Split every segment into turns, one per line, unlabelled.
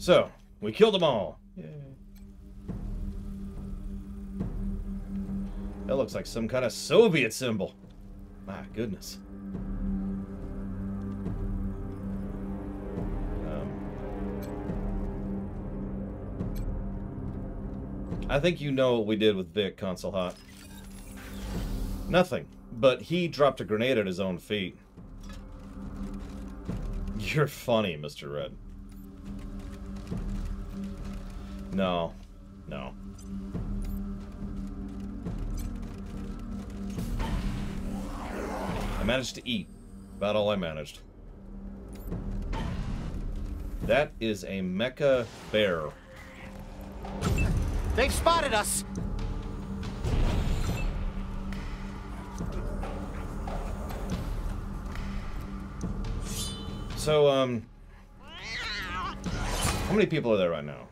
So, we killed them all. Yay. That looks like some kind of Soviet symbol. My goodness. I think you know what we did with Vic, Console Hot. Nothing. But he dropped a grenade at his own feet. You're funny, Mr. Red. No. No. I managed to eat. About all I managed. That is a mecha bear.
They've spotted us!
So, how many people are there right now?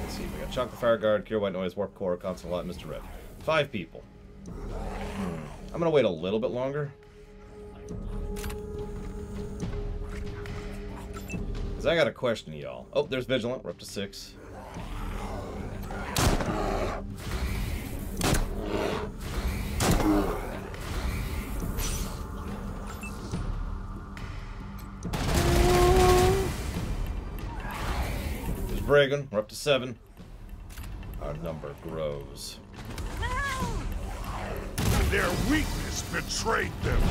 Let's see, we got Chocolate Fire Guard, Cure White Noise, Warp Core, Console Lot, Mr. Red. 5 people. I'm gonna wait a little bit longer. Because I got a question, y'all. Oh, there's Vigilant, we're up to 6. There's Bragan, we're up to 7. Our number grows.
Their weakness betrayed them.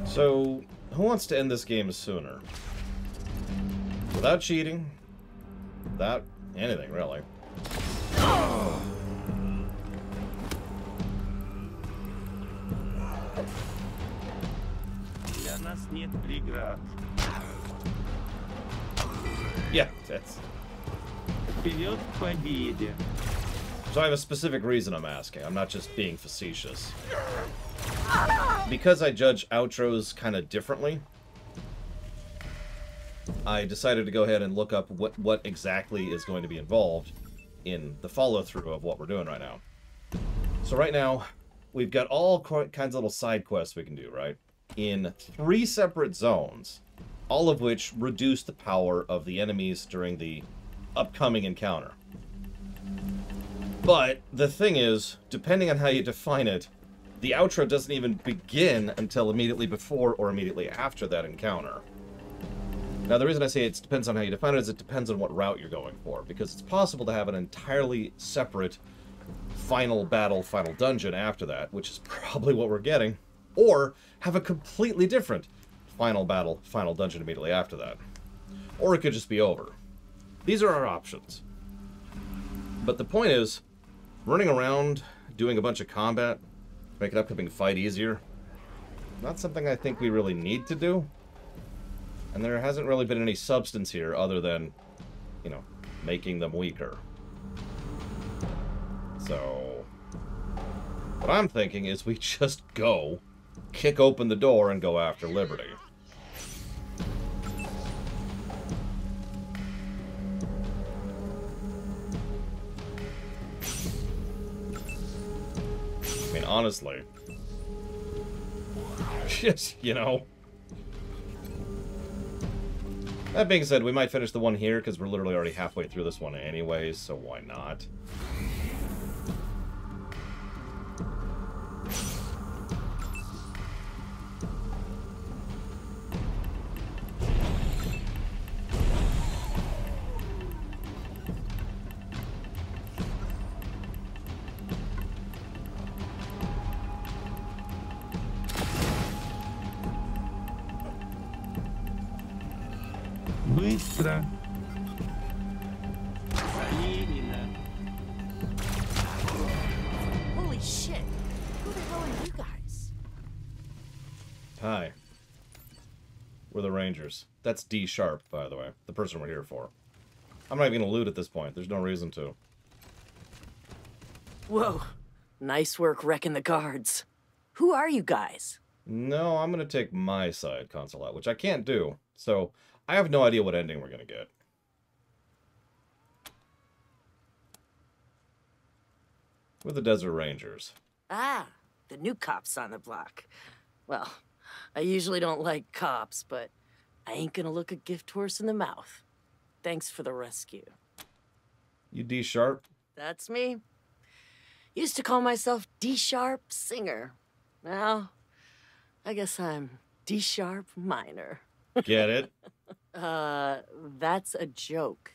So, who wants to end this game sooner? Without cheating? Without anything, really. Yeah, that's...
Вперед к победе.
So I have a specific reason I'm asking. I'm not just being facetious. Because I judge outros kind of differently, I decided to go ahead and look up what exactly is going to be involved in the follow-through of what we're doing right now. So right now, we've got all kinds of little side quests we can do, right? In 3 separate zones, all of which reduce the power of the enemies during the upcoming encounter. But the thing is, depending on how you define it, the outro doesn't even begin until immediately before or immediately after that encounter. Now, the reason I say it depends on how you define it is it depends on what route you're going for, because it's possible to have an entirely separate final battle, final dungeon after that, which is probably what we're getting, or have a completely different final battle, final dungeon immediately after that. Or it could just be over. These are our options. But the point is, running around, doing a bunch of combat, make an upcoming fight easier, not something I think we really need to do. And there hasn't really been any substance here other than, you know, making them weaker. So, what I'm thinking is we just go, kick open the door, and go after Liberty. I mean, honestly, just, you know. That being said, we might finish the one here, because we're literally already halfway through this one anyways, so why not?
Быстро. Именно.
Holy shit! Who the hell are you guys?
Hi. We're the Rangers. That's D Sharp, by the way. The person we're here for. I'm not even gonna loot at this point. There's no reason to.
Whoa. Nice work wrecking the guards. Who are you guys?
No, I'm gonna take my side, Console out, which I can't do. So, I have no idea what ending we're gonna get. We're the Desert Rangers.
Ah, the new cops on the block. Well, I usually don't like cops, but I ain't gonna look a gift horse in the mouth. Thanks for the rescue.
You D-sharp?
That's me. Used to call myself D-sharp singer. Now, I guess I'm D-sharp minor.
Get it?
That's a joke.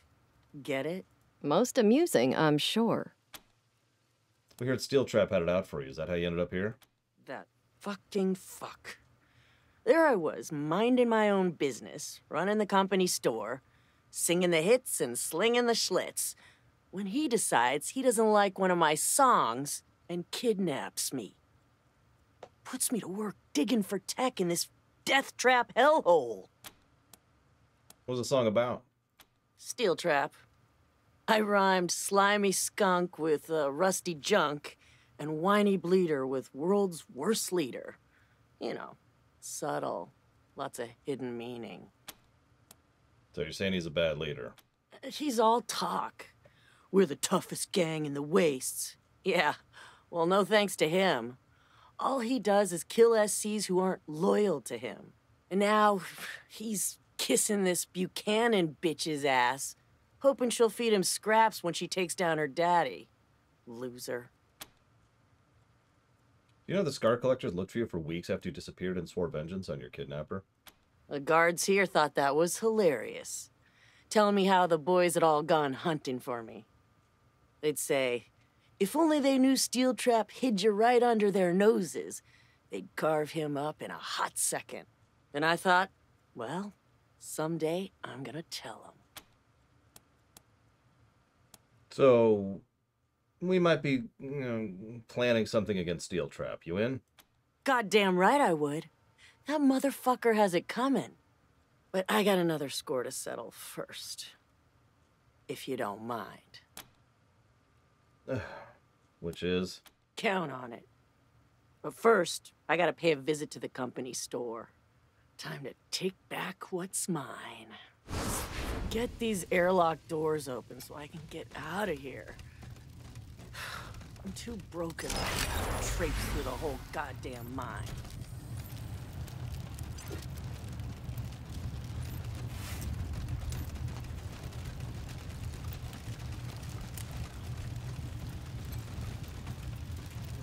Get it?
Most amusing, I'm sure.
We heard Steel Trap had it out for you. Is that how you ended up here?
That fucking fuck. There I was, minding my own business, running the company store, singing the hits and slinging the schlitz, when he decides he doesn't like one of my songs and kidnaps me. Puts me to work digging for tech in this death trap hellhole.
What was the song about?
Steel Trap. I rhymed slimy skunk with rusty junk and whiny bleeder with world's worst leader. You know, subtle, lots of hidden meaning.
So you're saying he's a bad leader?
He's all talk. We're the toughest gang in the wastes. Yeah, well, no thanks to him. All he does is kill SCs who aren't loyal to him. And now he's kissing this Buchanan bitch's ass, hoping she'll feed him scraps when she takes down her daddy. Loser.
You know the Scar Collectors looked for you for weeks after you disappeared and swore vengeance on your kidnapper?
The guards here thought that was hilarious, telling me how the boys had all gone hunting for me. They'd say, if only they knew Steel Trap hid you right under their noses, they'd carve him up in a hot second. And I thought, well, someday I'm gonna tell them.
So, we might be, planning something against Steel Trap. You in?
Goddamn right I would. That motherfucker has it coming. But I got another score to settle first. If you don't mind.
Which is?
Count on it. But first, I gotta pay a visit to the company store. Time to take back what's mine. Get these airlock doors open so I can get out of here. I'm too broken right now to traipse through the whole goddamn mine.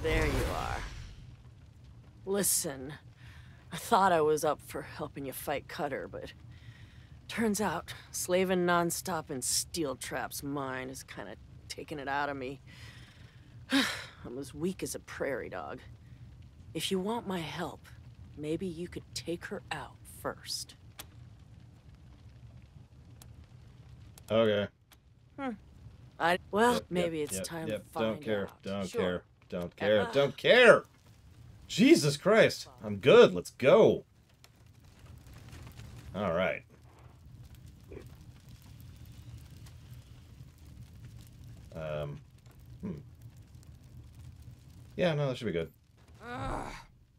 There you are. Listen, I thought I was up for helping you fight Cutter, but turns out slaving nonstop in Steel Trap's mine is kind of taking it out of me. I'm as weak as a prairie dog. If you want my help, maybe you could take her out first.
Okay.
Maybe it's time to find
Don't care.
out.
Don't
Sure.
care. Don't care. Don't care. Jesus Christ. I'm good. Let's go. All right. Yeah, no, that should be good.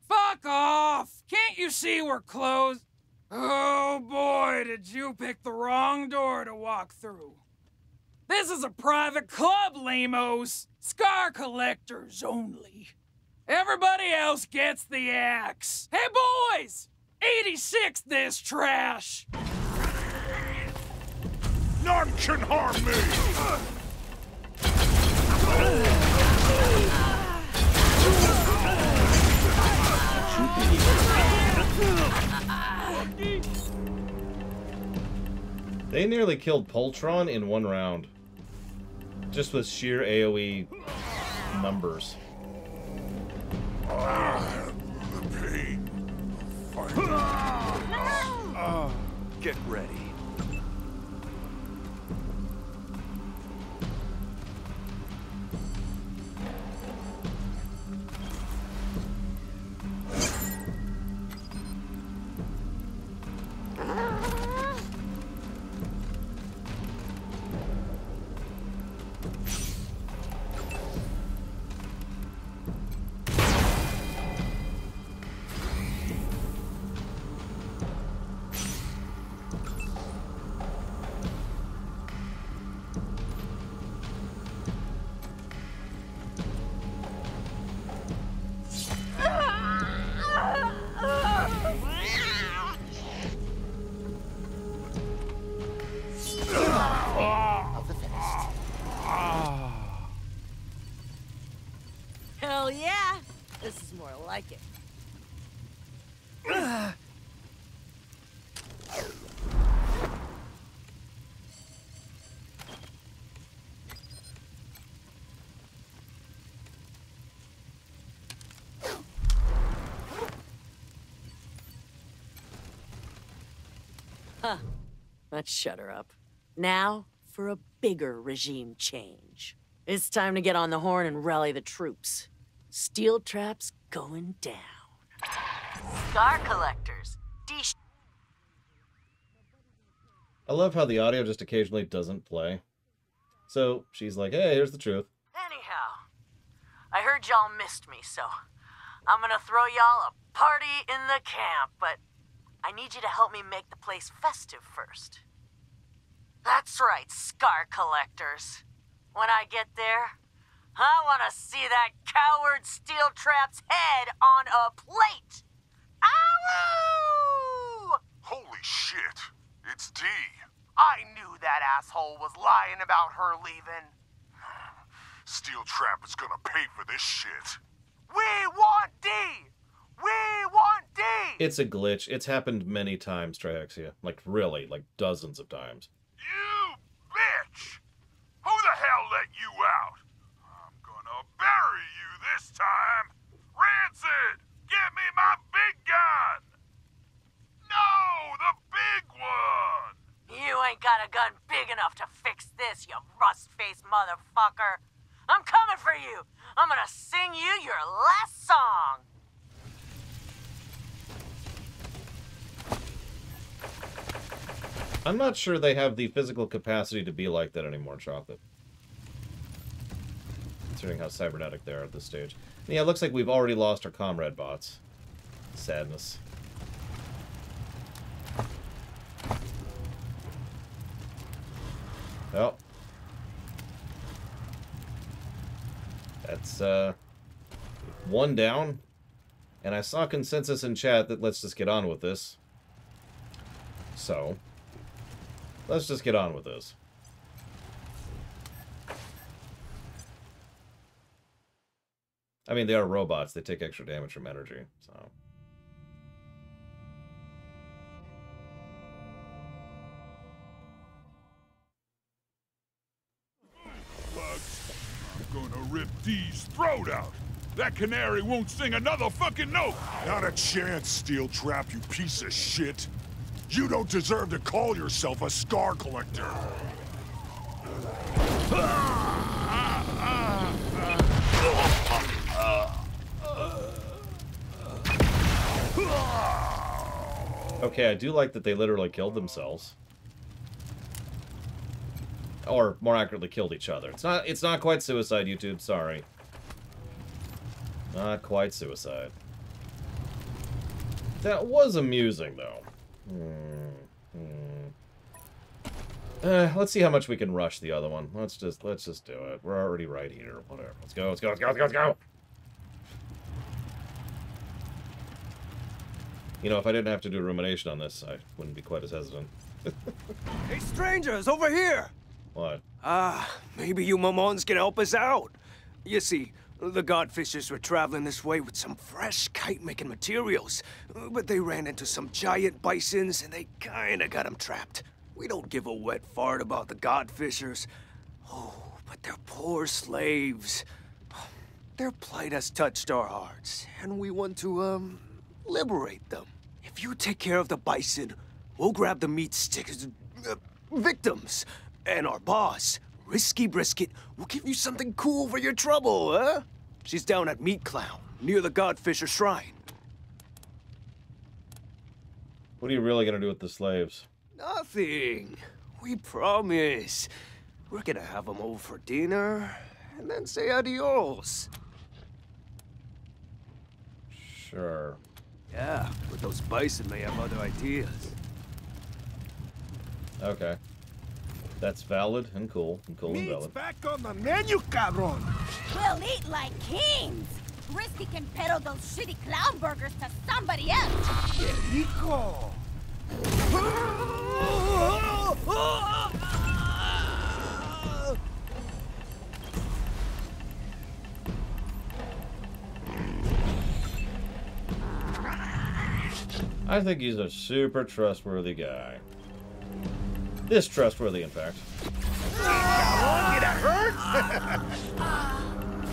Fuck off! Can't you see we're closed? Oh boy, did you pick the wrong door to walk through. This is a private club, lamos. Scar collectors only. Everybody else gets the axe. Hey boys! 86 this trash!
None can harm me!
They nearly killed Poltron in one round. Just with sheer AoE numbers.
The pain of fighting.
Get ready.
like it. Huh. Let's shut her up. Now, for a bigger regime change. It's time to get on the horn and rally the troops. Steel traps going down. Scar collectors.
I love how the audio just occasionally doesn't play. So she's like, hey, here's the truth.
Anyhow, I heard y'all missed me, so I'm gonna throw y'all a party in the camp, but I need you to help me make the place festive first. That's right, Scar collectors. When I get there, I want to see that coward Steel Trap's head on a plate! Ow!
Holy shit! It's D.
I knew that asshole was lying about her leaving.
Steel Trap is gonna pay for this shit.
We want D! We want D!
It's a glitch. It's happened many times, Trihexia. Like, really, like dozens of times.
You bitch! Who the hell let you out? I'm gonna bury you this time! Rancid! Get me my big gun! No, the big one!
You ain't got a gun big enough to fix this, you rust-faced motherfucker. I'm coming for you. I'm gonna sing you your last song.
I'm not sure they have the physical capacity to be like that anymore, Chocolate. Considering how cybernetic they are at this stage. And yeah, it looks like we've already lost our comrade bots. Sadness. Well. That's, one down. And I saw consensus in chat that let's just get on with this. So, let's just get on with this. I mean, they are robots. They take extra damage from energy, so...
Bugs, I'm gonna rip D's throat out. That canary won't sing another fucking note. Not a chance, Steel Trap, you piece of shit. You don't deserve to call yourself a scar collector.
Okay, I do like that they literally killed themselves. Or, more accurately, killed each other. It's not quite suicide, YouTube, sorry. Not quite suicide. That was amusing, though. Let's see how much we can rush the other one. Let's just do it. We're already right here. Whatever. Let's go, let's go, let's go, let's go, let's go! You know, if I didn't have to do a rumination on this, I wouldn't be quite as hesitant.
Hey, strangers, over here!
What?
Maybe you mamons can help us out. You see, the Godfishers were traveling this way with some fresh kite-making materials, but they ran into some giant bisons and they kinda got them trapped. We don't give a wet fart about the Godfishers. Oh, but they're poor slaves. Their plight has touched our hearts, and we want to, liberate them. If you take care of the bison, we'll grab the meat stickers, victims. And our boss, Risky Brisket, will give you something cool for your trouble, huh? She's down at Meat Clown, near the Godfisher Shrine.
What are you really gonna do with the slaves?
Nothing. We promise. We're gonna have them over for dinner, and then say adios.
Sure.
Yeah, but those bison may have other ideas.
Okay. That's valid and cool and valid.
back on the menu, cabron.
We'll eat like kings. Risky can peddle those shitty clown burgers to somebody else.
Rico.
I think he's a super trustworthy guy. Distrustworthy, in fact.
Did it hurt?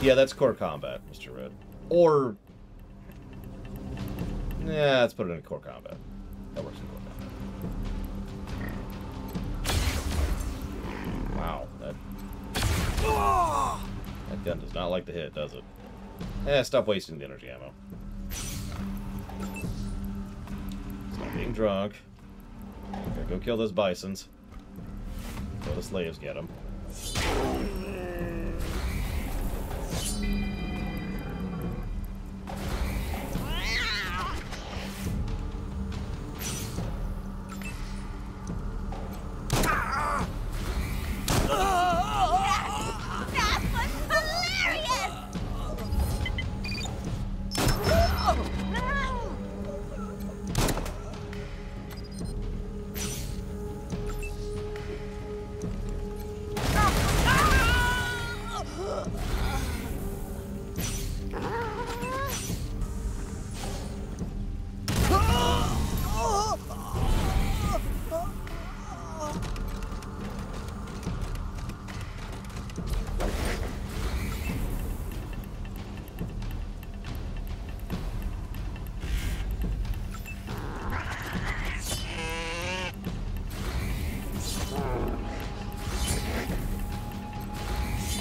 Yeah, that's core combat, Mr. Red. Or... yeah, let's put it in core combat. That works in core combat. Wow, that gun does not like the hit, does it? Stop wasting the energy ammo. Stop being drunk. Gotta go kill those bisons. So the slaves get them.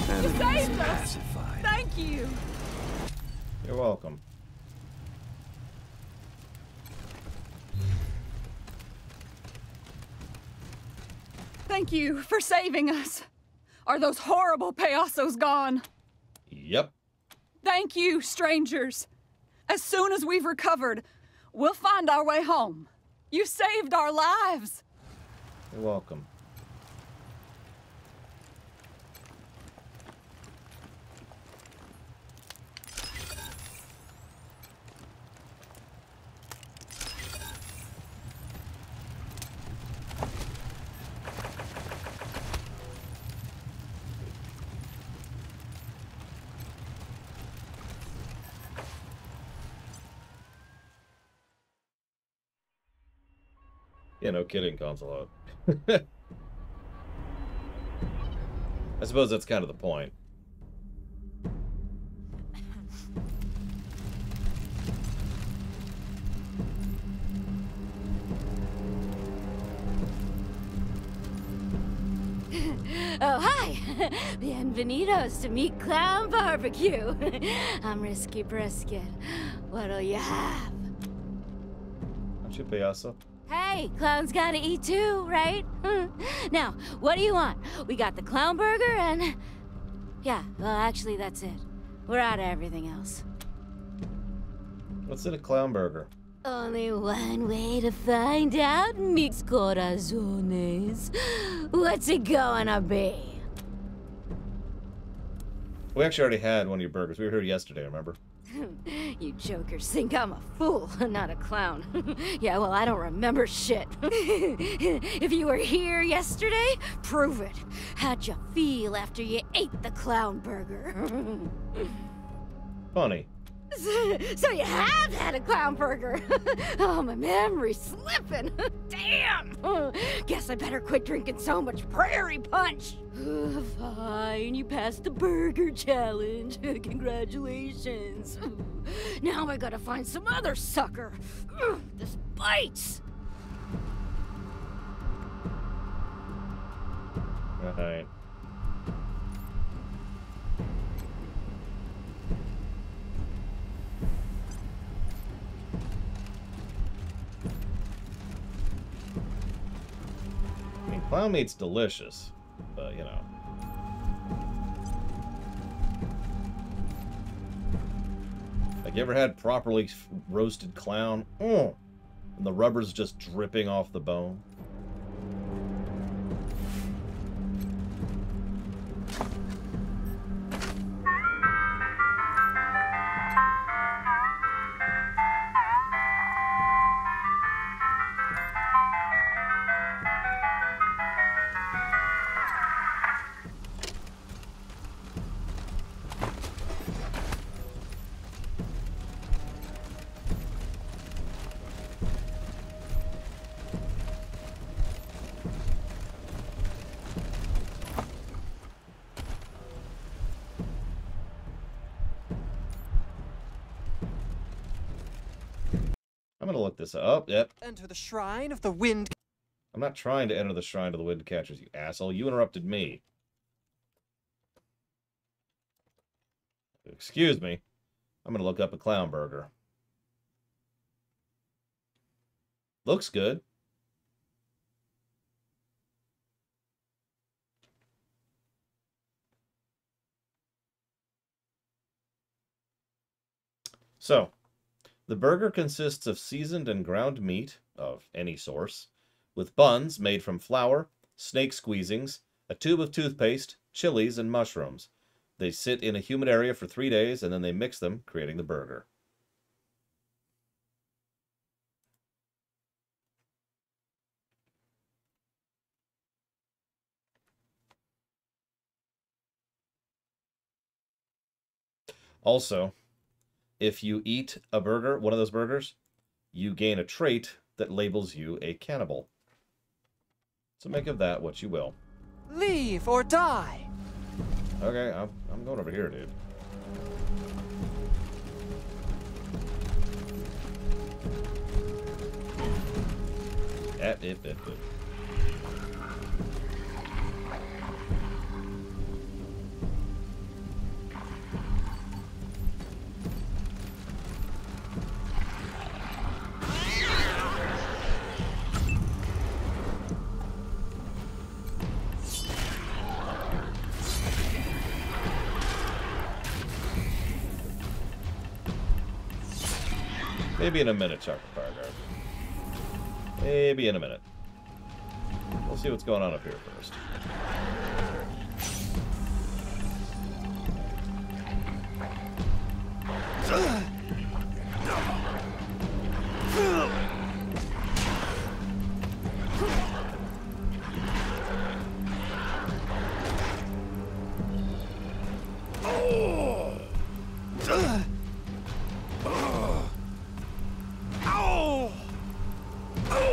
That was hilarious!
You saved us! Thank you!
You're welcome.
Thank you for saving us. Are those horrible payasos gone?
Yep.
Thank you, strangers. As soon as we've recovered, we'll find our way home. You saved our lives.
You're welcome. Yeah, no kidding, Consulate. I suppose that's kind of the point.
Oh, hi! Bienvenidos to Meat Clown Barbecue. I'm Risky Brisket. What'll you have?
Aren't you payaso?
Hey, clowns gotta eat too, right? Now, what do you want? We got the clown burger and... yeah, well, actually, that's it. We're out of everything else.
What's in a clown burger?
Only one way to find out, mis corazones. What's it gonna be?
We actually already had one of your burgers. We were here yesterday, remember?
You jokers think I'm a fool, not a clown. Yeah, well, I don't remember shit. If you were here yesterday, prove it. How'd you feel after you ate the clown burger?
Funny.
So you have had a clown burger. Oh, my memory's slipping. Damn. Guess I better quit drinking so much prairie punch. Fine, you passed the burger challenge. Congratulations. Now I gotta find some other sucker. This bites.
Right. I mean, clown meat's delicious, but you know. Like, you ever had properly roasted clown? And the rubber's just dripping off the bone? I'm gonna look this up. Yep.
Enter the shrine of the wind.
I'm not trying to enter the shrine of the wind catchers, you asshole. You interrupted me. Excuse me. I'm gonna look up a clown burger. Looks good. So, the burger consists of seasoned and ground meat of any source, with buns made from flour, snake squeezings, a tube of toothpaste, chilies, and mushrooms. They sit in a humid area for 3 days, and then they mix them, creating the burger. Also, if you eat a burger, one of those burgers, you gain a trait that labels you a cannibal. So make of that what you will.
Leave or die.
Okay, I'm going over here, dude. If. Maybe in a minute, Chocolate Fireguard. Maybe in a minute. We'll see what's going on up here first.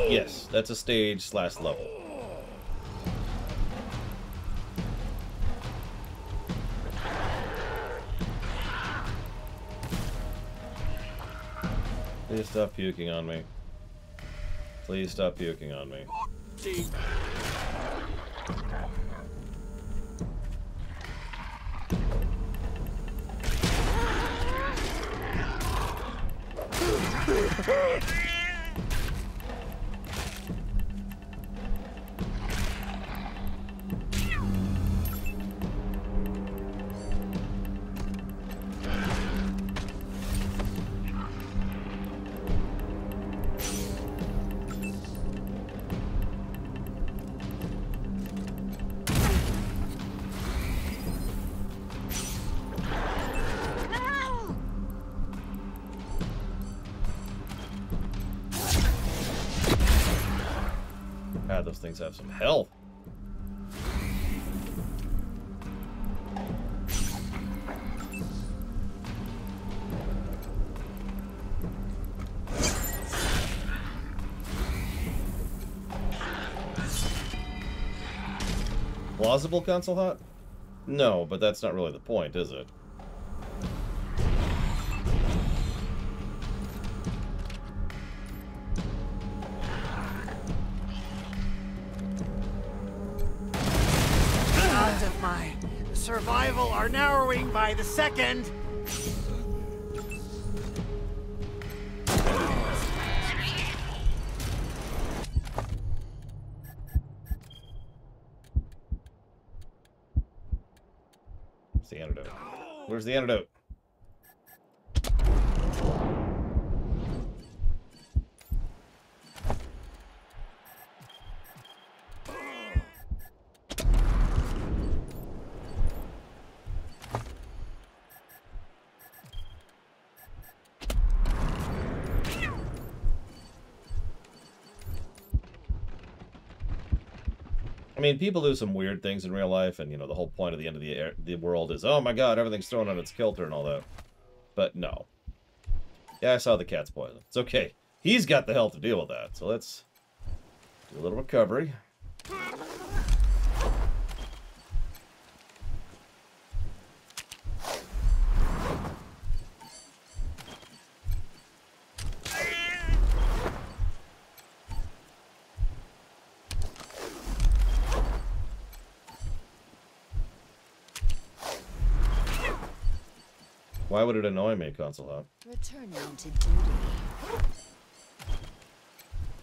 Yes, that's a stage / level. Please stop puking on me. Please stop puking on me. God, those things have some health. Plausible console hot? No, but that's not really the point, is it?
Odds of my survival are narrowing by the second.
Where's the antidote? Where's the antidote? I mean, people do some weird things in real life, and, you know, the whole point of the end of the world is, oh my god, everything's thrown on its kilter and all that. But no. Yeah, I saw the cat's poison. It's okay. He's got the health to deal with that. So let's do a little recovery. Why would it annoy me, Console Hub?
Returning to duty.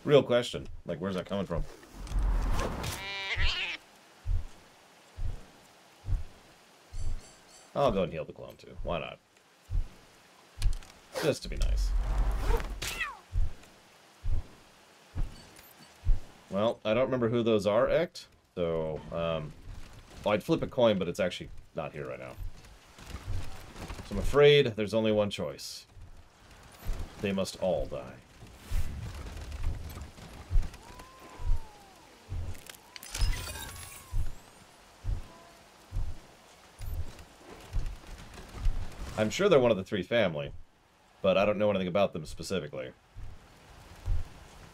Real question. Like, where's that coming from? I'll go and heal the clone, too. Why not? Just to be nice. Well, I don't remember who those are, Ect. So, well, I'd flip a coin, but it's actually not here right now. So I'm afraid there's only one choice. They must all die. I'm sure they're one of the three family, but I don't know anything about them specifically.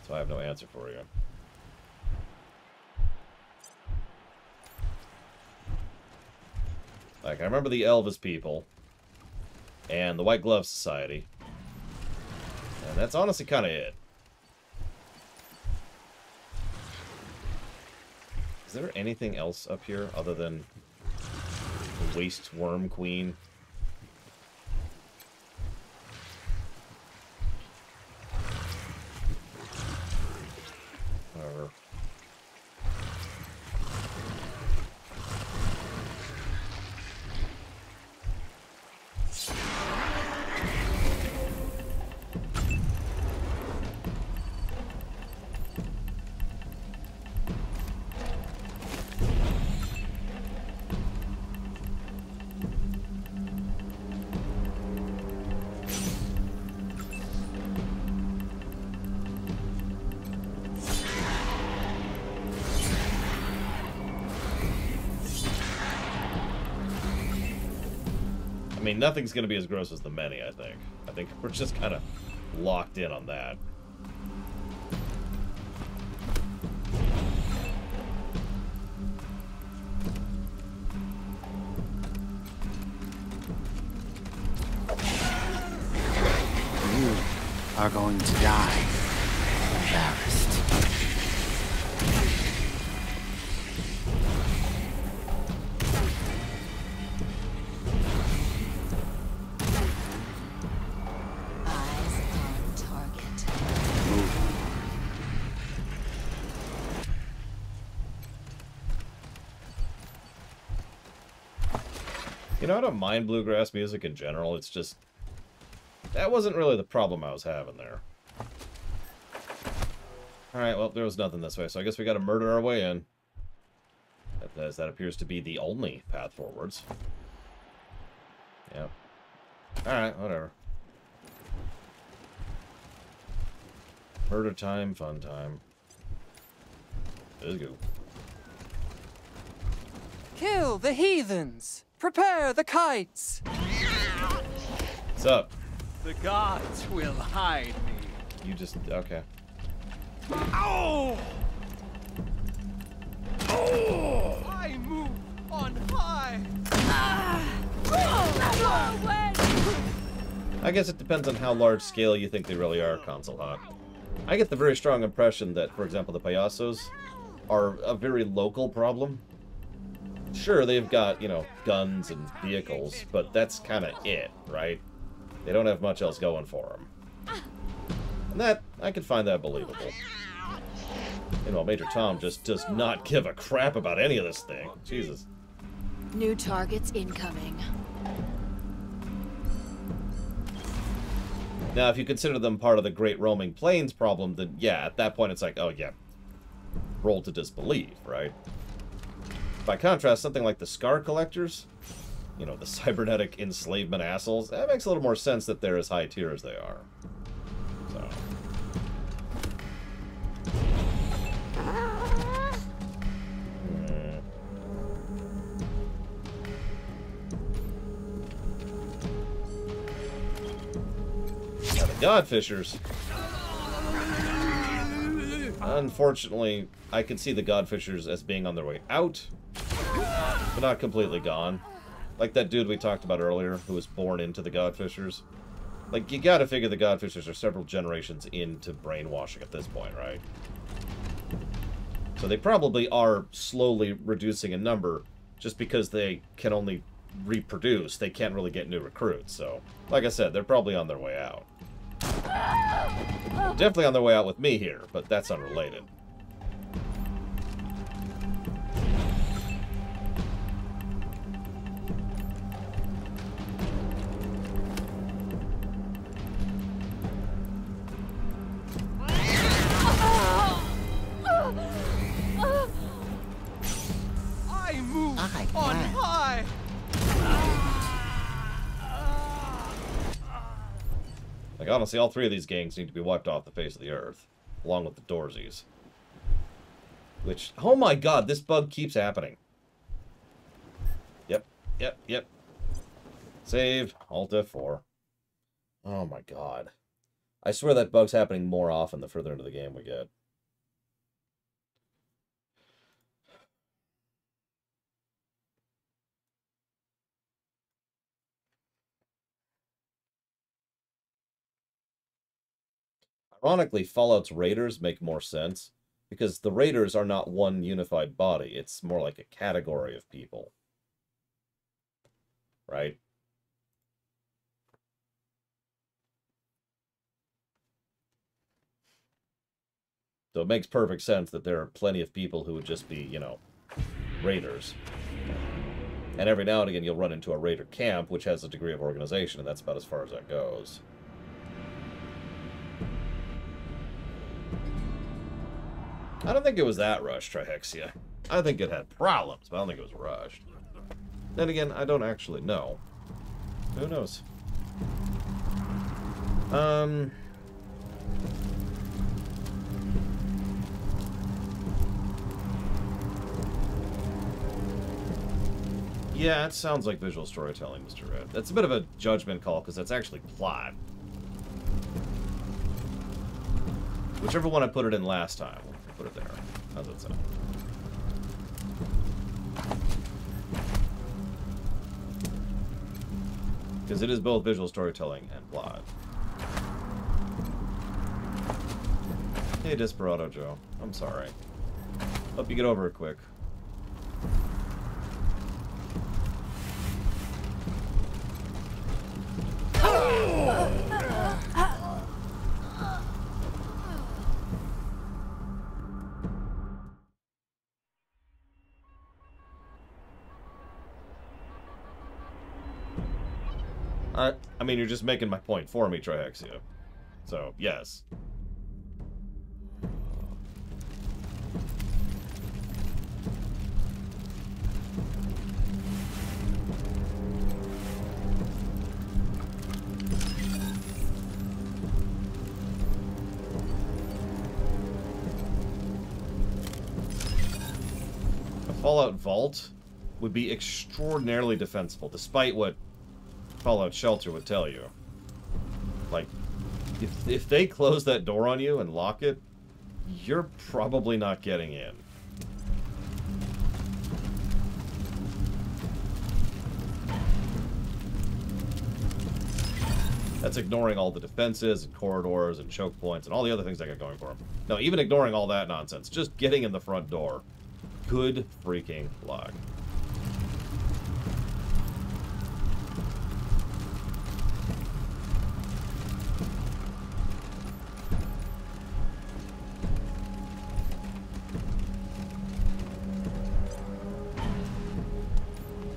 So I have no answer for you. Like, I remember the Elvis people and the White Glove Society. And that's honestly kind of it. Is there anything else up here other than the Waste Worm Queen? Whatever. I mean, nothing's going to be as gross as the many, I think. I think we're just kind of locked in on that.
You are going to die. Embarrassed.
You know, I don't mind bluegrass music in general, it's just... that wasn't really the problem I was having there. Alright, well, there was nothing this way, so I guess we gotta murder our way in. As that appears to be the only path forwards. Yeah. Alright, whatever. Murder time, fun time. Let's go.
Kill the heathens! Prepare the kites!
What's up?
The gods will hide me.
You just... okay.
Ow! Oh! I move on high!
I guess it depends on how large scale you think they really are, Console Hot. I get the very strong impression that, for example, the payasos are a very local problem. Sure, they've got, you know, guns and vehicles, but that's kind of it, right? They don't have much else going for them. And that, I can find that believable. Meanwhile, Major Tom just does not give a crap about any of this thing. Jesus.
New targets incoming.
Now, if you consider them part of the Great Roaming Plains problem, then yeah, at that point it's like, oh yeah, roll to disbelieve, right? By contrast, something like the Scar Collectors, you know, the cybernetic enslavement assholes, that makes a little more sense that they're as high tier as they are. So. Now the Godfishers. Unfortunately, I can see the Godfishers as being on their way out, but not completely gone. Like that dude we talked about earlier, who was born into the Godfishers. Like, you gotta figure the Godfishers are several generations into brainwashing at this point, right? So they probably are slowly reducing in number, just because they can only reproduce, they can't really get new recruits. So, like I said, they're probably on their way out. Definitely on their way out with me here, but that's unrelated.
I move on high.
Like, honestly, all three of these gangs need to be wiped off the face of the earth, along with the Doorsies. Which, oh my god, this bug keeps happening. Yep. Save, Alt F4. Oh my god. I swear that bug's happening more often the further into the game we get. Ironically, Fallout's raiders make more sense, because the raiders are not one unified body. It's more like a category of people. Right? So it makes perfect sense that there are plenty of people who would just be, you know, raiders. And every now and again you'll run into a raider camp, which has a degree of organization, and that's about as far as that goes. I don't think it was that rushed, Trihexia. I think it had problems, but I don't think it was rushed. Then again, I don't actually know. Who knows? Yeah, it sounds like visual storytelling, Mr. Red. That's a bit of a judgment call, because that's actually plot. Whichever one I put it in last time. Put it there. How's that sound? Because it is both visual storytelling and plot. Hey, Desperado Joe. I'm sorry. Hope you get over it quick. I mean, you're just making my point for me, Trihexia. So, yes. A Fallout Vault would be extraordinarily defensible, despite what Fallout Shelter would tell you. Like, if they close that door on you and lock it, you're probably not getting in. That's ignoring all the defenses and corridors and choke points and all the other things I got going for them. No, even ignoring all that nonsense, just getting in the front door. Good freaking luck.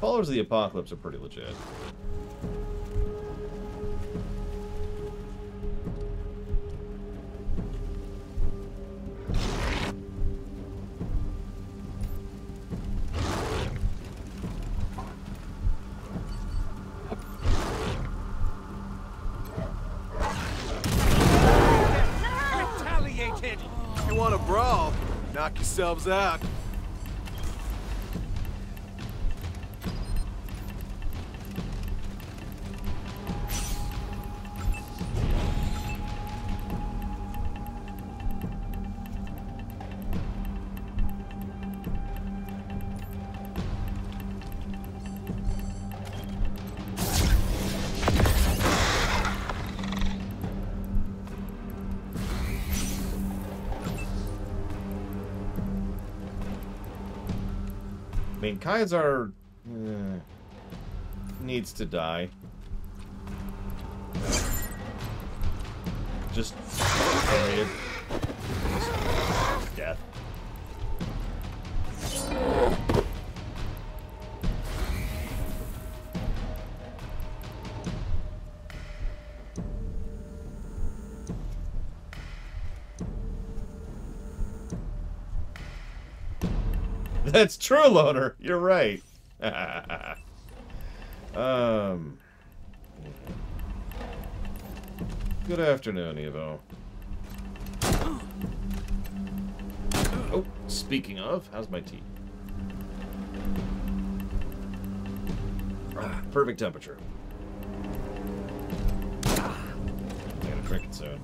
Followers of the Apocalypse are pretty legit.
Retaliated! You want a brawl? Knock yourselves out.
I mean, Kai's are... needs to die. Just period. Just death. That's true, Loner. You're right. Good afternoon, Evo. Oh, speaking of, how's my tea? Perfect temperature. I gotta drink it soon.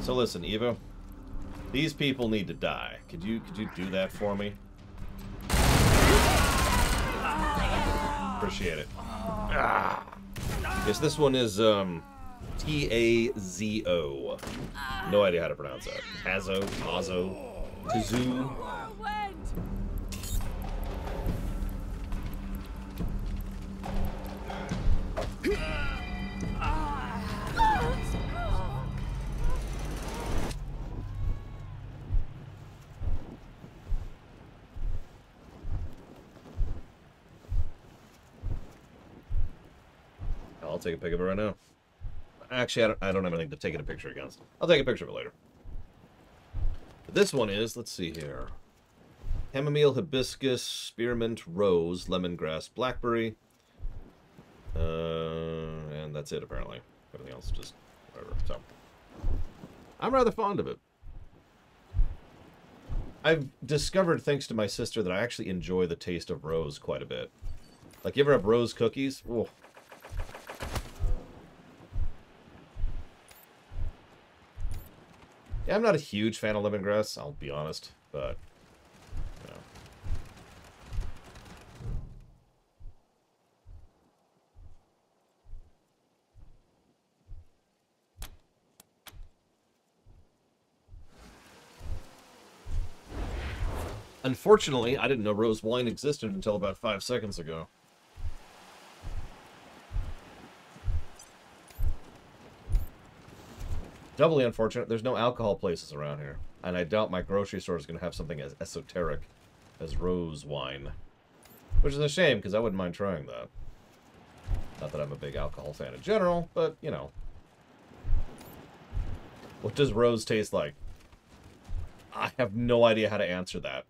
So listen, Evo. These people need to die. Could you do that for me? Appreciate it. Yes, this one is T-A-Z-O. No idea how to pronounce that. Tazo, Kazoo. I'll take a pic of it right now. Actually, I don't have anything to take a picture against. I'll take a picture of it later. But this one is, let's see here. Chamomile, hibiscus, spearmint, rose, lemongrass, blackberry. And that's it, apparently. Everything else is just whatever. So, I'm rather fond of it. I've discovered, thanks to my sister, that I actually enjoy the taste of rose quite a bit. Like, you ever have rose cookies? Ooh. Yeah, I'm not a huge fan of lemongrass, I'll be honest, but, you know. Unfortunately, I didn't know rose wine existed until about 5 seconds ago. Doubly unfortunate, there's no alcohol places around here. And I doubt my grocery store is going to have something as esoteric as rose wine. Which is a shame, because I wouldn't mind trying that. Not that I'm a big alcohol fan in general, but, you know. What does rose taste like? I have no idea how to answer that.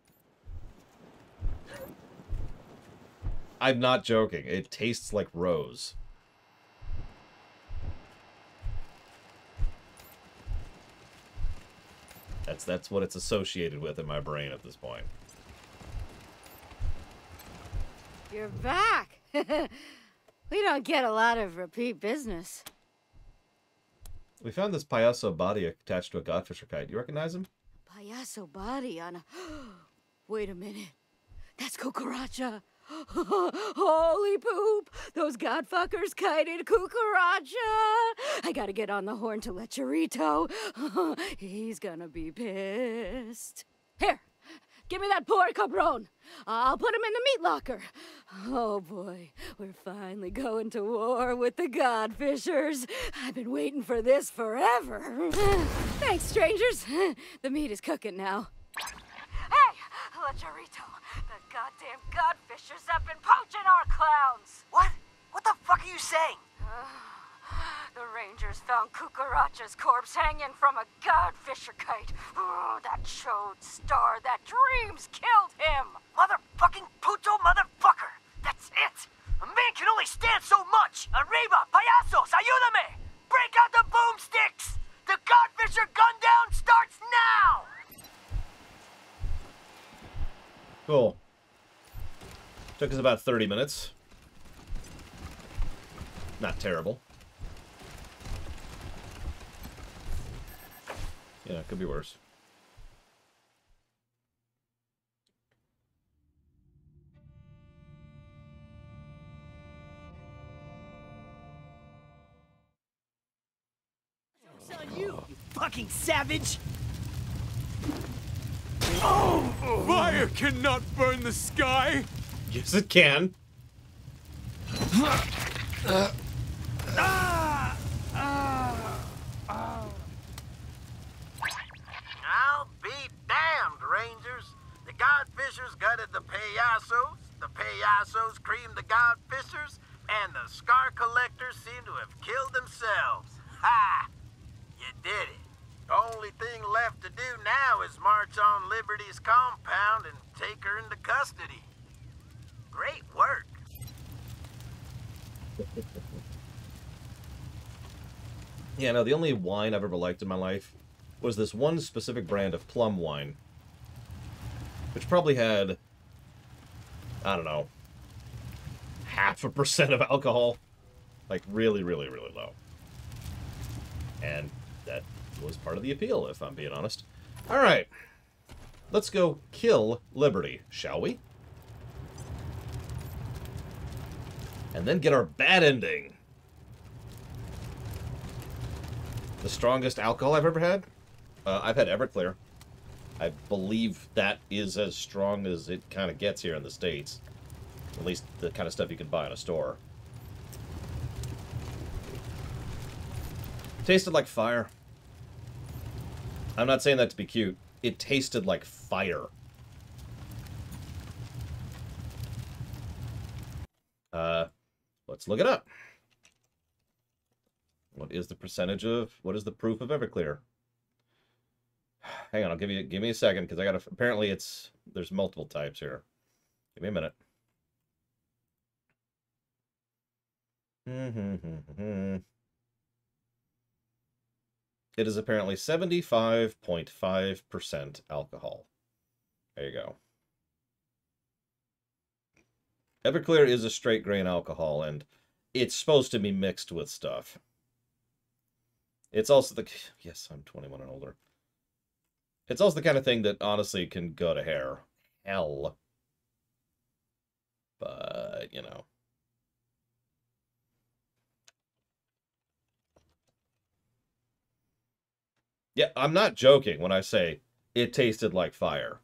I'm not joking. It tastes like rose. That's what it's associated with in my brain at this point.
You're back. We don't get a lot of repeat business.
We found this payaso body attached to a godfisher kite. You recognize him?
Payaso body on a... Wait a minute. That's Cucaracha. Holy poop! Those godfuckers kited Cucaracha! I gotta get on the horn to let Chorito. He's gonna be pissed. Here, give me that poor cabron. I'll put him in the meat locker. Oh boy, we're finally going to war with the godfishers. I've been waiting for this forever. Thanks, strangers. The meat is cooking now. Hey, La Chorito. The goddamn godfishers have been poaching our clowns!
What? What the fuck are you saying?
The rangers found Cucaracha's corpse hanging from a godfisher kite. That chode star, that dreams killed him!
Motherfucking puto motherfucker! That's it! A man can only stand so much! Arriba, payasos, ayúdame! Break out the boomsticks! The godfisher gundown starts now!
Cool. Took us about 30 minutes. Not terrible. Yeah, it could be worse.
Joke's on you, you fucking savage!
Oh! Fire cannot burn the sky!
Yes, it can.
I'll be damned, Rangers. The Godfishers gutted the payasos, the payasos creamed the Godfishers, and the Scar Collectors seem to have killed themselves. Ha! You did it. The only thing left to do now is march on Liberty's compound and take her into custody. Great work.
Yeah, no, the only wine I've ever liked in my life was this one specific brand of plum wine, which probably had, I don't know, 0.5% of alcohol. Like, really, really, really low. And that was part of the appeal, if I'm being honest. Alright. Let's go kill Liberty, shall we? And then get our bad ending. The strongest alcohol I've ever had? I've had Everclear. I believe that is as strong as it kind of gets here in the States. At least the kind of stuff you can buy in a store. Tasted like fire. I'm not saying that to be cute. It tasted like fire. Let's look it up. What is the percentage of... What is the proof of Everclear? Hang on, I'll give me a second, because I gotta... Apparently it's... There's multiple types here. Give me a minute. It is apparently 75.5% alcohol. There you go. Everclear is a straight grain alcohol, and it's supposed to be mixed with stuff. It's also the... Yes, I'm 21 and older. It's also the kind of thing that honestly can go to hell. But, you know. Yeah, I'm not joking when I say it tasted like fire.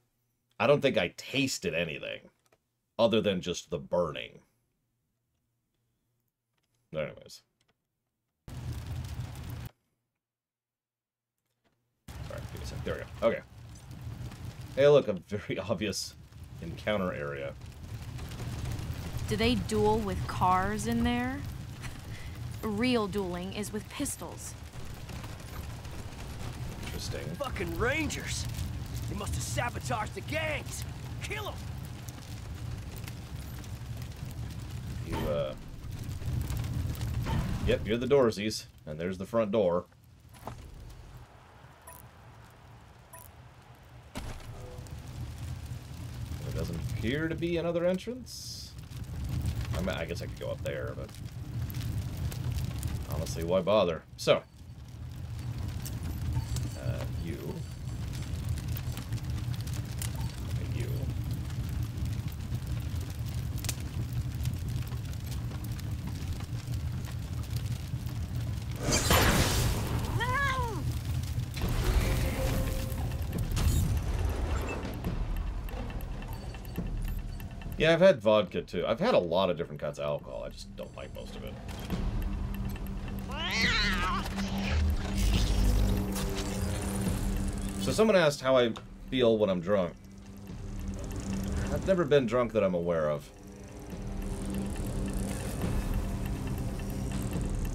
I don't think I tasted anything other than just the burning. Anyways. Sorry, give me a sec. There we go. Okay. Hey, look, a very obvious encounter area.
Do they duel with cars in there? Real dueling is with pistols.
Interesting.
Fucking Rangers! They must have sabotaged the gangs! Kill them!
You, Yep, you're the doorsies, and there's the front door. There doesn't appear to be another entrance. I mean, I guess I could go up there, but honestly, why bother? So, you. Okay, you. Yeah, I've had vodka too. I've had a lot of different kinds of alcohol. I just don't like most of it. So someone asked how I feel when I'm drunk. I've never been drunk that I'm aware of.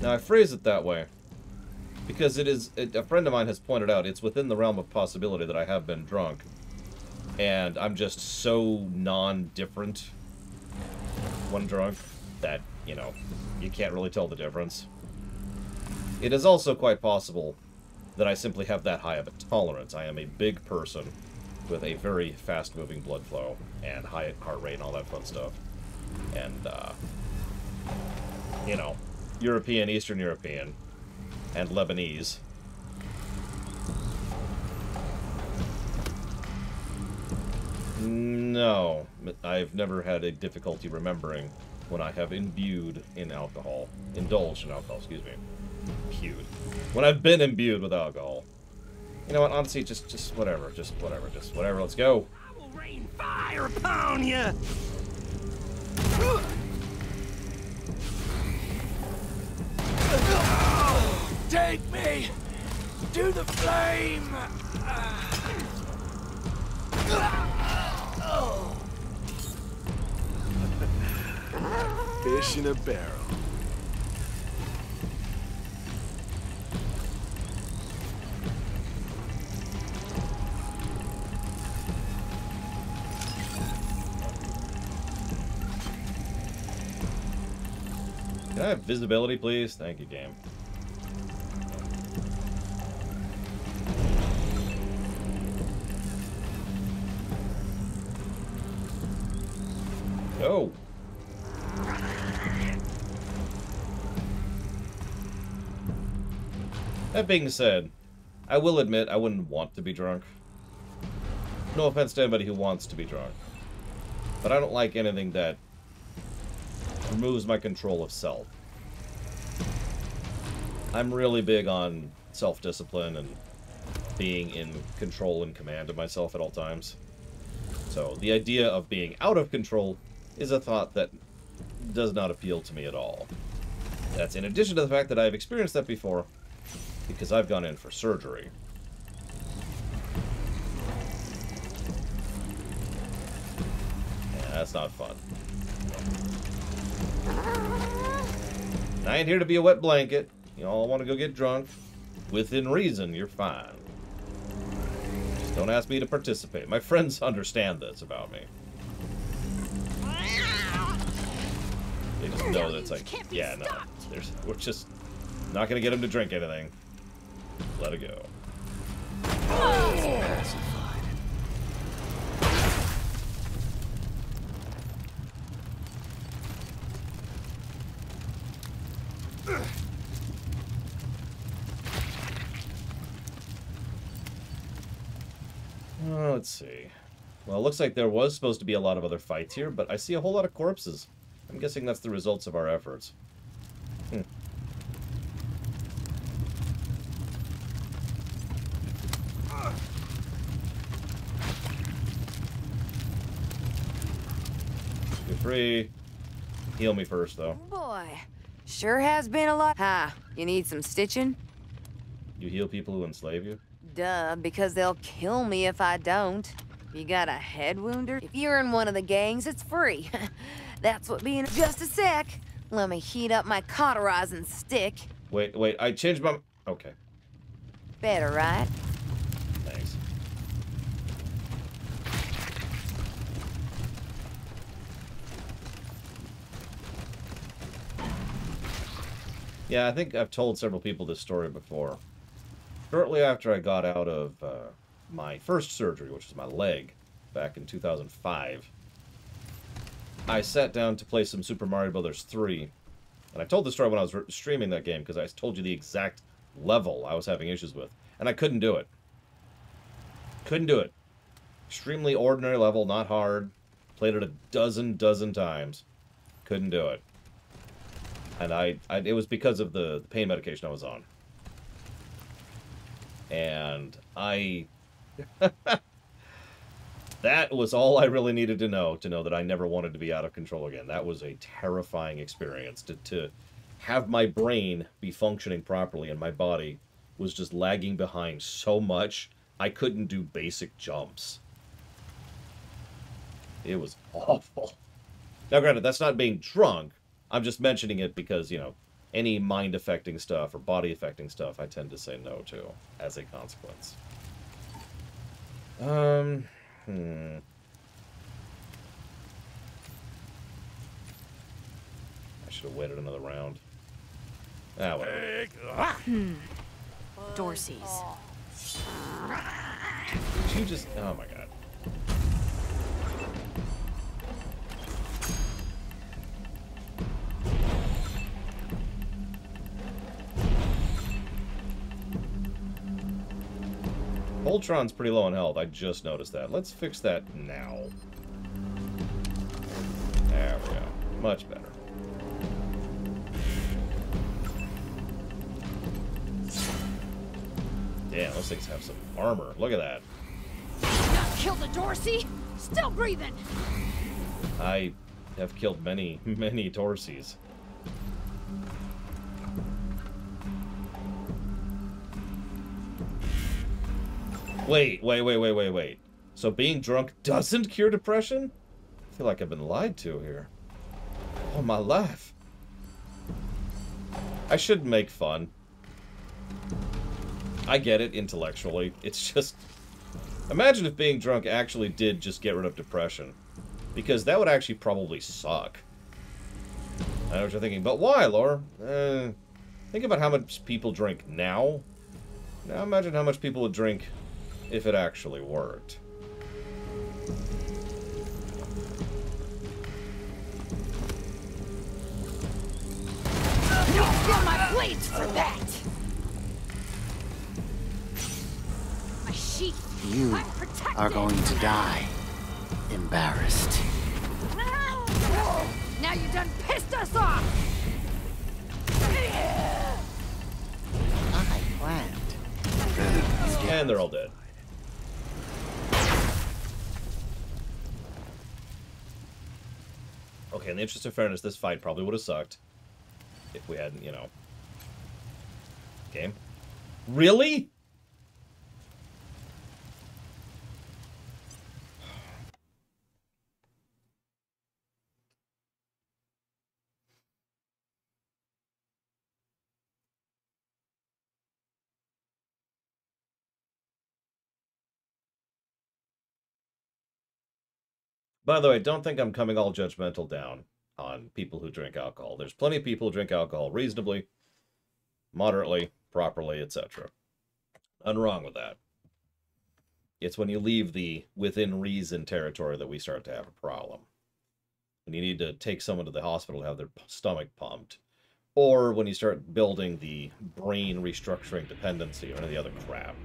Now I phrase it that way because a friend of mine has pointed out it's within the realm of possibility that I have been drunk. And I'm just so non-different when drunk that, you know, you can't really tell the difference. It is also quite possible that I simply have that high of a tolerance. I am a big person with a very fast-moving blood flow and high heart rate and all that fun stuff. And, you know, European, Eastern European, and Lebanese. No, I've never had a difficulty remembering when I have indulged in alcohol, excuse me. Imbued. When I've been imbued with alcohol. You know what? Honestly, just whatever. Just whatever. Let's go.
I will rain fire upon you. Take me to the flame.
Fish in a barrel.
Can I have visibility, please? Thank you, game. Go. That being said, I will admit I wouldn't want to be drunk. No offense to anybody who wants to be drunk. But I don't like anything that removes my control of self. I'm really big on self-discipline and being in control and command of myself at all times. So the idea of being out of control is a thought that does not appeal to me at all. That's in addition to the fact that I've experienced that before, because I've gone in for surgery. Yeah, that's not fun. I ain't here to be a wet blanket. You all want to go get drunk. Within reason, you're fine. Just don't ask me to participate. My friends understand this about me. They just know that it's like, yeah, no. We're just not going to get him to drink anything. Let it go. Let's see. Well, it looks like there was supposed to be a lot of other fights here, but I see a whole lot of corpses. I'm guessing that's the results of our efforts. You're free. Heal me first, though.
Boy, sure has been a lot. Hi, you need some stitching?
You heal people who enslave you?
Duh, because they'll kill me if I don't. You got a head wounder? If you're in one of the gangs, it's free. That's what being... Just a sec. Let me heat up my cauterizing stick.
Wait, I changed my... Okay.
Better, right?
Thanks. Yeah, I think I've told several people this story before. Shortly after I got out of my first surgery, which was my leg, back in 2005, I sat down to play some Super Mario Bros. 3. And I told the story when I was streaming that game, because I told you the exact level I was having issues with. And I couldn't do it. Couldn't do it. Extremely ordinary level, not hard. Played it a dozen times. Couldn't do it. And it was because of the pain medication I was on. And that was all I really needed to know that I never wanted to be out of control again. That was a terrifying experience to have my brain be functioning properly and my body was just lagging behind so much I couldn't do basic jumps. It was awful. Now granted, that's not being drunk. I'm just mentioning it because, you know, any mind-affecting stuff or body-affecting stuff I tend to say no to as a consequence. I should have waited another round. Ah, whatever.
Dorsey's.
Did you just... Oh, my God. Voltron's pretty low on health. I just noticed that. Let's fix that now. There we go. Much better. Damn, those things have some armor. Look at that.
Not killed a Dorsey? Still breathing.
I have killed many, many Dorseys. Wait. So being drunk doesn't cure depression? I feel like I've been lied to here. All my life. I should make fun. I get it intellectually. It's just... Imagine if being drunk actually did just get rid of depression. Because that would actually probably suck. I know what you're thinking, but why, Laura? Think about how much people drink now. Now imagine how much people would drink if it actually worked.
You'll feel my blades for that. My sheath.
You
I'm protected.
are going to die. Embarrassed.
Now you done pissed us off.
I planned.
And they're all dead. Okay, in the interest of fairness, this fight probably would have sucked if we hadn't, you know... Game? Really? By the way, don't think I'm coming all judgmental down on people who drink alcohol. There's plenty of people who drink alcohol reasonably, moderately, properly, etc. Nothing wrong with that. It's when you leave the within reason territory that we start to have a problem. When you need to take someone to the hospital to have their stomach pumped. Or when you start building the brain restructuring dependency or any of the other crap.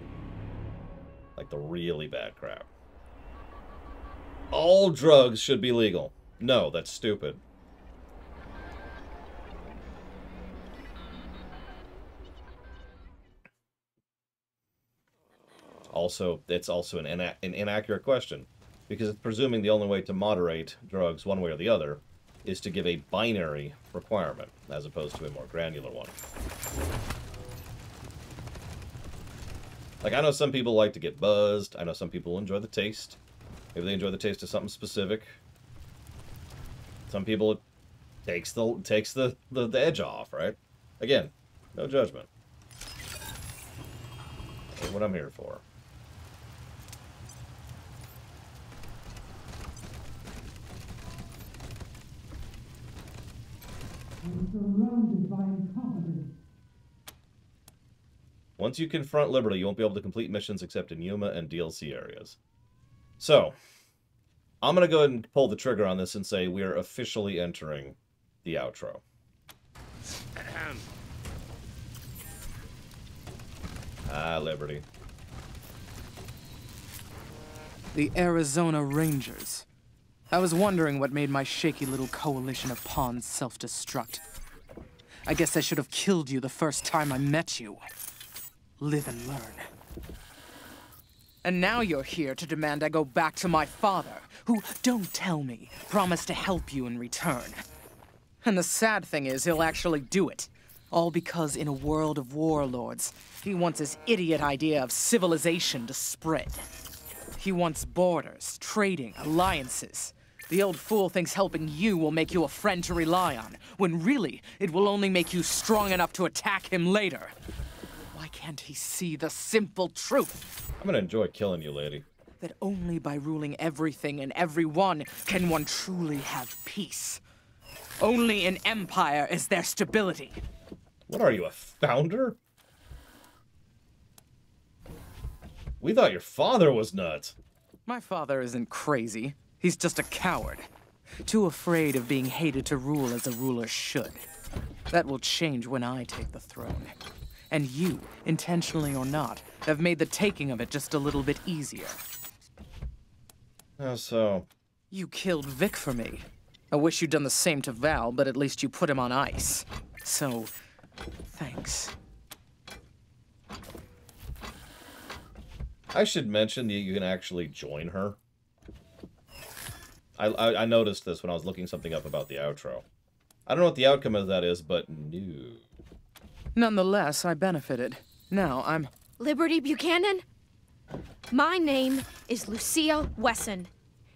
Like the really bad crap. All drugs should be legal. No, that's stupid. Also, it's also an inaccurate question, because it's presuming the only way to moderate drugs one way or the other is to give a binary requirement, as opposed to a more granular one. Like, I know some people like to get buzzed. I know some people enjoy the taste. Maybe they enjoy the taste of something specific. Some people, it takes the edge off, right? Again, no judgment. That's what I'm here for.
Surrounded by incompetence.
Once you confront Liberty, you won't be able to complete missions except in Yuma and DLC areas. So, I'm going to go ahead and pull the trigger on this and say we are officially entering the outro. Liberty.
The Arizona Rangers. I was wondering what made my shaky little coalition of pawns self-destruct. I guess I should have killed you the first time I met you. Live and learn. And now you're here to demand I go back to my father, who, don't tell me, promised to help you in return. And the sad thing is, he'll actually do it. All because in a world of warlords, he wants his idiot idea of civilization to spread. He wants borders, trading, alliances. The old fool thinks helping you will make you a friend to rely on, when really, it will only make you strong enough to attack him later. Why can't he see the simple truth?
I'm gonna enjoy killing you, lady.
That only by ruling everything and everyone can one truly have peace. Only in empire is there stability.
What are you, a founder? We thought your father was nuts.
My father isn't crazy. He's just a coward. Too afraid of being hated to rule as a ruler should. That will change when I take the throne. And you, intentionally or not, have made the taking of it just a little bit easier.
How so?
You killed Vic for me. I wish you'd done the same to Val, but at least you put him on ice. So, thanks.
I should mention that you can actually join her. I noticed this when I was looking something up about the outro. I don't know what the outcome of that is, but no.
Nonetheless, I benefited. Now I'm...
Liberty Buchanan? My name is Lucia Wesson,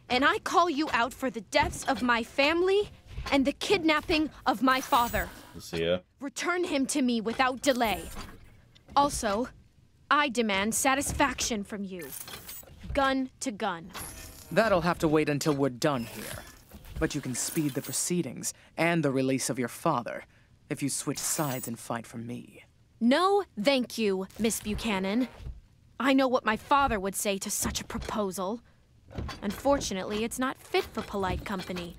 and I call you out for the deaths of my family and the kidnapping of my father.
Lucia.
Return him to me without delay. Also, I demand satisfaction from you. Gun to gun.
That'll have to wait until we're done here. But you can speed the proceedings and the release of your father if you switch sides and fight for me.
No, thank you, Miss Buchanan. I know what my father would say to such a proposal. Unfortunately, it's not fit for polite company.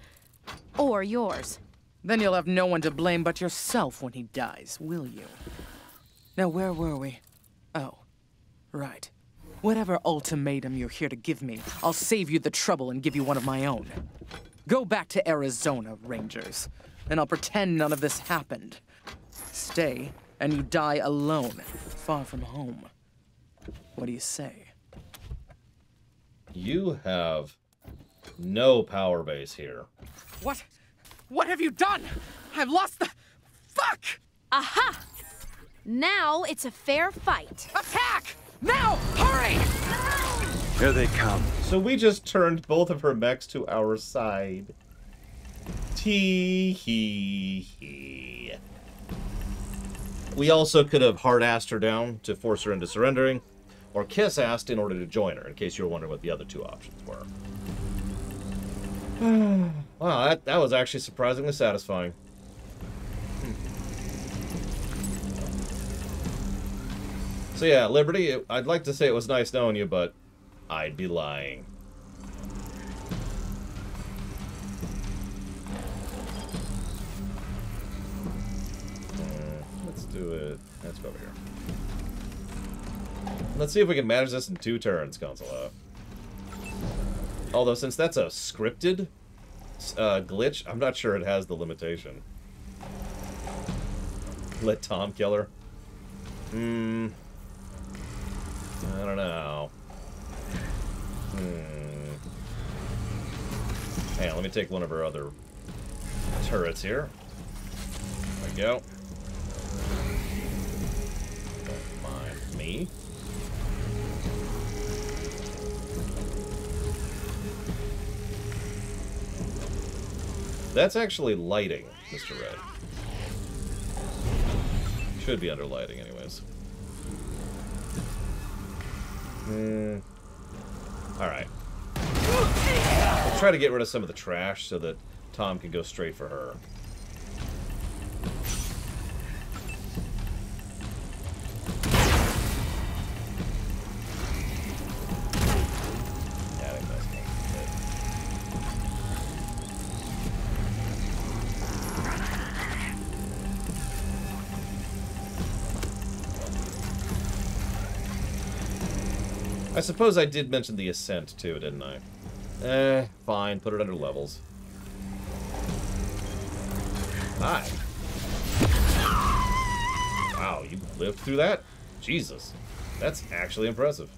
Or yours.
Then you'll have no one to blame but yourself when he dies, will you? Now, where were we? Oh, right. Whatever ultimatum you're here to give me, I'll save you the trouble and give you one of my own. Go back to Arizona, Rangers, and I'll pretend none of this happened. Stay, and you die alone, far from home. What do you say?
You have no power base here.
What? What have you done? I've lost the... Fuck!
Aha! Now it's a fair fight.
Attack! Now! Hurry!
Here they come.
So we just turned both of her mechs to our side. Tee-hee-hee. We also could have hard-assed her down to force her into surrendering, or kiss-assed in order to join her, in case you were wondering what the other two options were. Wow, that was actually surprisingly satisfying. So yeah, Liberty, I'd like to say it was nice knowing you, but I'd be lying. Let's do it. Let's go over here. Let's see if we can manage this in 2 turns, Consola. Although, since that's a scripted glitch, I'm not sure it has the limitation. Let Tom kill her. I don't know. Hey, let me take one of her other turrets here. There we go. Don't mind me. That's actually lighting, Mr. Red. Should be under lighting, anyways. Alright. I'll try to get rid of some of the trash so that Tom can go straight for her. Yeah, I think that's good. I suppose I did mention the Ascent, too, didn't I? Fine. Put it under levels. Hi. Wow, you lived through that? Jesus. That's actually impressive.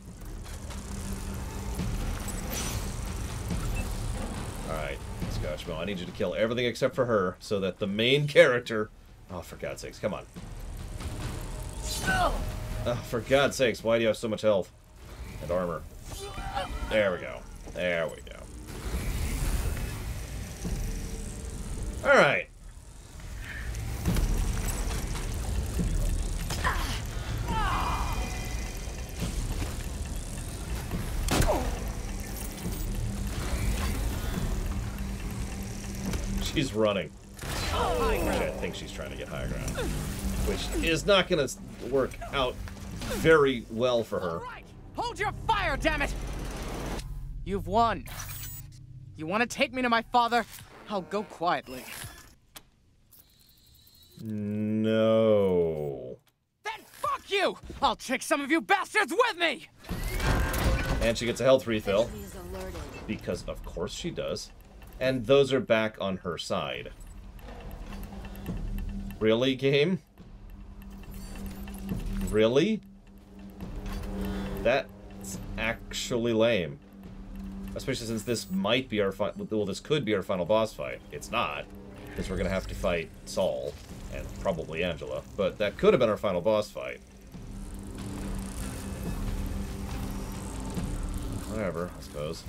Alright, Scotchmo, I need you to kill everything except for her, so that the main character... Oh, for God's sakes, come on. Oh, for God's sakes, why do you have so much health? And armor. There we go. There we go. Alright. She's running. I think she's trying to get higher ground. Which is not going to work out very well for her.
Hold your fire, damn it! You've won. You want to take me to my father? I'll go quietly.
No.
Then fuck you! I'll take some of you bastards with me!
And she gets a health refill. Because of course she does. And those are back on her side. Really, game? Really? It's actually lame. Especially since this might be our well, this could be our final boss fight. It's not, because we're gonna have to fight Saul and probably Angela. But that could have been our final boss fight. Whatever, I suppose.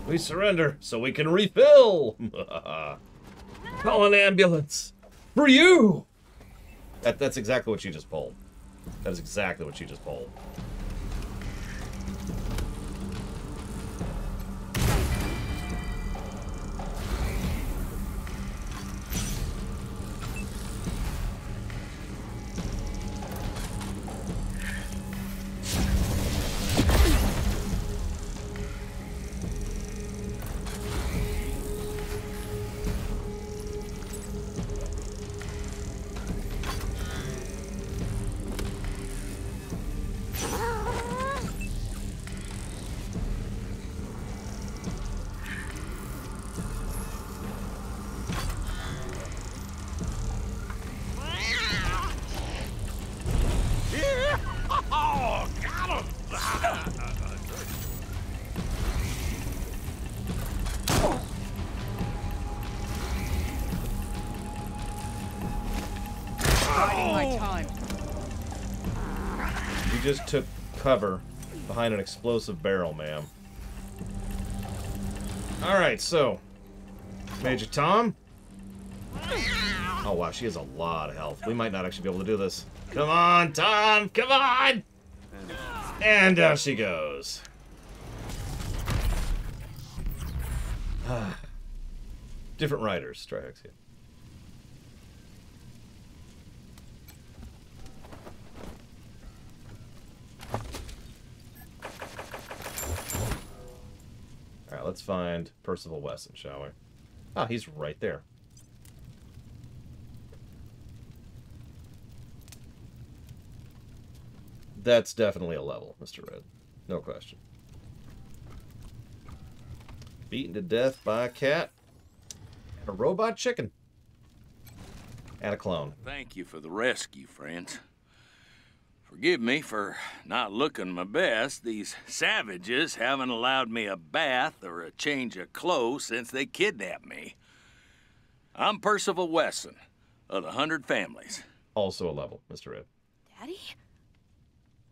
We surrender so we can refill. Call an ambulance for you. That's exactly what she just pulled. That is exactly what she just pulled.
Oh, got him!
My time.
You just took cover behind an explosive barrel, ma'am. Alright, so Major Tom. Oh wow, she has a lot of health. We might not actually be able to do this. Come on, Tom! Come on! And down she goes. Different riders, Triax. Alright, let's find Percival Wesson, shall we? Ah, he's right there. That's definitely a level, Mr. Red. No question. Beaten to death by a cat. And a robot chicken. And a clone.
Thank you for the rescue, friends. Forgive me for not looking my best. These savages haven't allowed me a bath or a change of clothes since they kidnapped me. I'm Percival Wesson of the 100 Families.
Also a level, Mr. Red.
Daddy?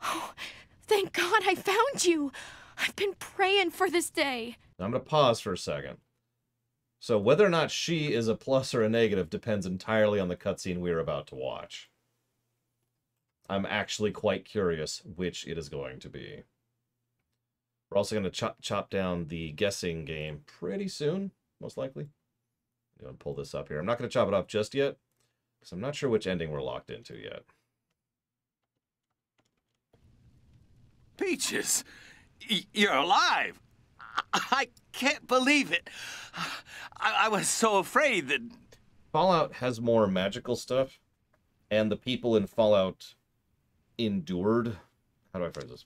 Oh, thank God I found you. I've been praying for this day.
I'm going to pause for a second. So whether or not she is a plus or a negative depends entirely on the cutscene we are about to watch. I'm actually quite curious which it is going to be. We're also going to chop down the guessing game pretty soon, most likely. I'm going to pull this up here. I'm not going to chop it up just yet, because I'm not sure which ending we're locked into yet.
Peaches, you're alive. I can't believe it. I was so afraid that...
Fallout has more magical stuff, and the people in Fallout endured. How do I phrase this?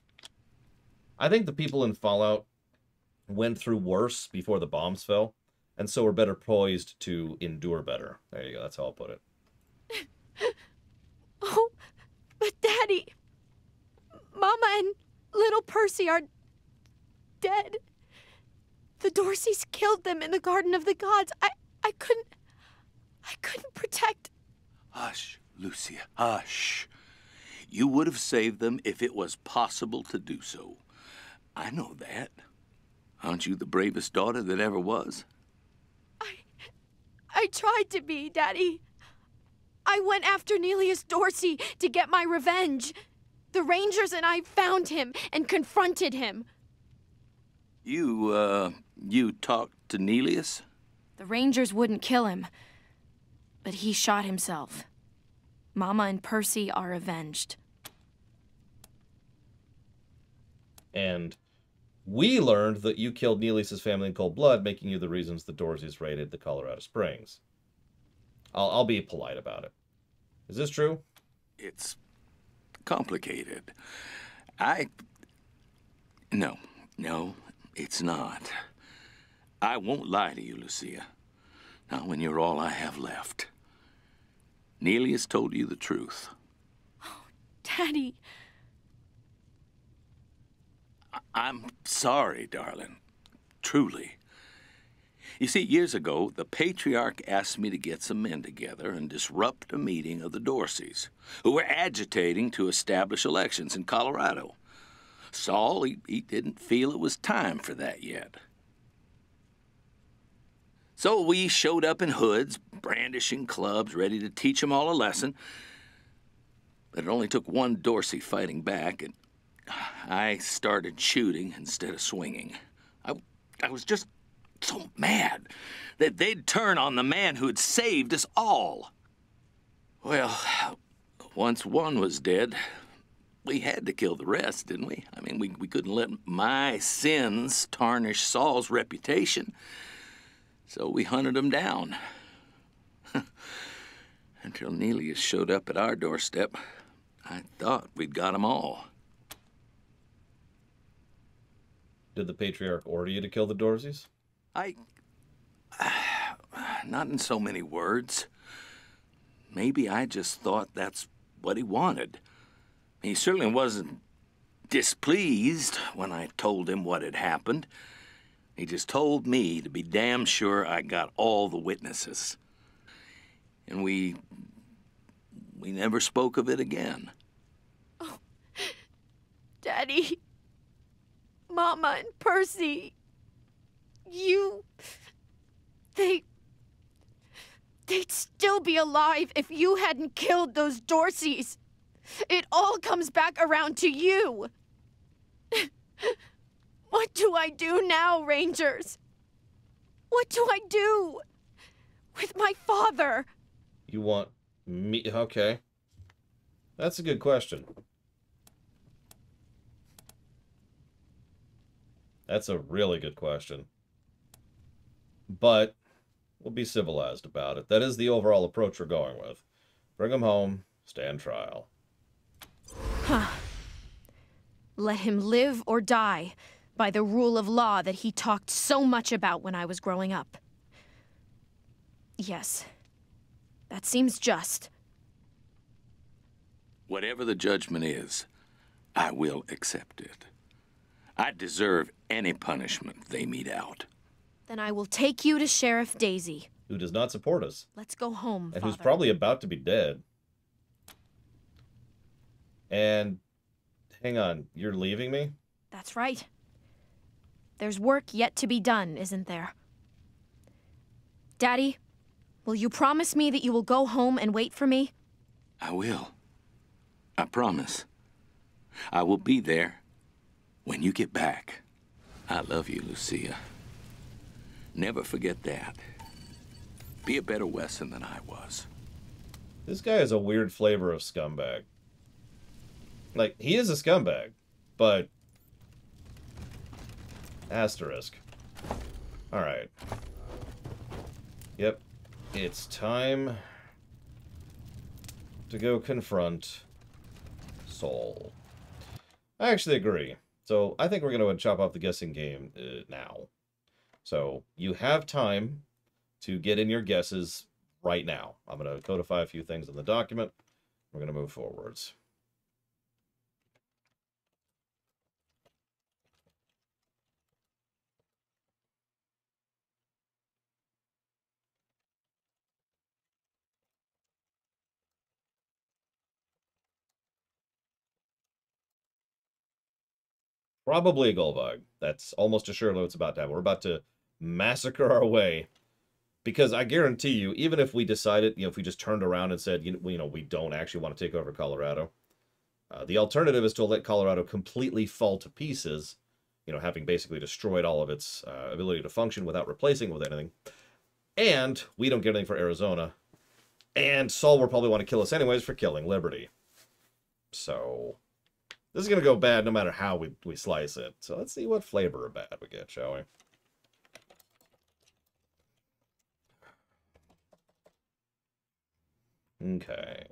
I think the people in Fallout went through worse before the bombs fell, and so were better poised to endure better. There you go, that's how I'll put it.
Oh, but Daddy, Mama and little Percy are dead. The Dorseys killed them in the Garden of the Gods. I couldn't protect.
Hush, Lucia, hush. You would have saved them if it was possible to do so. I know that. Aren't you the bravest daughter that ever was?
I tried to be, Daddy. I went after Nelius Dorsey to get my revenge. The Rangers and I found him and confronted him.
You talked to Nelius?
The Rangers wouldn't kill him, but he shot himself. Mama and Percy are avenged.
And we learned that you killed Nelius's family in cold blood, making you the reasons the Dorseys raided the Colorado Springs. I'll be polite about it. Is this true?
It's complicated. No, it's not. I won't lie to you, Lucia. Not when you're all I have left. Neely has told you the truth.
Daddy.
I'm sorry, darling. Truly. You see, years ago, the Patriarch asked me to get some men together and disrupt a meeting of the Dorseys, who were agitating to establish elections in Colorado. Saul, he didn't feel it was time for that yet. So we showed up in hoods, brandishing clubs, ready to teach them all a lesson. But it only took one Dorsey fighting back, and I started shooting instead of swinging. I was just so mad that they'd turn on the man who had saved us all. Well, once one was dead, we had to kill the rest, didn't we? I mean, we couldn't let my sins tarnish Saul's reputation. So we hunted him down. Until Nelius showed up at our doorstep, I thought we'd got them all.
Did the Patriarch order you to kill the Dorseys?
Not in so many words. Maybe I just thought that's what he wanted. He certainly wasn't displeased when I told him what had happened. He just told me to be damn sure I got all the witnesses. And we never spoke of it again.
Oh, Daddy, Mama and Percy, they'd still be alive if you hadn't killed those Dorseys. It all comes back around to you. What do I do now, Rangers? What do I do with my father?
You want me? Okay. That's a good question. That's a really good question. But we'll be civilized about it. That is the overall approach we're going with. Bring him home, stand trial.
Huh. Let him live or die by the rule of law that he talked so much about when I was growing up. Yes, that seems just.
Whatever the judgment is, I will accept it. I deserve any punishment they mete out.
Then I will take you to Sheriff Daisy.
Who does not support us.
Let's go home,
And
Father.
who's probably about to be dead. And, hang on, you're leaving me?
That's right. There's work yet to be done, isn't there? Daddy, will you promise me that you will go home and wait for me?
I will. I promise. I will be there when you get back. I love you, Lucia. Never forget that. Be a better Wesson than I was.
This guy is a weird flavor of scumbag. Like, he is a scumbag, but... Asterisk. Alright. Yep. It's time to go confront Saul. I actually agree. So, I think we're going to chop off the guessing game now. So, you have time to get in your guesses right now. I'm going to codify a few things in the document. We're going to move forwards. Probably a Golbog. That's almost assuredly what's about to happen. We're about to massacre our way. Because I guarantee you, even if we decided, if we just turned around and said, we don't actually want to take over Colorado, the alternative is to let Colorado completely fall to pieces, having basically destroyed all of its ability to function without replacing it with anything. And we don't get anything for Arizona. And Saul will probably want to kill us anyways for killing Liberty. So... this is going to go bad no matter how we slice it. So let's see what flavor of bad we get, shall we? Okay.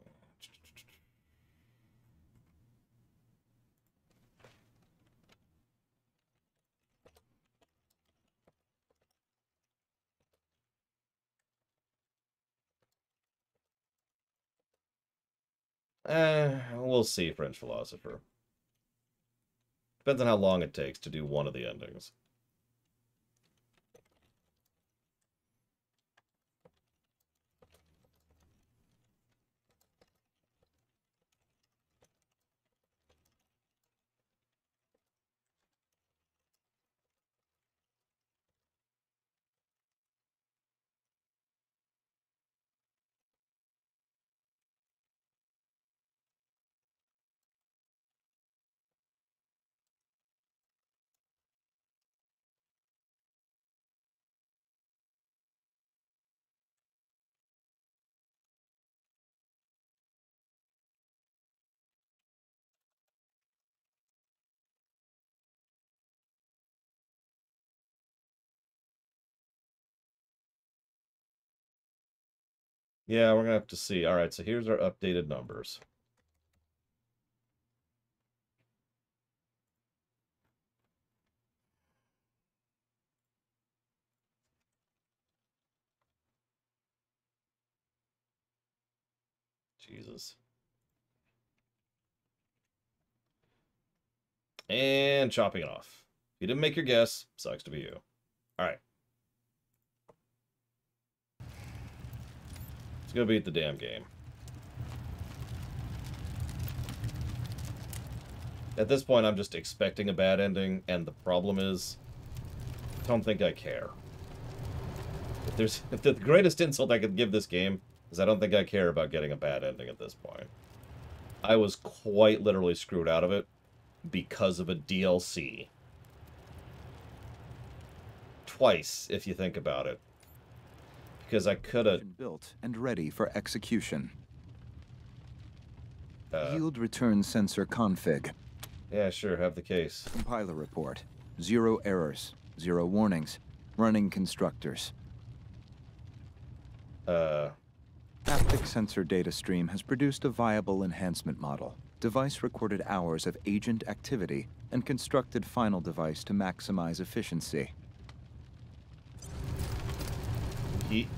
We'll see, French philosopher. Depends on how long it takes to do one of the endings. Yeah, we're gonna have to see. All right, so here's our updated numbers. Jesus. And chopping it off. If you didn't make your guess, sucks to be you. All right. Let's go beat the damn game. At this point, I'm just expecting a bad ending, and the problem is, I don't think I care. If the greatest insult I could give this game is I don't think I care about getting a bad ending at this point. I was quite literally screwed out of it because of a DLC. Twice, if you think about it. Because I could have...
Built and ready for execution. Yield return sensor config.
Yeah, sure, have the case.
Compiler report. 0 errors. 0 warnings. Running constructors. Haptic sensor data stream has produced a viable enhancement model. Device recorded hours of agent activity and constructed final device to maximize efficiency.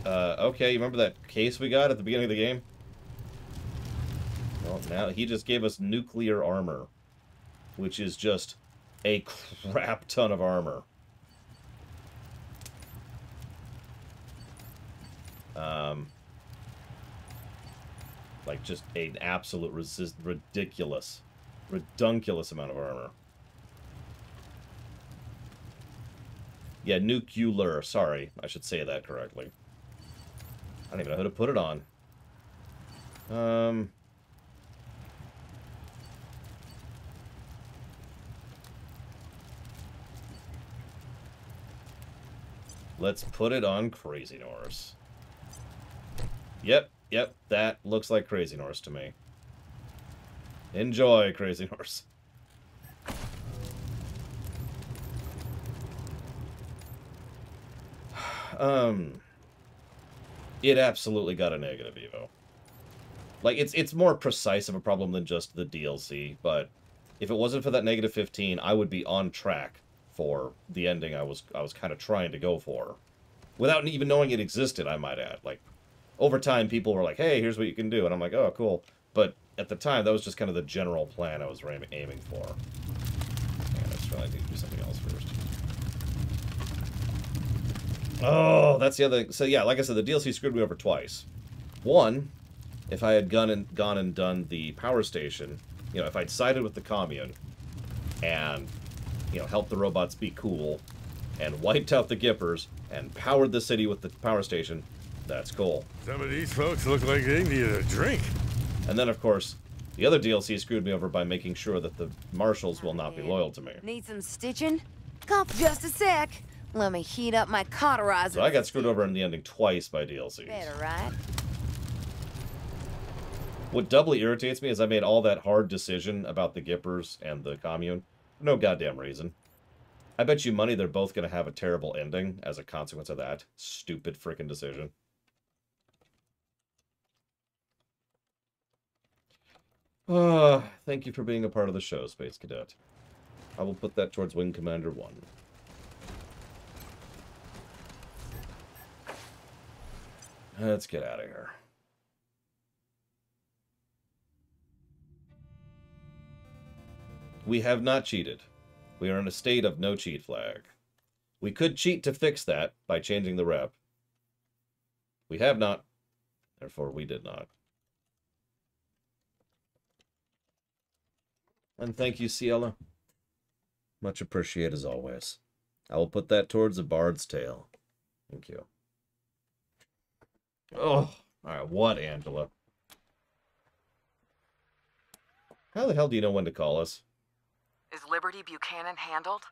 Okay, you remember that case we got at the beginning of the game? Well, now he just gave us nuclear armor, which is just a crap ton of armor. Like just an absolute ridiculous amount of armor. Yeah, nuclear. Sorry, I should say that correctly. I don't even know who to put it on. Let's put it on Crazy Norse. Yep, that looks like Crazy Norse to me. Enjoy, Crazy Norse. It absolutely got a negative Evo. Like, it's more precise of a problem than just the DLC, but if it wasn't for that negative 15, I would be on track for the ending I was kind of trying to go for. Without even knowing it existed, I might add. Like, over time, people were like, hey, here's what you can do, and I'm like, oh, cool. But at the time, that was just kind of the general plan I was aiming for. Man, I just really need to do something else first. Oh, that's the other... So, yeah, like I said, the DLC screwed me over twice. One, if I had gone and done the power station, you know, if I'd sided with the commune and, you know, helped the robots be cool and wiped out the Gippers and powered the city with the power station, that's cool.
Some of these folks look like they need a drink.
And then, of course, the other DLC screwed me over by making sure that the marshals will not be loyal to me.
Need some stitching? Cough just a sec. Let me heat up my cauterizer.
So I got screwed over in the ending twice by DLCs.
Better, right?
What doubly irritates me is I made all that hard decision about the Gippers and the commune for no goddamn reason. I bet you money they're both going to have a terrible ending as a consequence of that stupid frickin' decision. Thank you for being a part of the show, Space Cadet. I will put that towards Wing Commander 1. Let's get out of here. We have not cheated. We are in a state of no cheat flag. We could cheat to fix that by changing the rep. We have not. Therefore, we did not. And thank you, Ciela. Much appreciated as always. I will put that towards a bard's tale. Thank you. Oh, alright, what, Angela? How the hell do you know when to call us?
Is Liberty Buchanan handled?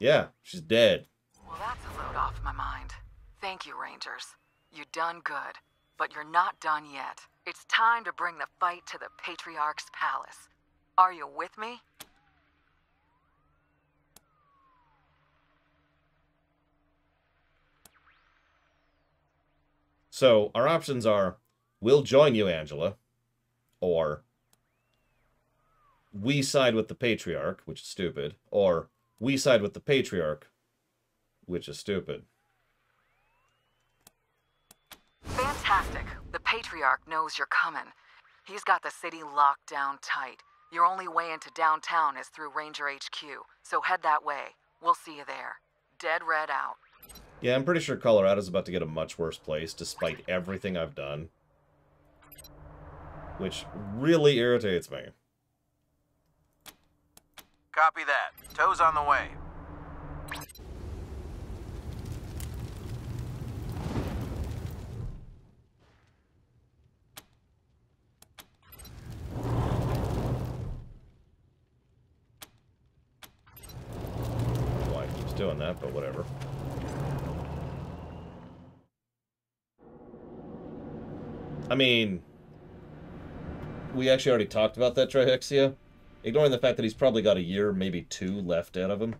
Yeah, she's dead.
Well, that's a load off my mind. Thank you, Rangers. You done good, but you're not done yet. It's time to bring the fight to the Patriarch's palace. Are you with me?
So, our options are, we'll join you, Angela, or we side with the Patriarch, which is stupid, or we side with the Patriarch, which is stupid.
Fantastic. The Patriarch knows you're coming. He's got the city locked down tight. Your only way into downtown is through Ranger HQ, so head that way. We'll see you there. Dead red out.
Yeah, I'm pretty sure Colorado's about to get a much worse place, despite everything I've done. Which really irritates me.
Copy that. Tow's on the way.
Why it keeps doing that, but whatever. I mean, we actually already talked about that Trihexia. Ignoring the fact that he's probably got a year, maybe 2 left out of him.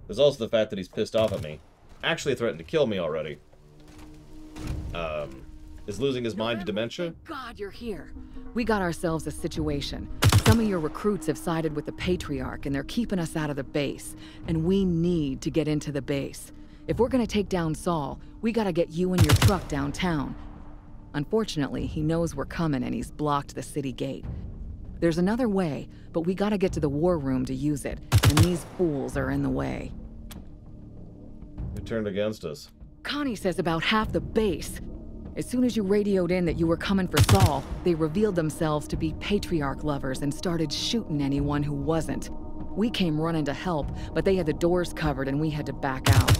There's also the fact that he's pissed off at me. Actually threatened to kill me already. Is losing his mind to dementia?
Thank God you're here. We got ourselves a situation. Some of your recruits have sided with the Patriarch and they're keeping us out of the base. And we need to get into the base. If we're gonna take down Saul, we gotta get you and your truck downtown. Unfortunately, he knows we're coming and he's blocked the city gate. There's another way, but we gotta get to the war room to use it, and these fools are in the way.
Who turned against us?
Connie says about half the base. As soon as you radioed in that you were coming for Saul, they revealed themselves to be Patriarch lovers and started shooting anyone who wasn't. We came running to help, but they had the doors covered and we had to back out.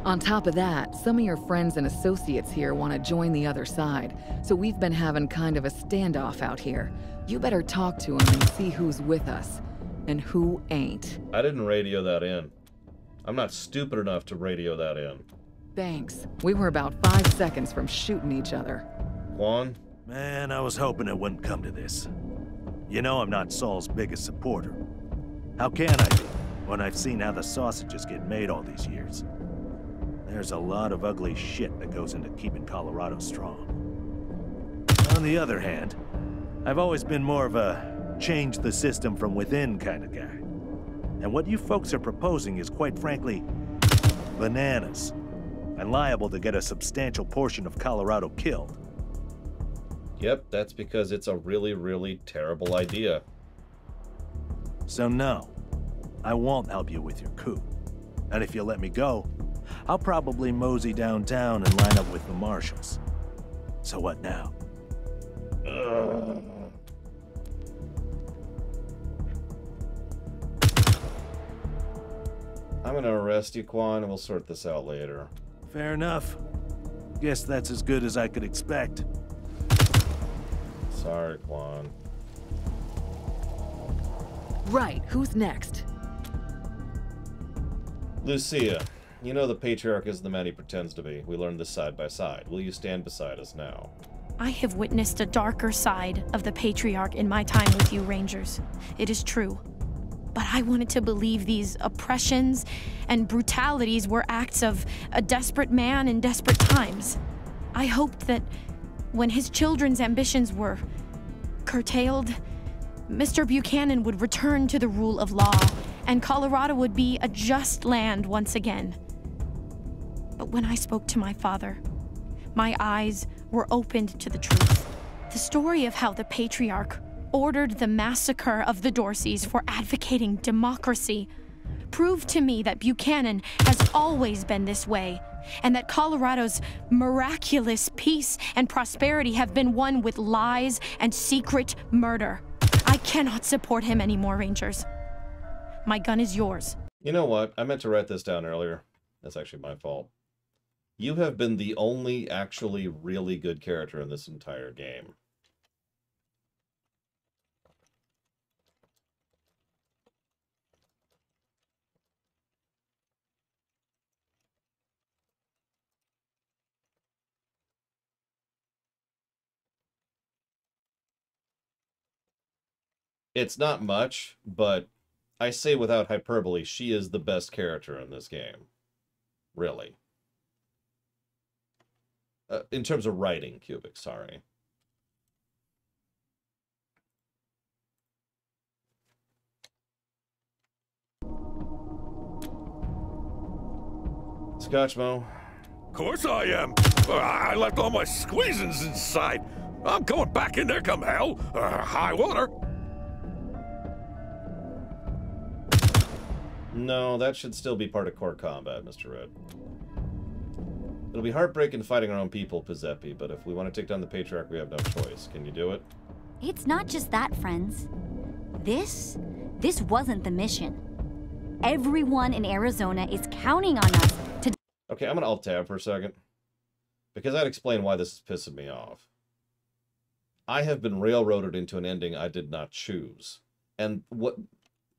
On top of that, some of your friends and associates here want to join the other side, so we've been having kind of a standoff out here. You better talk to them and see who's with us, and who ain't.
I didn't radio that in. I'm not stupid enough to radio that in.
Thanks. We were about 5 seconds from shooting each other.
Juan?
Man, I was hoping it wouldn't come to this. You know I'm not Saul's biggest supporter. How can I be, when I've seen how the sausages get made all these years? There's a lot of ugly shit that goes into keeping Colorado strong. On the other hand, I've always been more of a change the system from within kind of guy. And what you folks are proposing is, quite frankly, bananas, and liable to get a substantial portion of Colorado killed.
Yep, that's because it's a really, really terrible idea.
So no, I won't help you with your coup. And if you let me go, I'll probably mosey downtown and line up with the marshals. So what now?
I'm gonna arrest you, Quan, and we'll sort this out later.
Fair enough. Guess that's as good as I could expect.
Sorry, Quan.
Right, who's next?
Lucia, you know the Patriarch isn't the man he pretends to be. We learned this side by side. Will you stand beside us now?
I have witnessed a darker side of the Patriarch in my time with you, Rangers. It is true. But I wanted to believe these oppressions and brutalities were acts of a desperate man in desperate times. I hoped that when his children's ambitions were curtailed, Mr. Buchanan would return to the rule of law, and Colorado would be a just land once again. But when I spoke to my father, my eyes were opened to the truth. The story of how the Patriarch ordered the massacre of the Dorseys for advocating democracy. Prove to me that Buchanan has always been this way, and that Colorado's miraculous peace and prosperity have been won with lies and secret murder. I cannot support him anymore, Rangers. My gun is yours.
You know what? I meant to write this down earlier. That's actually my fault. You have been the only actually really good character in this entire game. It's not much, but I say without hyperbole, she is the best character in this game. Really. In terms of writing, Cubic, sorry. Scotchmo.
Of course I am. I left all my squeezins inside. I'm going back in there come hell, high water.
No, that should still be part of core combat, Mr. Red. It'll be heartbreaking fighting our own people, Pizzepi, but if we want to take down the Patriarch, we have no choice. Can you do it?
It's not just that, friends. This wasn't the mission. Everyone in Arizona is counting on us to...
Okay, I'm going to alt-tab for a second, because I'd explain why this is pissing me off. I have been railroaded into an ending I did not choose. And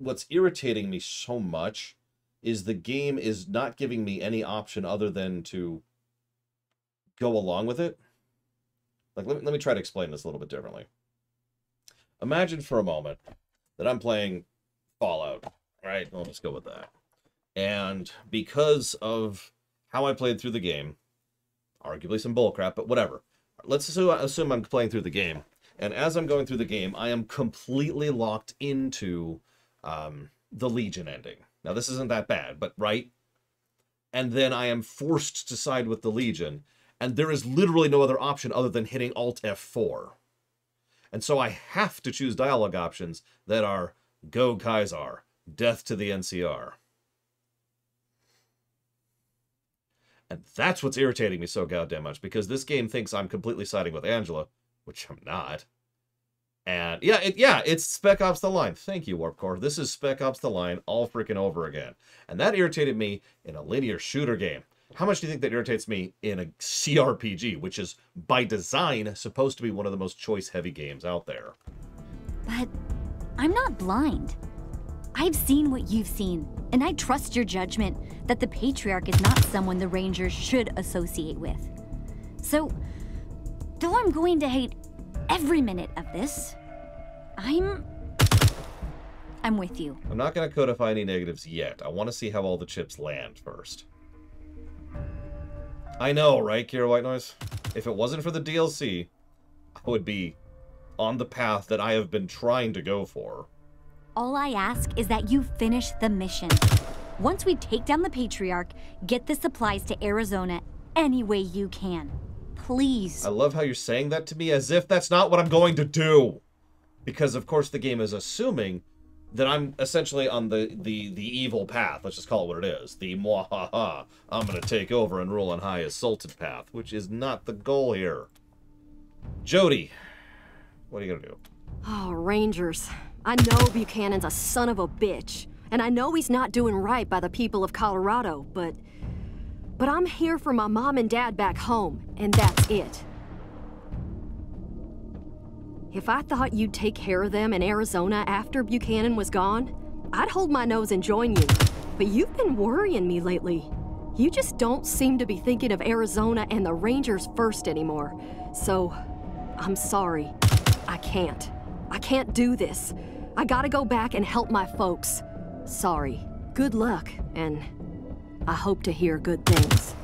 what's irritating me so much is the game is not giving me any option other than to go along with it. Like, let me try to explain this a little bit differently. Imagine for a moment that I'm playing Fallout, right? I'll just go with that. And because of how I played through the game, arguably some bullcrap, but whatever. Let's assume I'm playing through the game. And as I'm going through the game, I am completely locked into the Legion ending. Now, this isn't that bad, but right? And then I am forced to side with the Legion, and there is literally no other option other than hitting Alt F4. And so I have to choose dialogue options that are Go Kaiser, Death to the NCR. And that's what's irritating me so goddamn much, because this game thinks I'm completely siding with Angela, which I'm not. And yeah, it's Spec Ops The Line. Thank you, Warp Core. This is Spec Ops The Line all freaking over again. And that irritated me in a linear shooter game. How much do you think that irritates me in a CRPG, which is, by design, supposed to be one of the most choice-heavy games out there?
But I'm not blind. I've seen what you've seen, and I trust your judgment that the Patriarch is not someone the Rangers should associate with. So, though I'm going to hate every minute of this, I'm with you.
I'm not going to codify any negatives yet. I want to see how all the chips land first. I know, right, Kira White Noise? If it wasn't for the DLC, I would be on the path that I have been trying to go for.
All I ask is that you finish the mission. Once we take down the Patriarch, get the supplies to Arizona any way you can. Please.
I love how you're saying that to me as if that's not what I'm going to do. Because, of course, the game is assuming that I'm essentially on the evil path. Let's just call it what it is. The mwahaha, I'm going to take over and rule on high as Sultan path, which is not the goal here. Jody, what are you going to do?
Oh, Rangers. I know Buchanan's a son of a bitch, and I know he's not doing right by the people of Colorado, but I'm here for my mom and dad back home, and that's it. If I thought you'd take care of them in Arizona after Buchanan was gone, I'd hold my nose and join you. But you've been worrying me lately. You just don't seem to be thinking of Arizona and the Rangers first anymore. So, I'm sorry. I can't do this. I gotta go back and help my folks. Sorry. Good luck, and I hope to hear good things.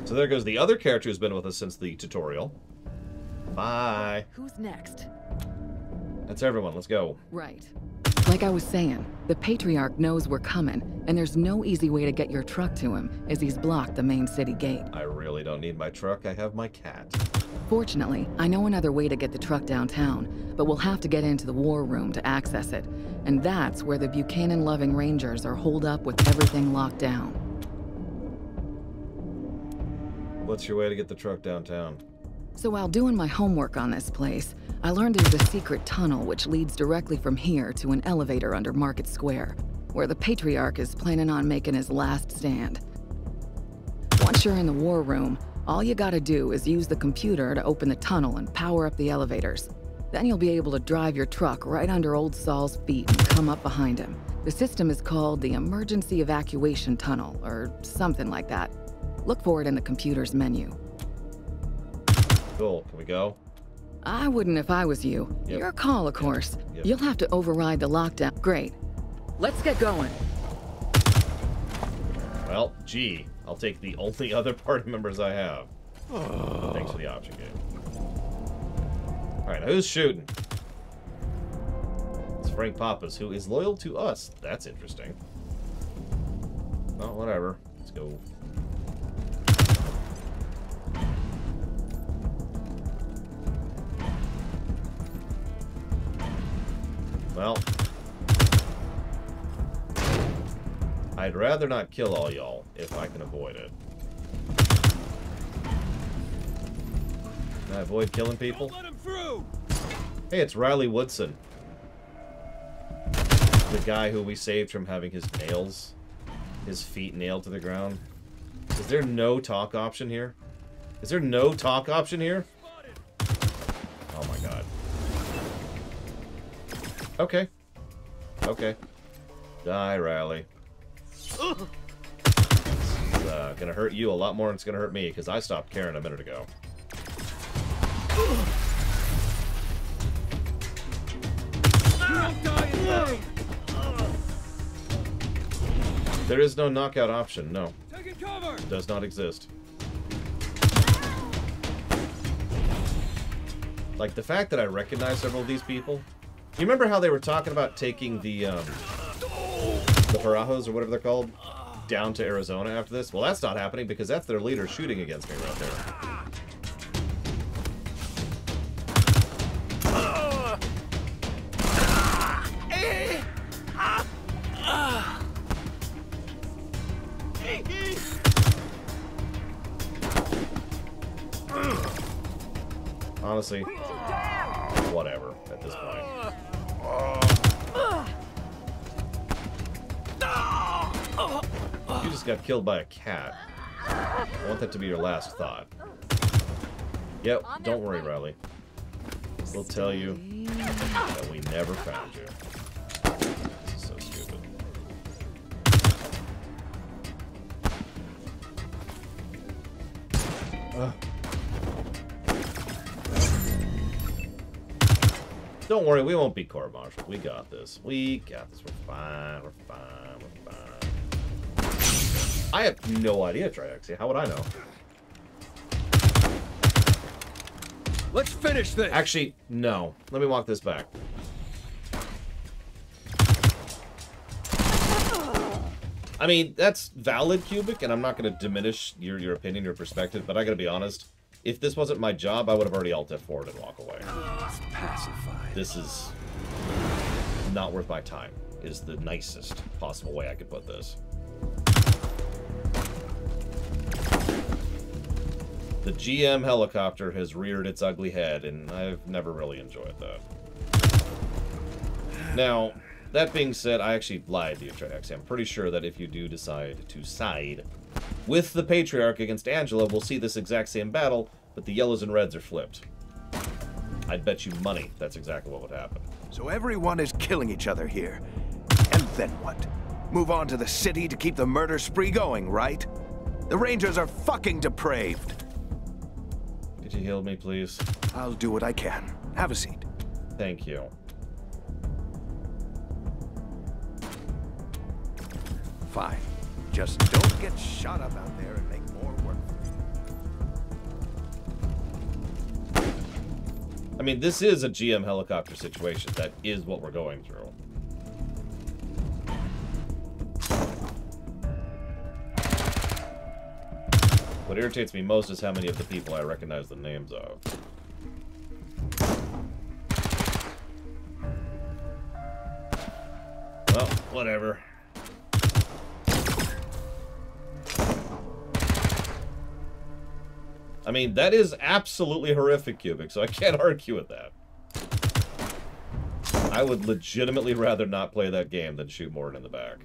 So there goes the other character who's been with us since the tutorial. Bye.
Who's next?
That's everyone. Let's go.
Right. Like I was saying, the Patriarch knows we're coming, and there's no easy way to get your truck to him, as he's blocked the main city gate.
I really don't need my truck. I have my cat.
Fortunately, I know another way to get the truck downtown, but we'll have to get into the war room to access it. And that's where the Buchanan-loving Rangers are holed up with everything locked down.
What's your way to get the truck downtown?
So while doing my homework on this place, I learned there's a secret tunnel which leads directly from here to an elevator under Market Square, where the Patriarch is planning on making his last stand. Once you're in the war room, all you gotta do is use the computer to open the tunnel and power up the elevators. Then you'll be able to drive your truck right under Old Saul's feet and come up behind him. The system is called the Emergency Evacuation Tunnel, or something like that. Look for it in the computer's menu.
Cool. Can we go?
I wouldn't if I was you.
Yep.
Your call, of course.
Yep.
You'll have to override the lockdown. Great. Let's get going.
Well, gee. I'll take the only other party members I have. Thanks for the option game. Alright, who's shooting? It's Frank Pappas, who is loyal to us. That's interesting. Well, whatever. Let's go. Well, I'd rather not kill all y'all if I can avoid it. Can I avoid killing people?
Don't let him through.
Hey, it's Riley Woodson. The guy who we saved from having his nails, his feet nailed to the ground. Is there no talk option here? Is there no talk option here? Oh my god. Okay. Okay. Die, Riley. It's gonna hurt you a lot more than it's gonna hurt me, because I stopped caring a minute ago. There is no knockout option, no. It does not exist. Like, the fact that I recognize several of these people. You remember how they were talking about taking the Parajos, or whatever they're called, down to Arizona after this? Well, that's not happening because that's their leader shooting against me right there. Honestly, whatever at this point. You just got killed by a cat. I want that to be your last thought. Yep, don't worry, Riley. We'll tell you that we never found you. This is so stupid. Don't worry, we won't be court-martialed. We got this. We got this. We're fine. We're fine. We're fine. I have no idea, Triaxia. How would I know?
Let's finish this.
Actually, no. Let me walk this back. I mean, that's valid, Cubic, and I'm not going to diminish your opinion, your perspective, but I got to be honest. If this wasn't my job, I would have already alt F4'd and walk away.
Pacified.
This is not worth my time, is the nicest possible way I could put this. The GM helicopter has reared its ugly head, and I've never really enjoyed that. Now, that being said, I actually lied to you, Triaxia. I'm pretty sure that if you do decide to side with the Patriarch against Angela, we'll see this exact same battle, but the yellows and reds are flipped. I'd bet you money that's exactly what would happen.
So everyone is killing each other here. And then what? Move on to the city to keep the murder spree going, right? The Rangers are fucking depraved.
Could you heal me, please?
I'll do what I can. Have a seat.
Thank you.
Fine. Just don't get shot up out there and make more work for me.
I mean, this is a GM helicopter situation. That is what we're going through. What irritates me most is how many of the people I recognize the names of. Well, whatever. I mean, that is absolutely horrific, Cubic, so I can't argue with that. I would legitimately rather not play that game than shoot Morton in the back.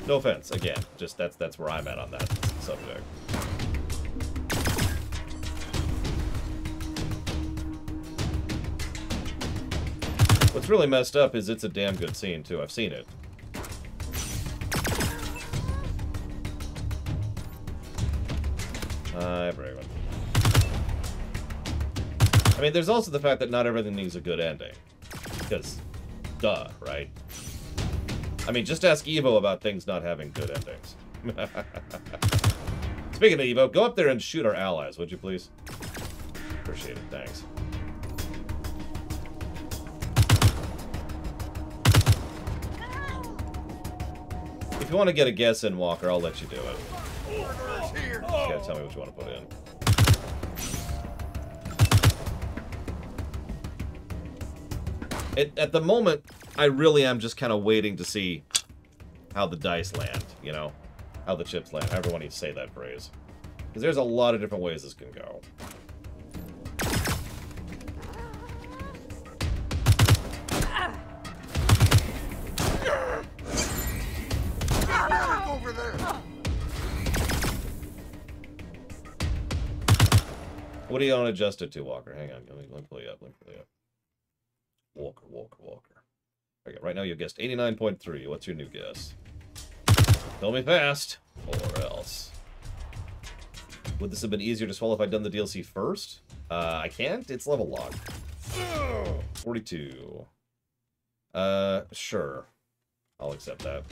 No offense, again, just that's where I'm at on that subject. What's really messed up is it's a damn good scene, too. I've seen it. Everyone. I mean, there's also the fact that not everything needs a good ending. Because, duh, right? I mean, just ask Evo about things not having good endings. Speaking of Evo, go up there and shoot our allies, would you please? Appreciate it, thanks. If you want to get a guess in, Walker, I'll let you do it. Just gotta tell me what you want to put in. At the moment, I really am just kind of waiting to see how the dice land, you know? How the chips land, however one you say that phrase. Because there's a lot of different ways this can go.
Over there.
What do you want to adjust it to, Walker? Hang on, let me pull you up, Walker. Okay, right now you guessed 89.3. What's your new guess? Tell me fast, or else. Would this have been easier to swallow if I'd done the DLC first? I can't. It's level locked. 42. Sure. I'll accept that.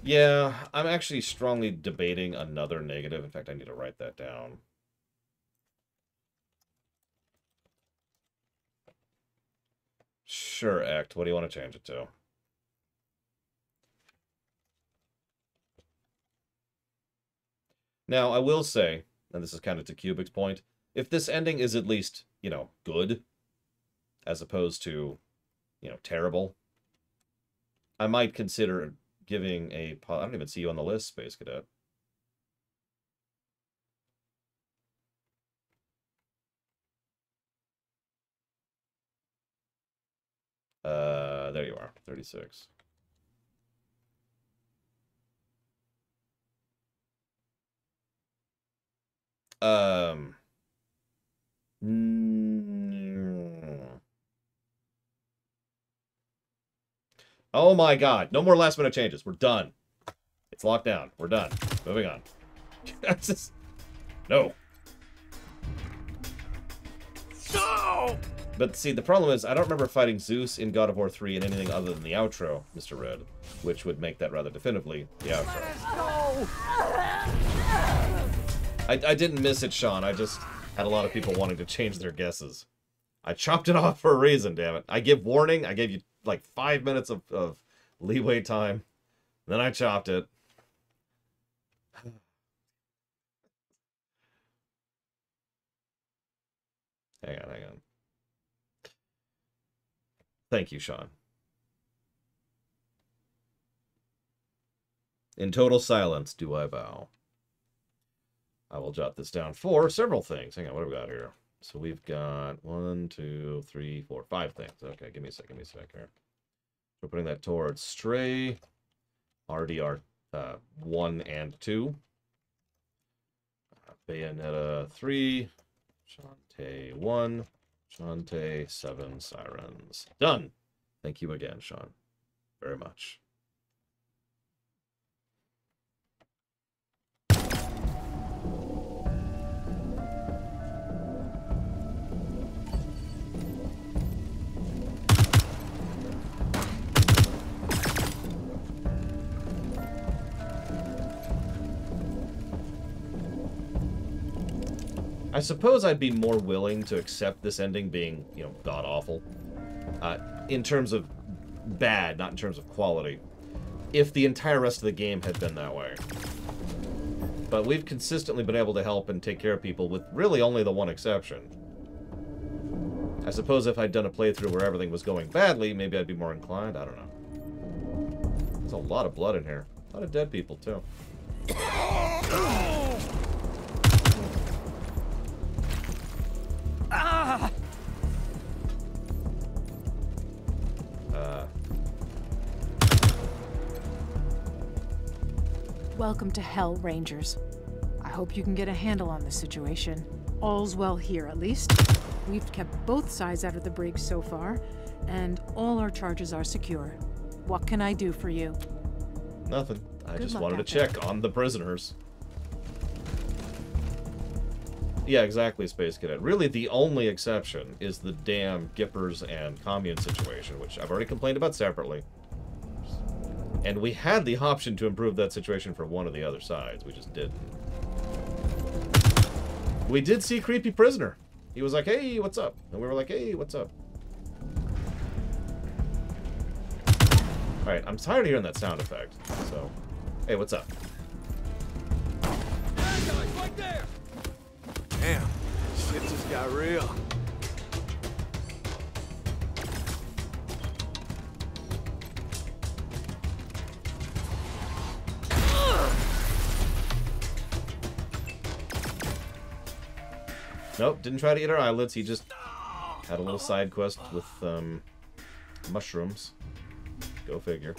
Yeah, I'm actually strongly debating another negative. In fact, I need to write that down. Sure, Act. What do you want to change it to? Now, I will say, and this is kind of to Cubic's point, if this ending is at least, you know, good, as opposed to, you know, terrible, I might consider giving a... I don't even see you on the list, Space Cadet. There you are, 36. Oh my god, no more last minute changes. We're done. It's locked down. We're done. Moving on. Just... No. No! But see, the problem is, I don't remember fighting Zeus in God of War 3 in anything other than the outro, Mr. Red, which would make that rather definitively the outro. I didn't miss it, Sean. I just had a lot of people wanting to change their guesses. I chopped it off for a reason, damn it. I give warning. I gave you like 5 minutes of leeway time. Then I chopped it. Hang on. Thank you, Sean. In total silence do I vow. I will jot this down for several things. Hang on, what do we got here? So we've got 1, 2, 3, 4, 5 things. Okay, give me a sec here. We're putting that towards Stray, RDR 1 and 2, Bayonetta 3, Shantae 1, Shantae 7 Sirens. Done! Thank you again, Sean. Very much. I suppose I'd be more willing to accept this ending being, you know, god-awful. In terms of bad, not in terms of quality, if the entire rest of the game had been that way. But we've consistently been able to help and take care of people with really only the one exception. I suppose if I'd done a playthrough where everything was going badly, maybe I'd be more inclined. I don't know. There's a lot of blood in here. A lot of dead people, too.
Welcome to Hell, Rangers. I hope you can get a handle on the situation. All's well here, at least. We've kept both sides out of the brig so far, and all our charges are secure. What can I do for you?
Nothing. I
Good
just
luck
wanted to
out there.
check on the prisoners. Yeah, exactly, Space Cadet. Really, the only exception is the damn Gippers and Commune situation, which I've already complained about separately. And we had the option to improve that situation for one of the other sides. We just didn't. We did see Creepy Prisoner. He was like, hey, what's up? And we were like, hey, what's up? Alright, I'm tired of hearing that sound effect. So, hey, what's up?
Right there. Damn, shit just got real.
Nope, didn't try to eat our eyelids. He just had a little side quest with mushrooms. Go figure.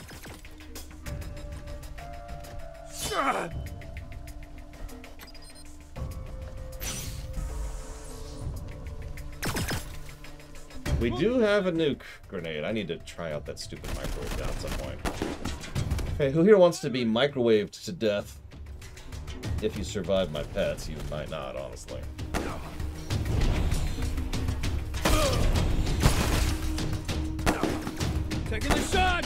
We do have a nuke grenade. I need to try out that stupid microwave gun at some point. Okay, who here wants to be microwaved to death? If you survive my pets, you might not, honestly.
Taking the shot!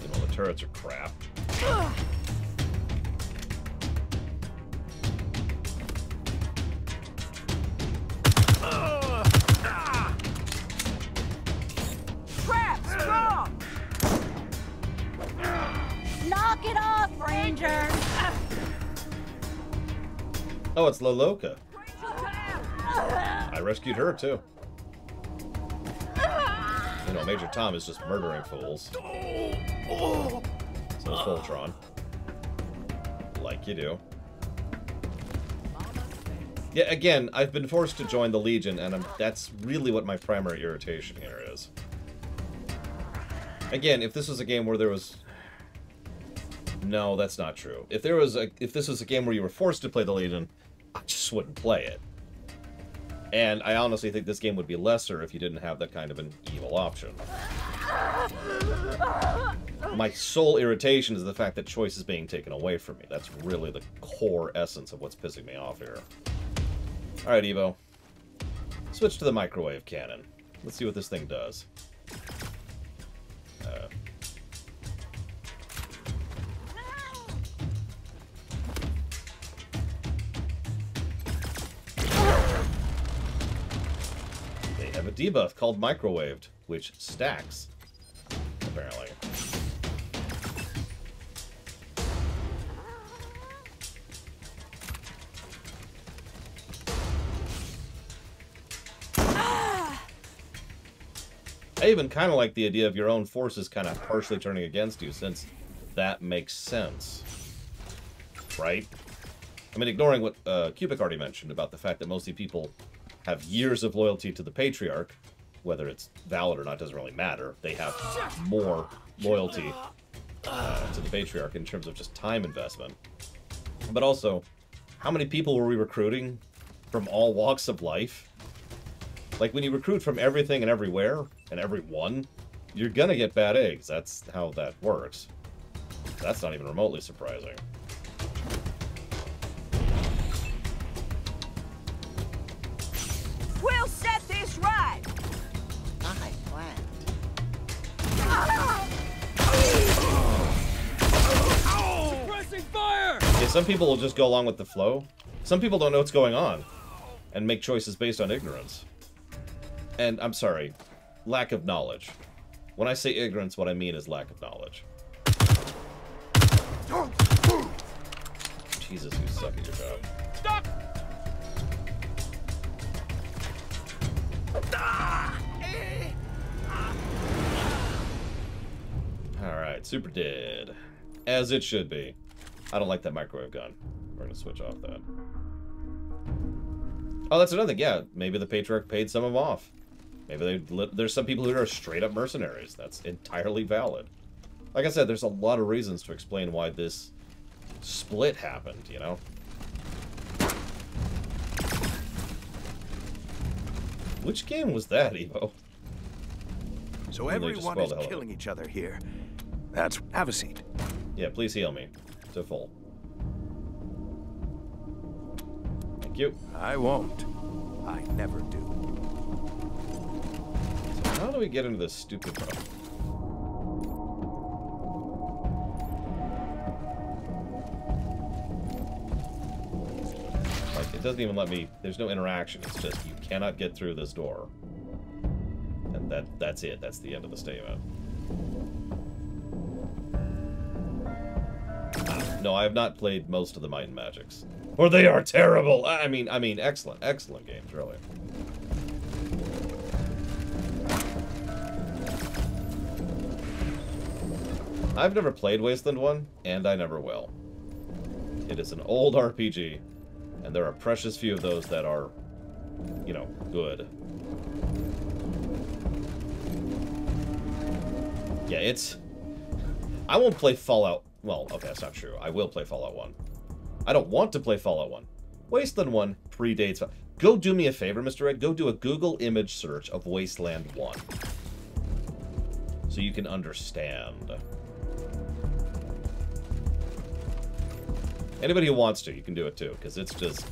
You know, the turrets are crap.
Trap strong! Knock it off, Ranger!
Oh, it's Loloka. I rescued her, too. You know, Major Tom is just murdering fools. So is Voltron. Like you do. Yeah, again, I've been forced to join the Legion, and that's really what my primary irritation here is. Again, if this was a game where there was... No, that's not true. If this was a game where you were forced to play the Legion, I just wouldn't play it. And I honestly think this game would be lesser if you didn't have that kind of an evil option. My sole irritation is the fact that choice is being taken away from me. That's really the core essence of what's pissing me off here. Alright, Evo. Switch to the microwave cannon. Let's see what this thing does. They have a debuff called microwaved, which stacks, apparently. I even kind of like the idea of your own forces kind of partially turning against you, since that makes sense. Right? I mean, ignoring what Cubic already mentioned about the fact that mostly people have years of loyalty to the Patriarch, whether it's valid or not doesn't really matter. They have more loyalty to the Patriarch in terms of just time investment. But also, how many people were we recruiting from all walks of life? Like, when you recruit from everything and everywhere, and everyone, you're gonna get bad eggs. That's how that works. That's not even remotely surprising.
We'll set this right!
I planned.
Suppressing fire!
Yeah, some people will just go along with the flow. Some people don't know what's going on and make choices based on ignorance. And I'm sorry, lack of knowledge. When I say ignorance, what I mean is lack of knowledge. Jesus, you suck at your job.
Stop!
Alright, super dead. As it should be. I don't like that microwave gun. We're gonna switch off that. Oh, that's another thing. Yeah, maybe the Patriarch paid some of them off. Maybe there's some people who are straight up mercenaries. That's entirely valid. Like I said, there's a lot of reasons to explain why this split happened, you know? Which game was that, Evo?
So everyone is killing each other here. That's... Have a seat.
Yeah, please heal me to full. Thank you.
I won't. I never do.
So how do we get into this stupid room? Like, it doesn't even let me... There's no interaction. It's just, you cannot get through this door. And that's it. That's the end of the statement. No, I have not played most of the Might and Magics. Or they are terrible! I mean, excellent games, really. I've never played Wasteland 1, and I never will. It is an old RPG, and there are precious few of those that are, you know, good. Yeah, it's... I won't play Fallout... Well, okay, that's not true. I will play Fallout 1. I don't want to play Fallout 1. Wasteland 1 predates... Go do me a favor, Mr. Ed. Go do a Google image search of Wasteland 1. So you can understand. Anybody who wants to, you can do it too, because it's just...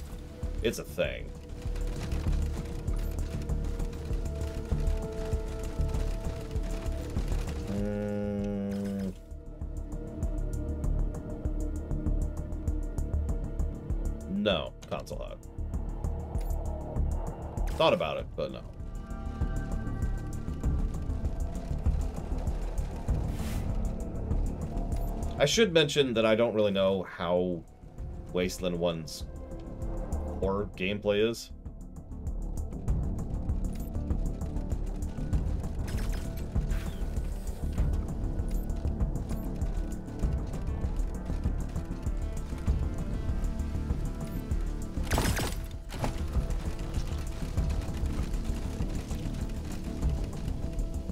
It's a thing. No, console HUD. Thought about it, but no. I should mention that I don't really know how Wasteland 1's horror gameplay is.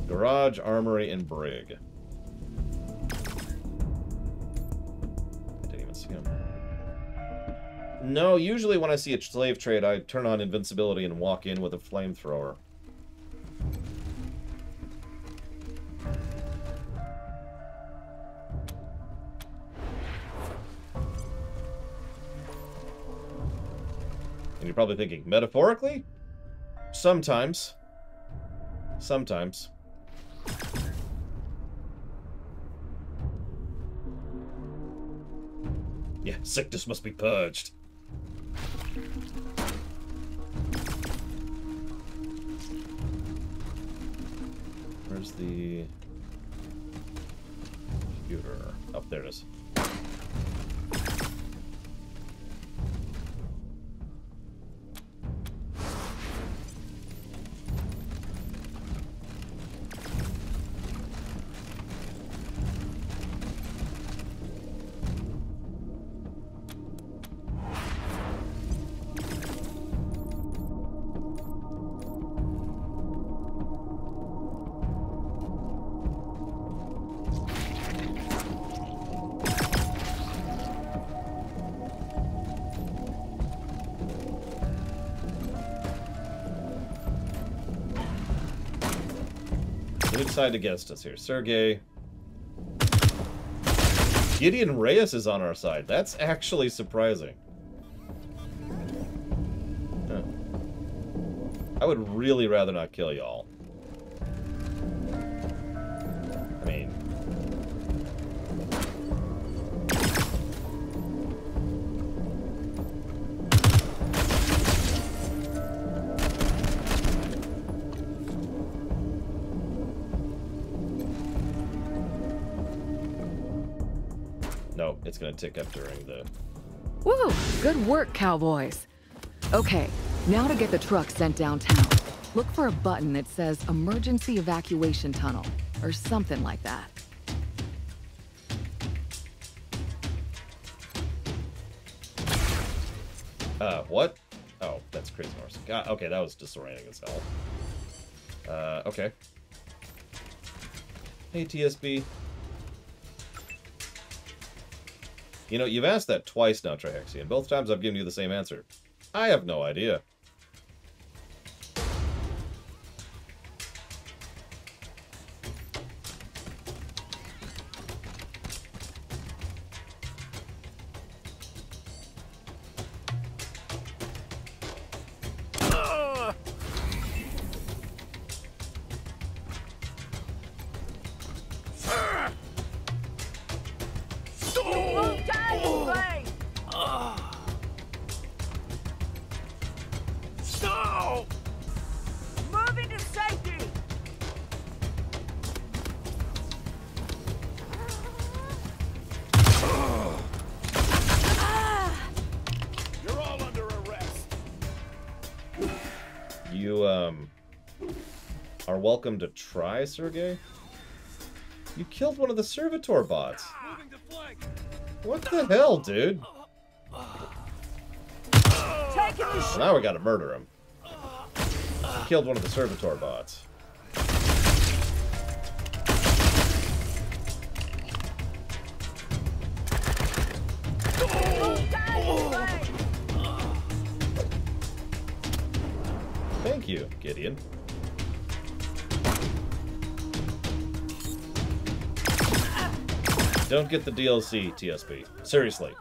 Garage, Armory, and Brig. I didn't even see him. No, usually when I see a slave trade, I turn on invincibility and walk in with a flamethrower. And you're probably thinking, metaphorically? Sometimes. Sometimes. Yeah, sickness must be purged. Where's the computer? Oh, there it is. Side against us here. Sergey. Gideon Reyes is on our side. That's actually surprising. Huh. I would really rather not kill y'all. I mean... Oh, it's gonna tick up during the...
Woo! Good work, cowboys. Okay, now to get the truck sent downtown. Look for a button that says Emergency Evacuation Tunnel, or something like that.
What? Oh, that's Crazy Horse. God, okay, that was disorienting as hell. Okay. Hey, TSB. You know, you've asked that twice now, Trihexian, and both times I've given you the same answer. I have no idea.
Moving to safety!
You're all under arrest.
You, are welcome to try, Sergey. You killed one of the servitor bots. What the hell, dude? Well, now we gotta murder him. You killed one of the servitor bots. Thank you, Gideon. Don't get the DLC, TSP. Seriously.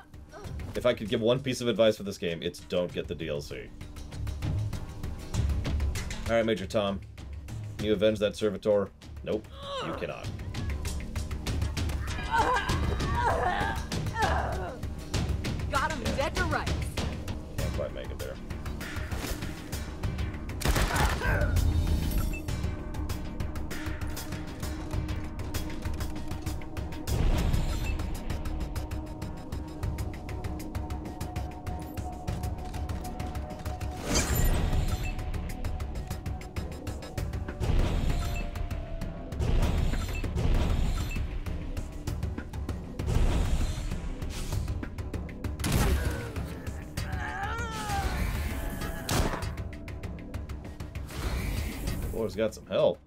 If I could give one piece of advice for this game, it's don't get the DLC. Alright, Major Tom. Can you avenge that servitor? Nope, you cannot.
Got him dead to rights.
Can't quite make it there. Boy's got some help.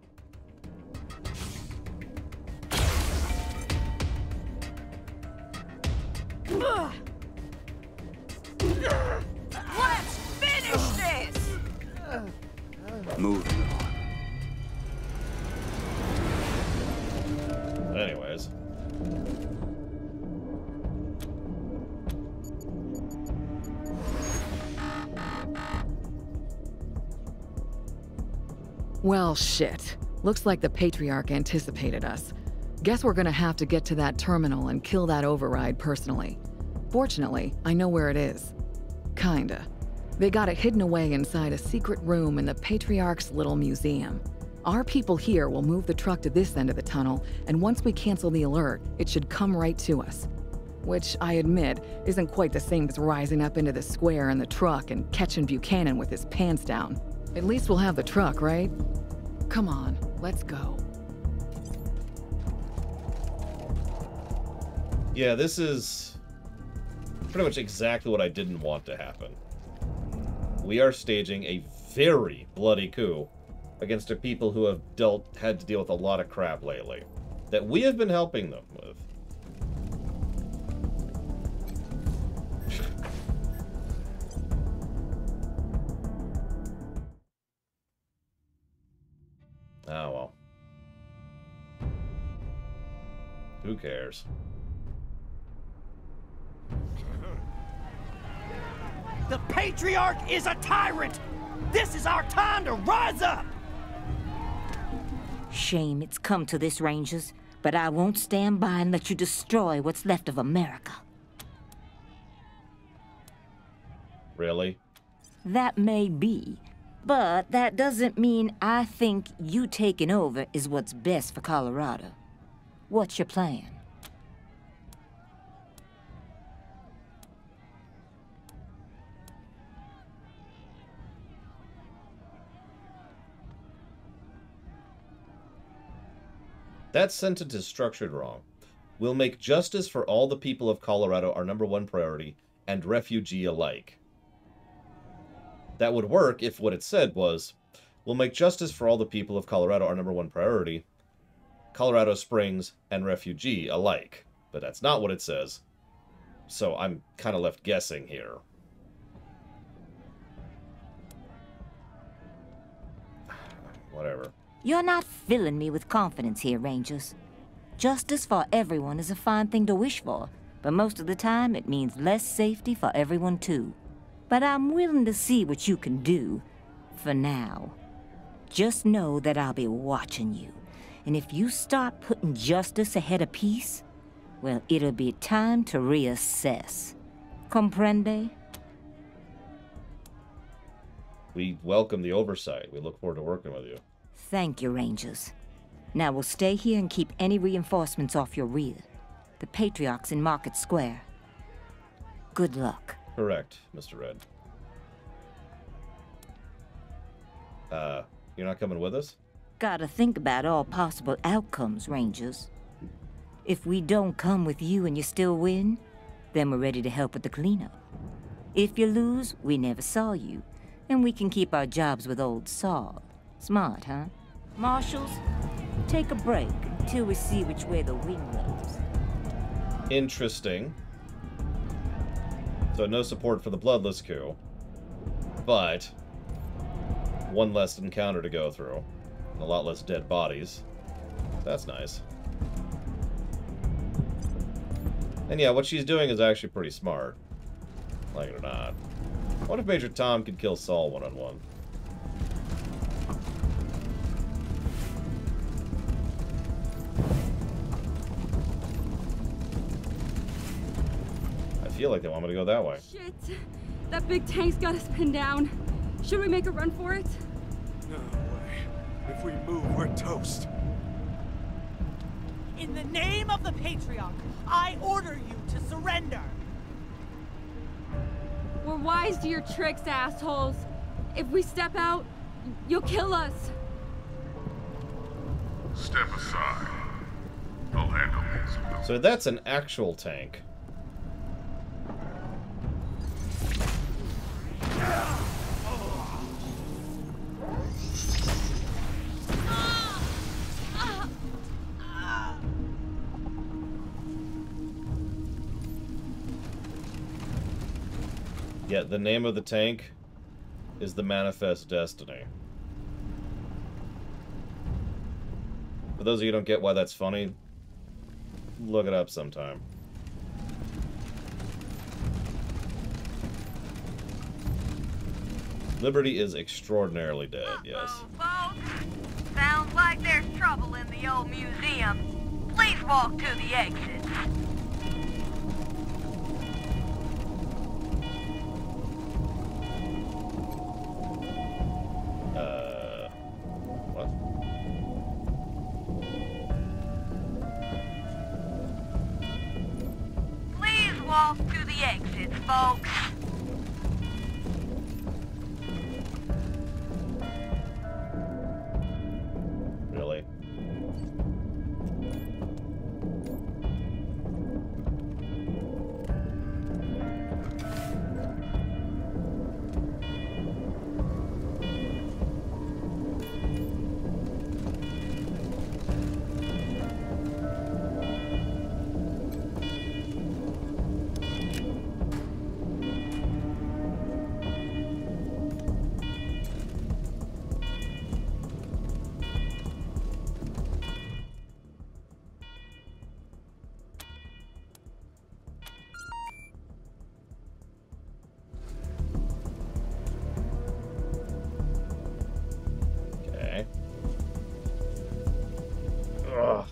Let's finish this!
Moving on.
Anyways.
Well, shit. Looks like the Patriarch anticipated us. Guess we're gonna have to get to that terminal and kill that override personally. Fortunately, I know where it is. Kinda. They got it hidden away inside a secret room in the Patriarch's little museum. Our people here will move the truck to this end of the tunnel, and once we cancel the alert, it should come right to us. Which, I admit, isn't quite the same as rising up into the square in the truck and catching Buchanan with his pants down. At least we'll have the truck, right? Come on, let's go.
Yeah, this is pretty much exactly what I didn't want to happen. We are staging a very bloody coup against a people who have had to deal with a lot of crap lately that we have been helping them with. Oh, well. Who cares?
The Patriarch is a tyrant! This is our time to rise up!
Shame it's come to this, Rangers, but I won't stand by and let you destroy what's left of America.
Really?
That may be, but that doesn't mean I think you taking over is what's best for Colorado. What's your plan?
That sentence is structured wrong. We'll make justice for all the people of Colorado our #1 priority, and refugee alike. That would work if what it said was, we'll make justice for all the people of Colorado our #1 priority, Colorado Springs and refugee alike. But that's not what it says. So I'm kind of left guessing here. Whatever.
You're not filling me with confidence here, Rangers. Justice for everyone is a fine thing to wish for, but most of the time it means less safety for everyone too. But I'm willing to see what you can do, for now. Just know that I'll be watching you, and if you start putting justice ahead of peace, well, it'll be time to reassess. Comprende?
We welcome the oversight. We look forward to working with you.
Thank you, Rangers. Now we'll stay here and keep any reinforcements off your rear. The Patriarch's in Market Square. Good luck.
Correct, Mr. Red. You're not coming with us?
Gotta think about all possible outcomes, Rangers. If we don't come with you and you still win, then we're ready to help with the cleanup. If you lose, we never saw you, and we can keep our jobs with old Saul. Smart, huh? Marshals, take a break until we see which way the wind blows.
Interesting. So no support for the bloodless coup, but one less encounter to go through, and a lot less dead bodies. That's nice. And yeah, what she's doing is actually pretty smart. Like it or not. What if Major Tom could kill Saul one-on-one? I feel like they want me to go that way.
Shit! That big tank's got us pinned down. Should we make a run for it?
No way. If we move, we're toast.
In the name of the Patriarch, I order you to surrender.
We're wise to your tricks, assholes. If we step out, you'll kill us.
Step aside. I'll handle this.
So that's an actual tank. Yeah, the name of the tank is the Manifest Destiny. For those of you who don't get why that's funny, look it up sometime. Liberty is extraordinarily dead, yes.
Sounds like there's trouble in the old museum. Please walk to the exit.
What?
Please walk to the exit, folks.
Really? Okay. Ugh.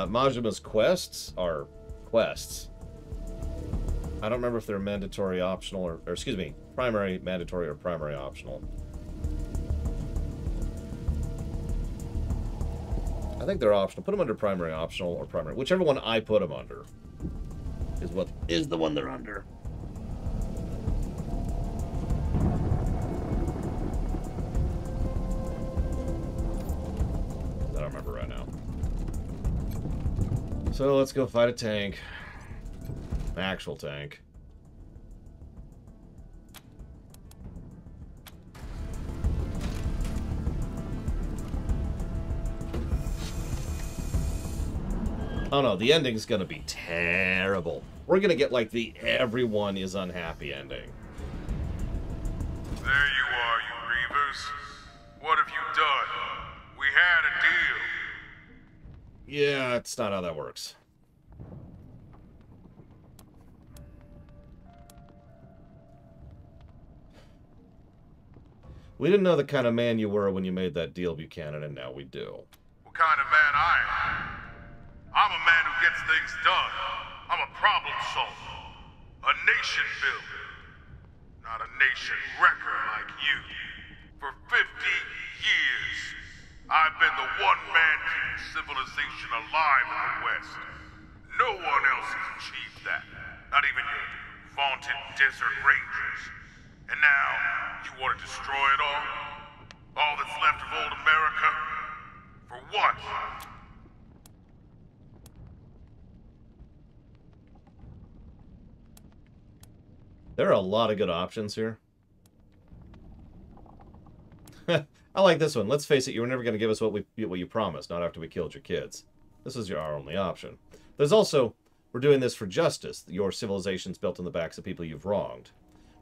Majima's quests are quests. I don't remember if they're mandatory, optional, or excuse me, primary, mandatory, or primary optional. I think they're optional. Put them under primary, optional, or primary. Whichever one I put them under is what is the one they're under. So let's go fight a tank. An actual tank. Oh no, the ending's gonna be terrible. We're gonna get like the everyone is unhappy ending.
There you are, you Reavers. What have you done? We had a deal.
Yeah, that's not how that works. We didn't know the kind of man you were when you made that deal, Buchanan, and now we do.
What kind of man I am? I'm a man who gets things done. I'm a problem solver. A nation builder. Not a nation wrecker like you. For 50 years, I've been the one man keeping civilization alive in the West. No one else has achieved that. Not even your vaunted desert rangers. And now, you want to destroy it all? All that's left of old America? For what?
There are a lot of good options here. I like this one. Let's face it, you were never going to give us what you promised, not after we killed your kids. This is our only option. There's also, we're doing this for justice. Your civilization's built on the backs of people you've wronged.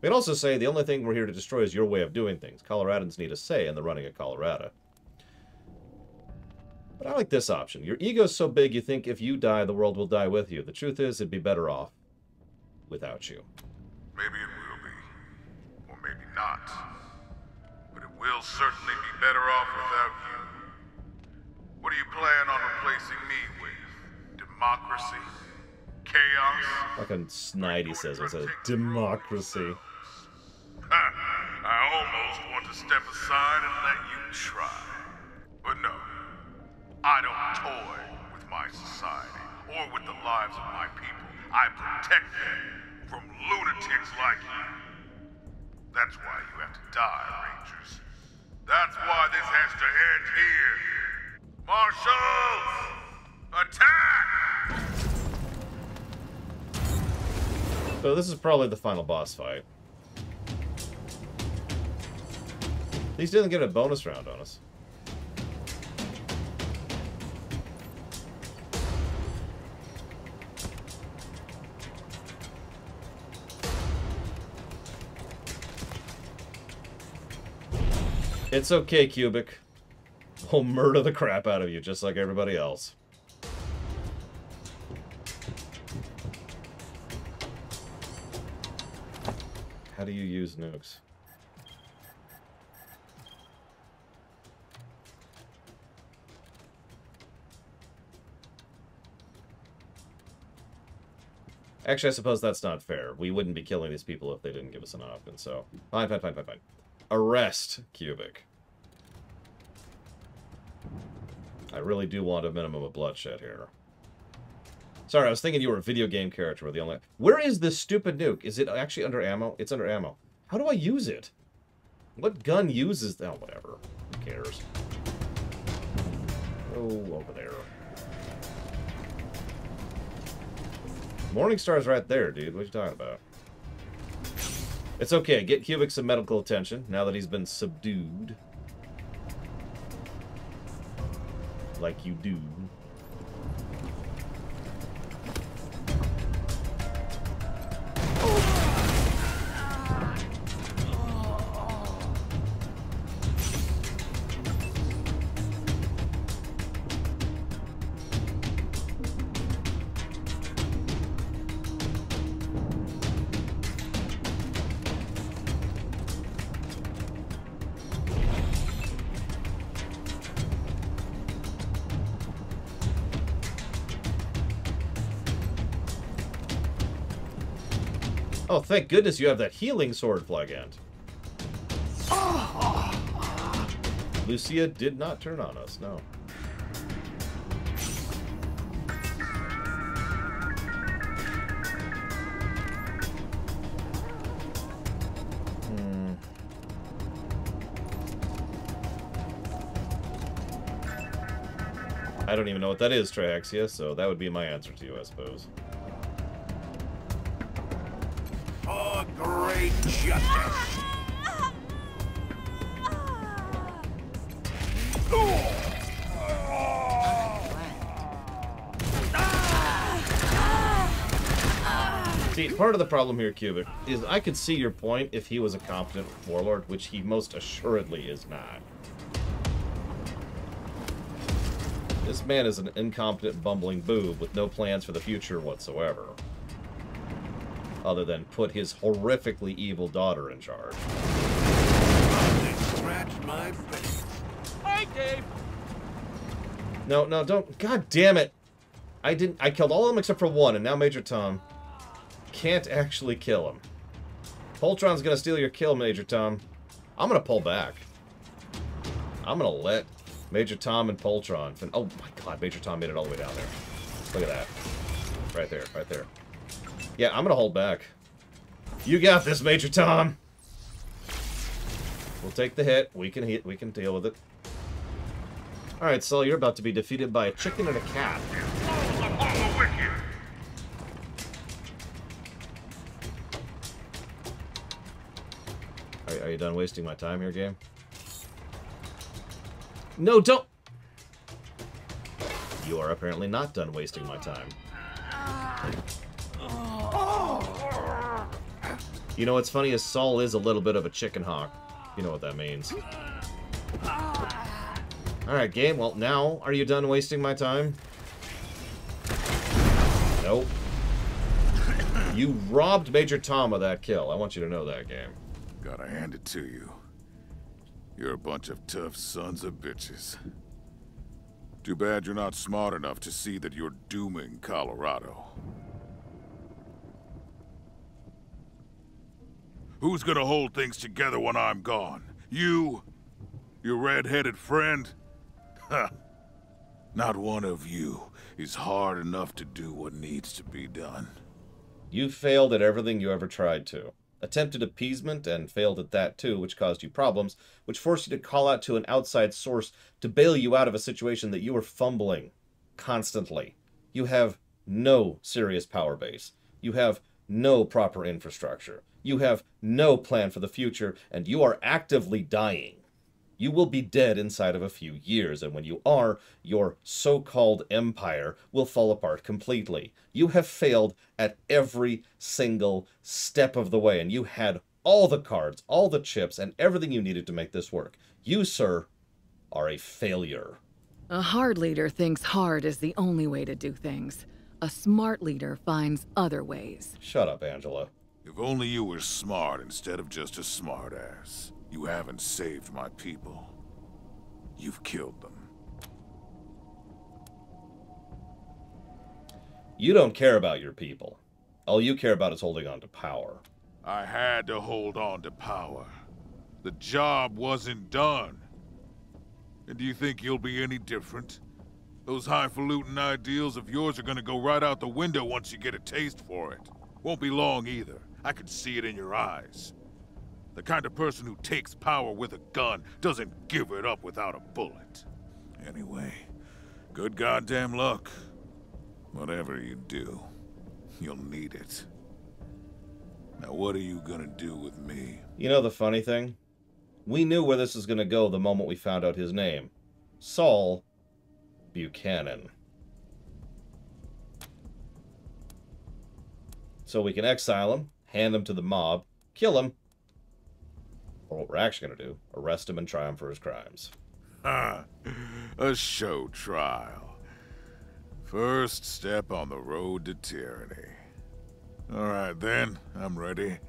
We can also say the only thing we're here to destroy is your way of doing things. Coloradans need a say in the running of Colorado. But I like this option. Your ego's so big you think if you die, the world will die with you. The truth is, it'd be better off without you.
Maybe it will be. Or maybe not. But it will certainly be better off without you. What do you plan on replacing me with? Democracy? Chaos?
Fucking Snidey says it's a democracy.
I almost want to step aside and let you try. But no. I don't toy with my society or with the lives of my people. I protect them from lunatics like you. That's why you have to die, Rangers. That's why this has to end here. Marshals! Attack!
So this is probably the final boss fight. These didn't get a bonus round on us. It's okay, Cubic. We'll murder the crap out of you, just like everybody else. How do you use nukes? Actually, I suppose that's not fair. We wouldn't be killing these people if they didn't give us an option, so... Fine. Arrest Cubic. I really do want a minimum of bloodshed here. Sorry, I was thinking you were a video game character with the only... Where is this stupid nuke? Is it actually under ammo? It's under ammo. How do I use it? What gun uses... Oh, whatever. Who cares? Oh, over there. Morningstar's right there, dude. What are you talking about? It's okay. Get Cubic some medical attention now that he's been subdued. Like you do. Oh, thank goodness you have that healing sword, Flagant. Lucia did not turn on us, no. I don't even know what that is, Triaxia, so that would be my answer to you, I suppose.
For great justice.
See, part of the problem here, Cubic, is I could see your point if he was a competent warlord, which he most assuredly is not. This man is an incompetent, bumbling boob with no plans for the future whatsoever. Other than put his horrifically evil daughter in charge.
Scratch my face.
Hey, Dave!
No, no, don't. God damn it! I killed all of them except for one, and now Major Tom can't actually kill him. Poltron's gonna steal your kill, Major Tom. I'm gonna pull back. I'm gonna let Major Tom and Poltron... Oh my god, Major Tom made it all the way down there. Look at that. Right there, right there. Yeah, I'm gonna hold back. You got this, Major Tom! We'll take the hit. We can deal with it. Alright, Saul, you're about to be defeated by a chicken and a cat. Are you done wasting my time here, game? No, don't! You are apparently not done wasting my time. You know what's funny is Saul is a little bit of a chicken hawk. You know what that means. Alright, game. Well, now, are you done wasting my time? Nope. You robbed Major Tom of that kill. I want you to know that, game.
Gotta hand it to you. You're a bunch of tough sons of bitches. Too bad you're not smart enough to see that you're dooming Colorado. Who's gonna hold things together when I'm gone? You? Your red-headed friend? Huh. Not one of you is hard enough to do what needs to be done.
You failed at everything you ever tried to. Attempted appeasement and failed at that too, which caused you problems, which forced you to call out to an outside source to bail you out of a situation that you were fumbling constantly. You have no serious power base. You have no proper infrastructure. You have no plan for the future, and you are actively dying. You will be dead inside of a few years, and when you are, your so-called empire will fall apart completely. You have failed at every single step of the way, and you had all the cards, all the chips, and everything you needed to make this work. You, sir, are a failure.
A hard leader thinks hard is the only way to do things. A smart leader finds other ways.
Shut up, Angela.
If only you were smart instead of just a smartass. You haven't saved my people. You've killed them.
You don't care about your people. All you care about is holding on to power.
I had to hold on to power. The job wasn't done. And do you think you'll be any different? Those highfalutin ideals of yours are gonna go right out the window once you get a taste for it. Won't be long either. I can see it in your eyes. The kind of person who takes power with a gun doesn't give it up without a bullet. Anyway, good goddamn luck. Whatever you do, you'll need it. Now what are you gonna do with me?
You know the funny thing? We knew where this was gonna go the moment we found out his name. Saul Buchanan. So we can exile him, hand him to the mob, kill him, or what we're actually going to do, arrest him and try him for his crimes.
Ah, a show trial. First step on the road to tyranny. All right then, I'm ready.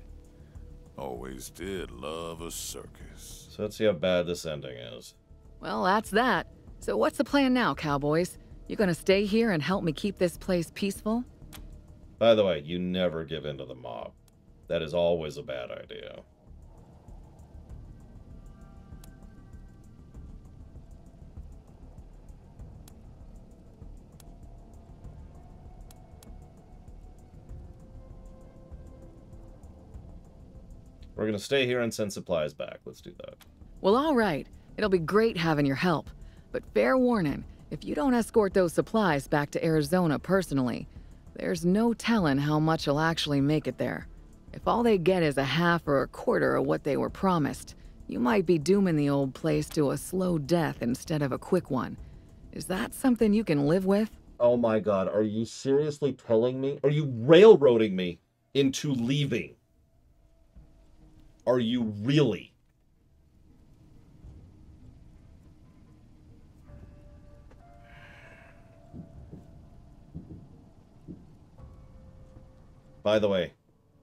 Always did love a circus.
So let's see how bad this ending is.
Well, that's that. So what's the plan now, cowboys? You gonna stay here and help me keep this place peaceful?
By the way, you never give in to the mob. That is always a bad idea. We're gonna stay here and send supplies back. Let's do that.
Well, all right. It'll be great having your help. But fair warning, If you don't escort those supplies back to Arizona personally, there's no telling how much will actually make it there. If all they get is a half or a quarter of what they were promised, you might be dooming the old place to a slow death instead of a quick one. Is that something you can live with?
Oh my god, are you seriously telling me? Are you railroading me into leaving? Are you really? By the way,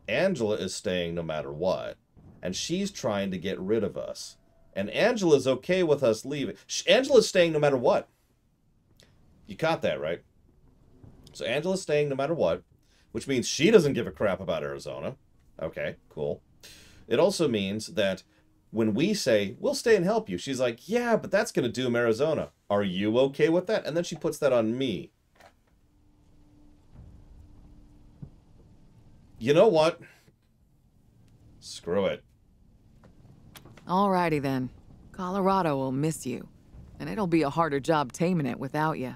Angela is staying no matter what, and she's trying to get rid of us. And Angela's okay with us leaving. Angela's staying no matter what. You caught that, right? So Angela's staying no matter what, which means she doesn't give a crap about Arizona. Okay, cool. It also means that when we say, we'll stay and help you, she's like, yeah, but that's going to doom Arizona. Are you okay with that? And then she puts that on me. You know what? Screw it.
Alrighty then. Colorado will miss you, and it'll be a harder job taming it without you.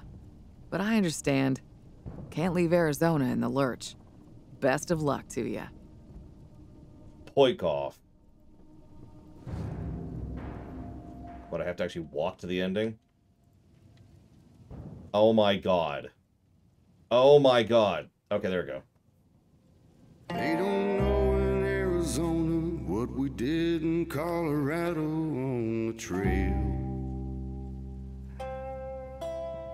But I understand. Can't leave Arizona in the lurch. Best of luck to you.
Poikov. What, I have to actually walk to the ending? Oh my god. Oh my god. Okay, there we go.
They don't know in Arizona what we did in Colorado on the trail.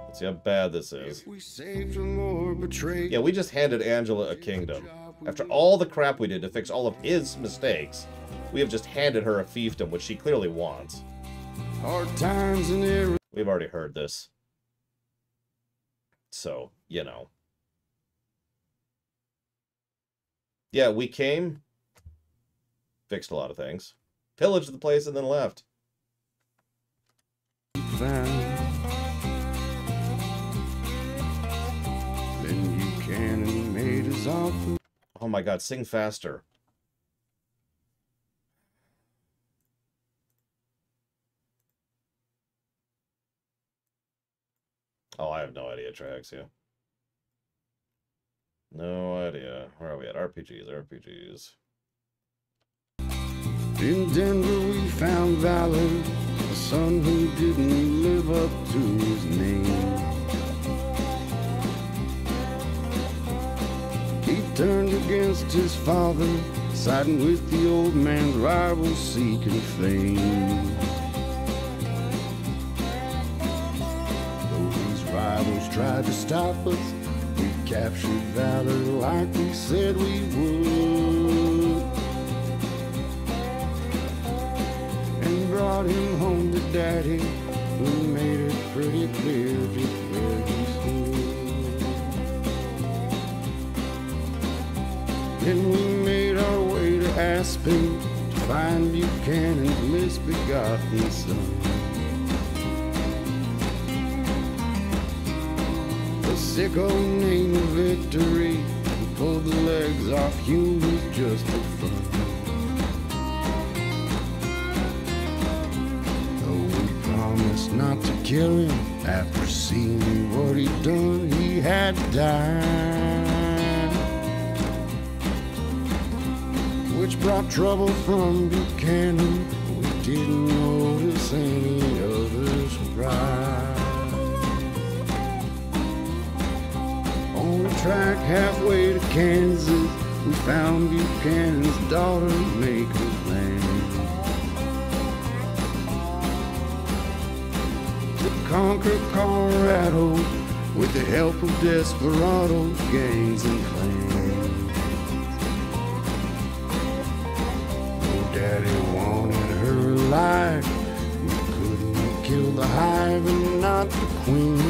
Let's see how bad this is.
We saved them or betrayed.
Yeah, we just handed Angela a kingdom. After all the crap we did to fix all of his mistakes, we have just handed her a fiefdom, which she clearly wants.
Hard times in Arizona.
We've already heard this. So, you know. Yeah, we came, fixed a lot of things, pillaged the place, and then left.
Then Buchanan made his offer.
Oh my god, sing faster. Oh, I have no idea, tracks, yeah. No idea. Where are we at? RPGs.
In Denver we found Valor, a son who didn't live up to his name. He turned against his father, siding with the old man's rivals seeking fame. Though these rivals tried to stop us, we captured Valor like we said we would, and brought him home to Daddy, who made it pretty clear just where he stood. Then we made our way to Aspen to find Buchanan's misbegotten son. Sicko named Victory, who pulled the legs off humans just for fun. Though we promised not to kill him, after seeing what he'd done, he had died. Which brought trouble from Buchanan, we didn't notice any other surprise. On the track halfway to Kansas, we found Buchanan's daughter making plans to conquer Colorado with the help of desperados, gangs, and clans. Oh, Daddy wanted her alive. We couldn't kill the hive and not the queen.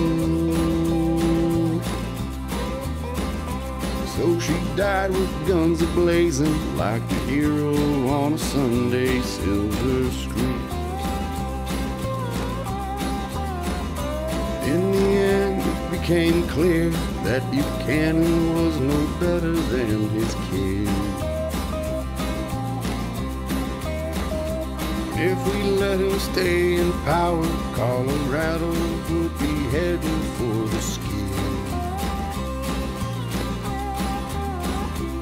So she died with guns a-blazing like a hero on a Sunday silver street. In the end, it became clear that Buchanan was no better than his kid. If we let him stay in power, Colorado would be heading for the skid.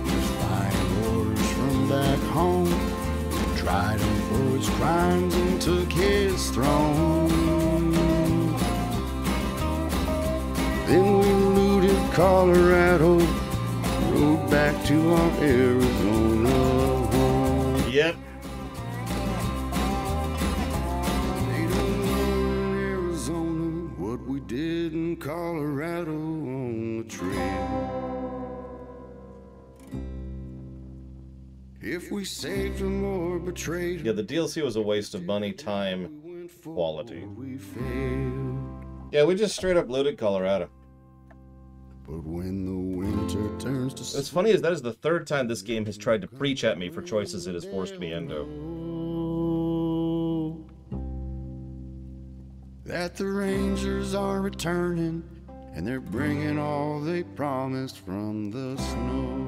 Defying orders from back home, tried him for his crimes and took his throne. Then we looted Colorado, rode back to our Arizona home.
Yep.
Did in Colorado on the trail. If we saved him or betrayed him.
Yeah, the DLC was a waste of money, time, quality. Yeah, we just straight up looted Colorado.
But when the winter turns to
What's funny is that is the third time this game has tried to preach at me for choices it has forced me into.
That the Rangers are returning, and they're bringing all they promised from the snow.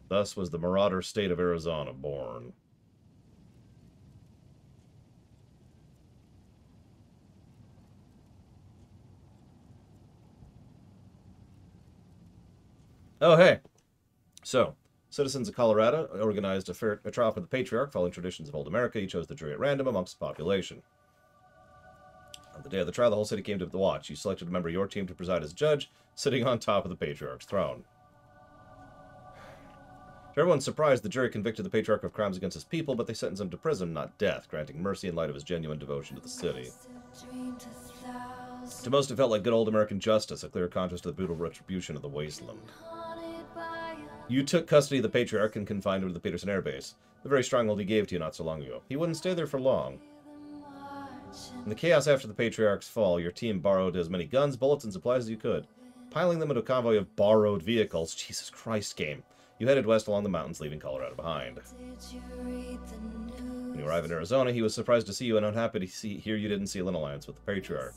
Thus was the Marauder state of Arizona born. Oh, hey. So, citizens of Colorado organized a trial for the Patriarch following traditions of old America. He chose the jury at random amongst the population. On the day of the trial, the whole city came to the watch. You selected a member of your team to preside as judge, sitting on top of the Patriarch's throne. To everyone's surprise, the jury convicted the Patriarch of crimes against his people, but they sentenced him to prison, not death, granting mercy in light of his genuine devotion to the city. To most, it felt like good old American justice, a clear contrast to the brutal retribution of the Wasteland. You took custody of the Patriarch and confined him to the Peterson Air Base, the very stronghold he gave to you not so long ago. He wouldn't stay there for long. In the chaos after the Patriarch's fall, your team borrowed as many guns, bullets, and supplies as you could. Piling them into a convoy of borrowed vehicles, Jesus Christ game, you headed west along the mountains, leaving Colorado behind. When you arrived in Arizona, he was surprised to see you and unhappy to hear you didn't seal an alliance with the Patriarch.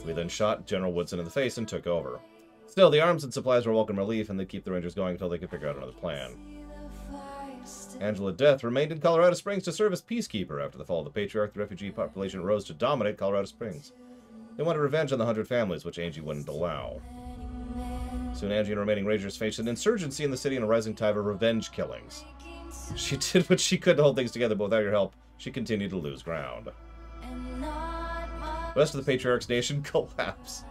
We then shot General Woodson in the face and took over. Still, the arms and supplies were welcome relief, and they'd keep the Rangers going until they could figure out another plan. Angela Death remained in Colorado Springs to serve as peacekeeper. After the fall of the Patriarch, the refugee population rose to dominate Colorado Springs. They wanted revenge on the 100 families, which Angie wouldn't allow. Soon, Angie and remaining Rangers faced an insurgency in the city and a rising tide of revenge killings. She did what she could to hold things together, but without your help, she continued to lose ground. The rest of the Patriarch's nation collapsed.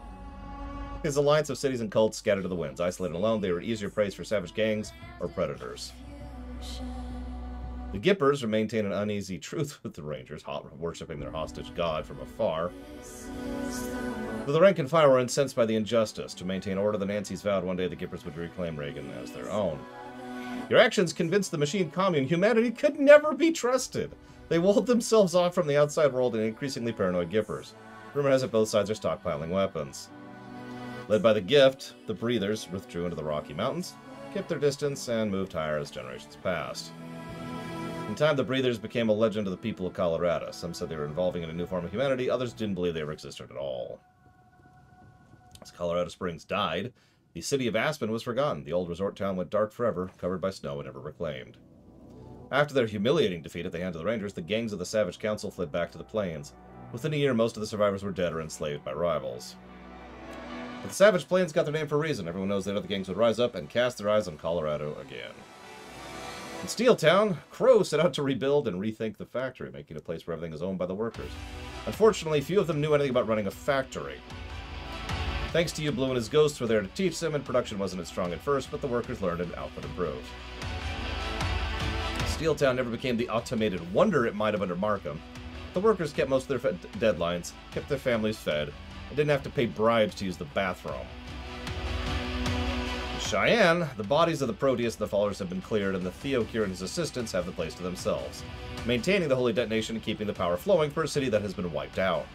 His alliance of cities and cults scattered to the winds. Isolated and alone, they were easier prey for savage gangs or predators. The Gippers maintained an uneasy truce with the Rangers, worshipping their hostage god from afar. Though the rank and file were incensed by the injustice. To maintain order, the Nancys vowed one day the Gippers would reclaim Reagan as their own. Your actions convinced the machine commune humanity could never be trusted. They walled themselves off from the outside world and increasingly paranoid Gippers. Rumor has it both sides are stockpiling weapons. Led by the Gift, the Breathers withdrew into the Rocky Mountains, kept their distance, and moved higher as generations passed. In time, the Breathers became a legend of the people of Colorado. Some said they were evolving in a new form of humanity, others didn't believe they ever existed at all. As Colorado Springs died, the city of Aspen was forgotten. The old resort town went dark forever, covered by snow and never reclaimed. After their humiliating defeat at the hands of the Rangers, the gangs of the Savage Council fled back to the plains. Within a year, most of the survivors were dead or enslaved by rivals. But the Savage Plains got their name for a reason. Everyone knows that other gangs would rise up and cast their eyes on Colorado again. In Steeltown, Crow set out to rebuild and rethink the factory, making a place where everything is owned by the workers. Unfortunately, few of them knew anything about running a factory. Thanks to you, Blue and his ghosts were there to teach them, and production wasn't as strong at first, but the workers learned and output improved. Steeltown never became the automated wonder it might have under Markham. The workers kept most of their deadlines, kept their families fed, and didn't have to pay bribes to use the bathroom. In Cheyenne, the bodies of the Proteus and the followers have been cleared, and the Theocure and his assistants have the place to themselves, maintaining the Holy Detonation and keeping the power flowing for a city that has been wiped out.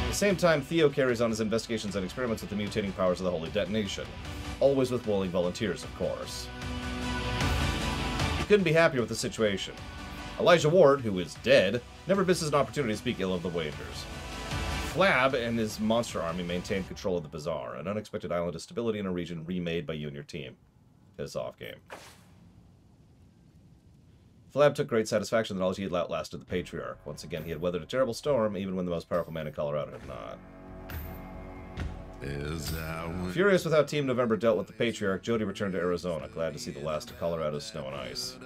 At the same time, Theo carries on his investigations and experiments with the mutating powers of the Holy Detonation, always with willing volunteers, of course. He couldn't be happier with the situation. Elijah Ward, who is dead, never misses an opportunity to speak ill of the Rangers. Flab and his monster army maintain control of the Bazaar, an unexpected island of stability in a region remade by you and your team. piss-off game. Flab took great satisfaction that all he had outlasted the Patriarch. Once again, he had weathered a terrible storm, even when the most powerful man in Colorado had not. Furious with how Team November dealt with the Patriarch, Jody returned to Arizona, glad to see the last of Colorado's snow and ice.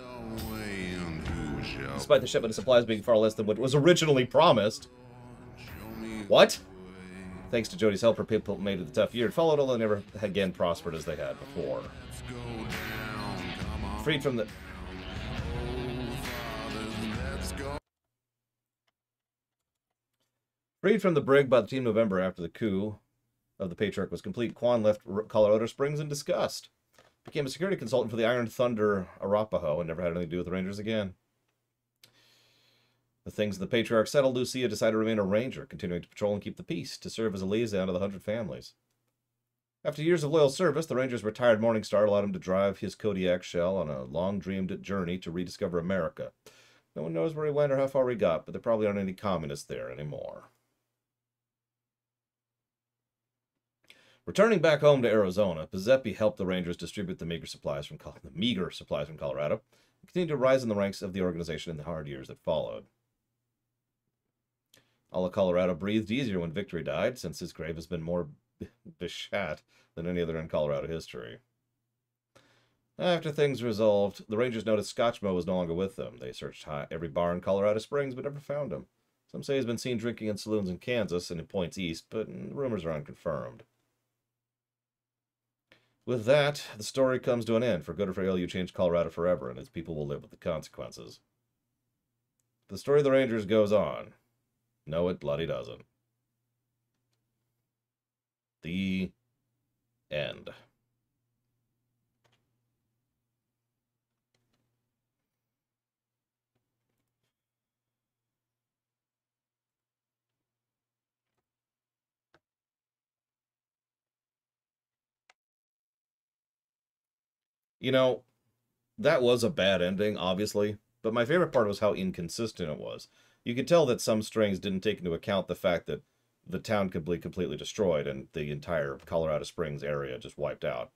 Despite the shipment of supplies being far less than what was originally promised. What? Thanks to Jody's help, her people made it a tough year. It followed, although they never again prospered as they had before. Freed from the... Freed from the brig by the Team November after the coup of the Patriarch was complete, Quan left Colorado Springs in disgust. Became a security consultant for the Iron Thunder Arapaho and never had anything to do with the Rangers again. The things the Patriarch settled, Lucia decided to remain a ranger, continuing to patrol and keep the peace, to serve as a liaison to the 100 families. After years of loyal service, the Ranger's retired Morningstar allowed him to drive his Kodiak shell on a long-dreamed journey to rediscover America. No one knows where he went or how far he got, but there probably aren't any communists there anymore. Returning back home to Arizona, Pizzepi helped the Rangers distribute the meager supplies from Colorado, and continued to rise in the ranks of the organization in the hard years that followed. All of Colorado breathed easier when Victory died, since his grave has been more beshat than any other in Colorado history. After things resolved, the Rangers noticed Scotchmo was no longer with them. They searched every bar in Colorado Springs, but never found him. Some say he's been seen drinking in saloons in Kansas and in points east, but rumors are unconfirmed. With that, the story comes to an end. For good or for ill, you change Colorado forever, and its people will live with the consequences. The story of the Rangers goes on. No, it bloody doesn't. The end. You know, that was a bad ending, obviously, but my favorite part was how inconsistent it was. You could tell that some strings didn't take into account the fact that the town could be completely destroyed and the entire Colorado Springs area just wiped out.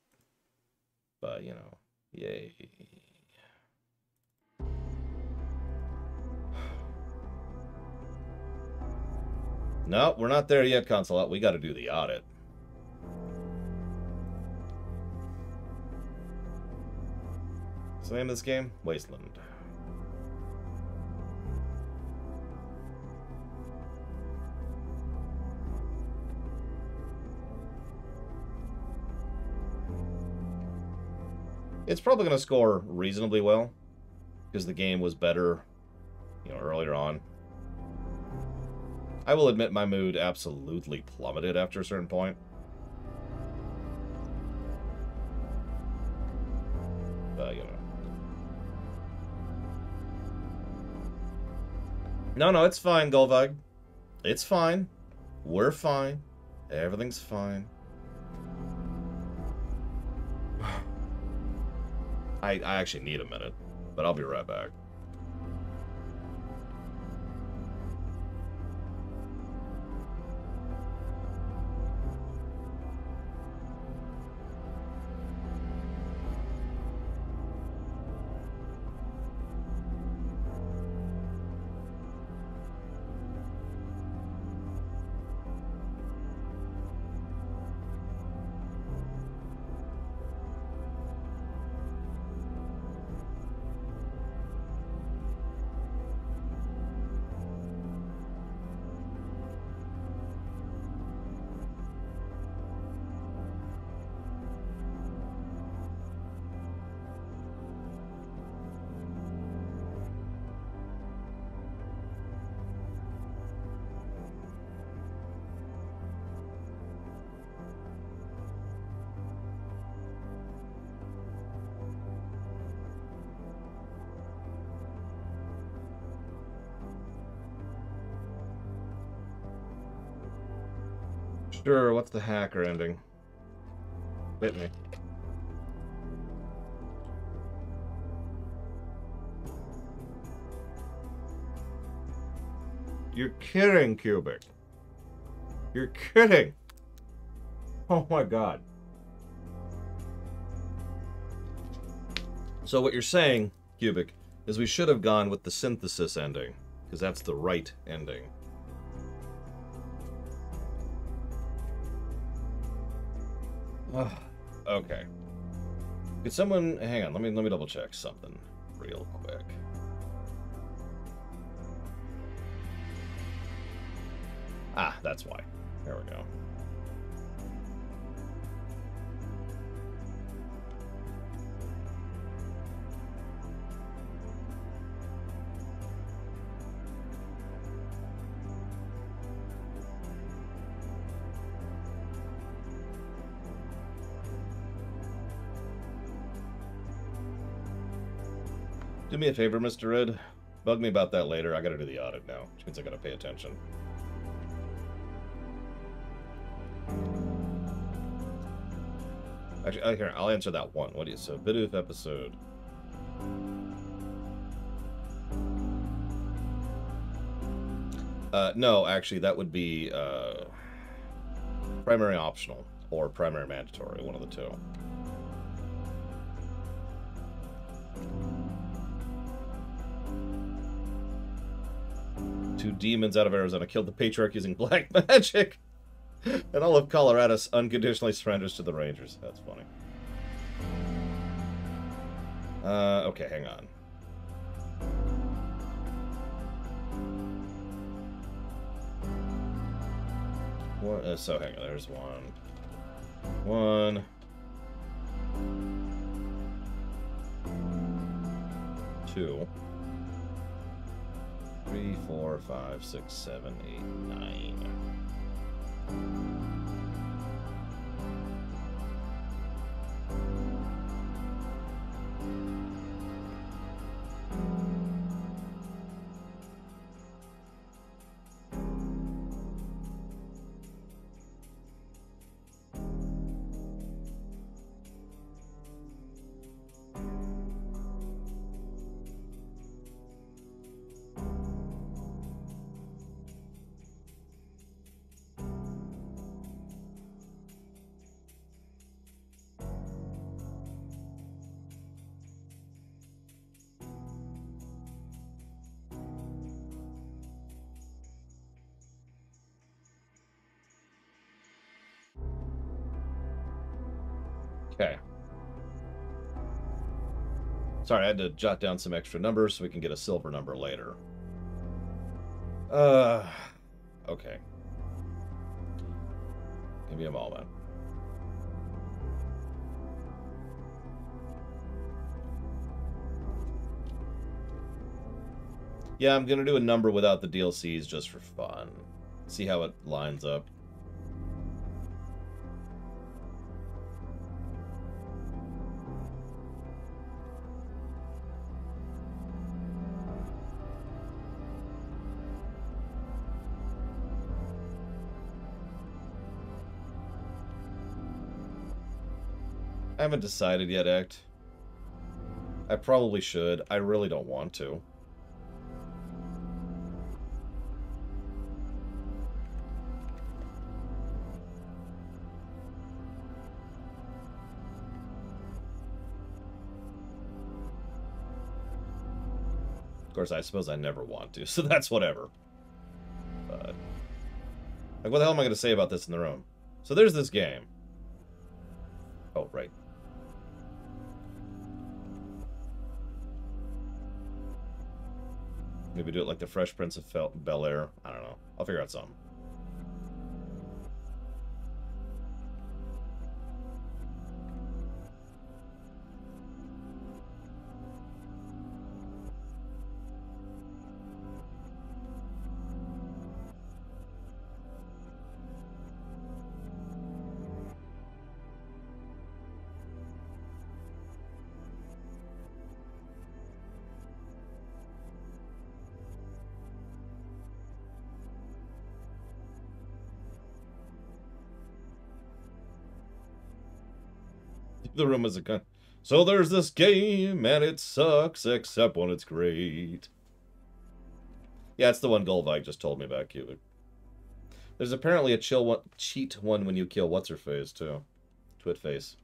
But, you know, yay. No, we're not there yet, Consulate. We got to do the audit. What's the name of this game? Wasteland. It's probably going to score reasonably well, because the game was better, you know, earlier on. I will admit my mood absolutely plummeted after a certain point. But, you know. No, it's fine, Golvag. It's fine. We're fine. Everything's fine. I actually need a minute, but I'll be right back. Sure, what's the hacker ending? Hit me. You're kidding, Cubic. You're kidding. Oh my god. So what you're saying, Cubic, is we should have gone with the synthesis ending, because that's the right ending. Okay. Could someone hang on? Let me double check something real quick. Ah, that's why. There we go. Do me a favor, Mr. Red. Bug me about that later. I gotta do the audit now, which means I gotta pay attention. Actually, here, I'll answer that one. What do you say? Bidoof episode. No, actually, that would be primary optional or primary mandatory, one of the two. Two demons out of Arizona killed the Patriarch using black magic. And all of Colorado unconditionally surrenders to the Rangers. That's funny. Okay, hang on. What, so hang on, there's one. 2, 3, 4, 5, 6, 7, 8, 9. Okay. Sorry, I had to jot down some extra numbers so we can get a silver number later. Okay. Give me a moment. Yeah, I'm gonna do a number without the DLCs just for fun. See how it lines up. I haven't decided yet, Act. I probably should. I really don't want to. Of course, I suppose I never want to, so that's whatever. But, like, what the hell am I going to say about this in the room? So there's this game. Oh, right. Maybe do it like the Fresh Prince of Bel-Air. I don't know. I'll figure out something. The room is a gun. So there's this game, and it sucks, except when it's great. Yeah, it's the one Golvike just told me about, Cubic. There's apparently a cheat one when you kill What's-Her-Face, too. Twitface.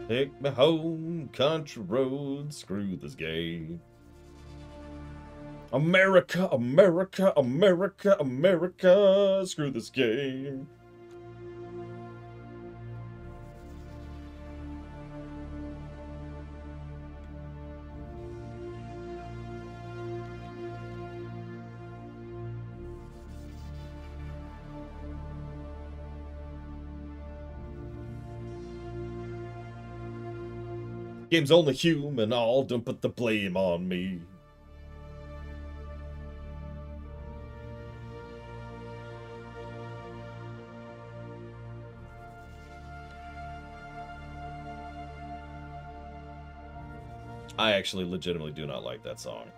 Take me home, country road, screw this game. America, America, America, America, screw this game. Game's only human, all don't put the blame on me. I actually legitimately do not like that song.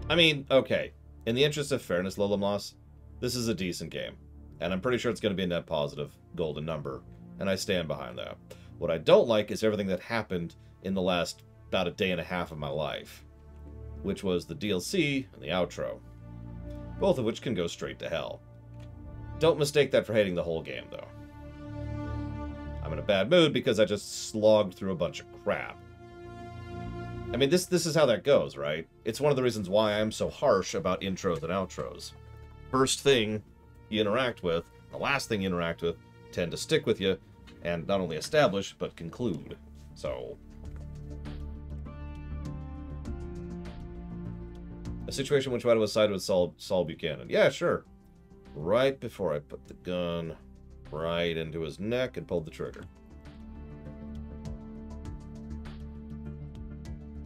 I mean, okay. In the interest of fairness, Lillimloss, this is a decent game. And I'm pretty sure it's going to be a net positive golden number. And I stand behind that. What I don't like is everything that happened in the last about a day and a half of my life. Which was the DLC and the outro. Both of which can go straight to hell. Don't mistake that for hating the whole game, though. I'm in a bad mood because I just slogged through a bunch of crap. I mean, this is how that goes, right? It's one of the reasons why I'm so harsh about intros and outros. First thing you interact with, the last thing you interact with, tend to stick with you, and not only establish, but conclude. So... a situation in which I was sided with Saul Buchanan. Yeah, sure. Right before I put the gun right into his neck and pulled the trigger.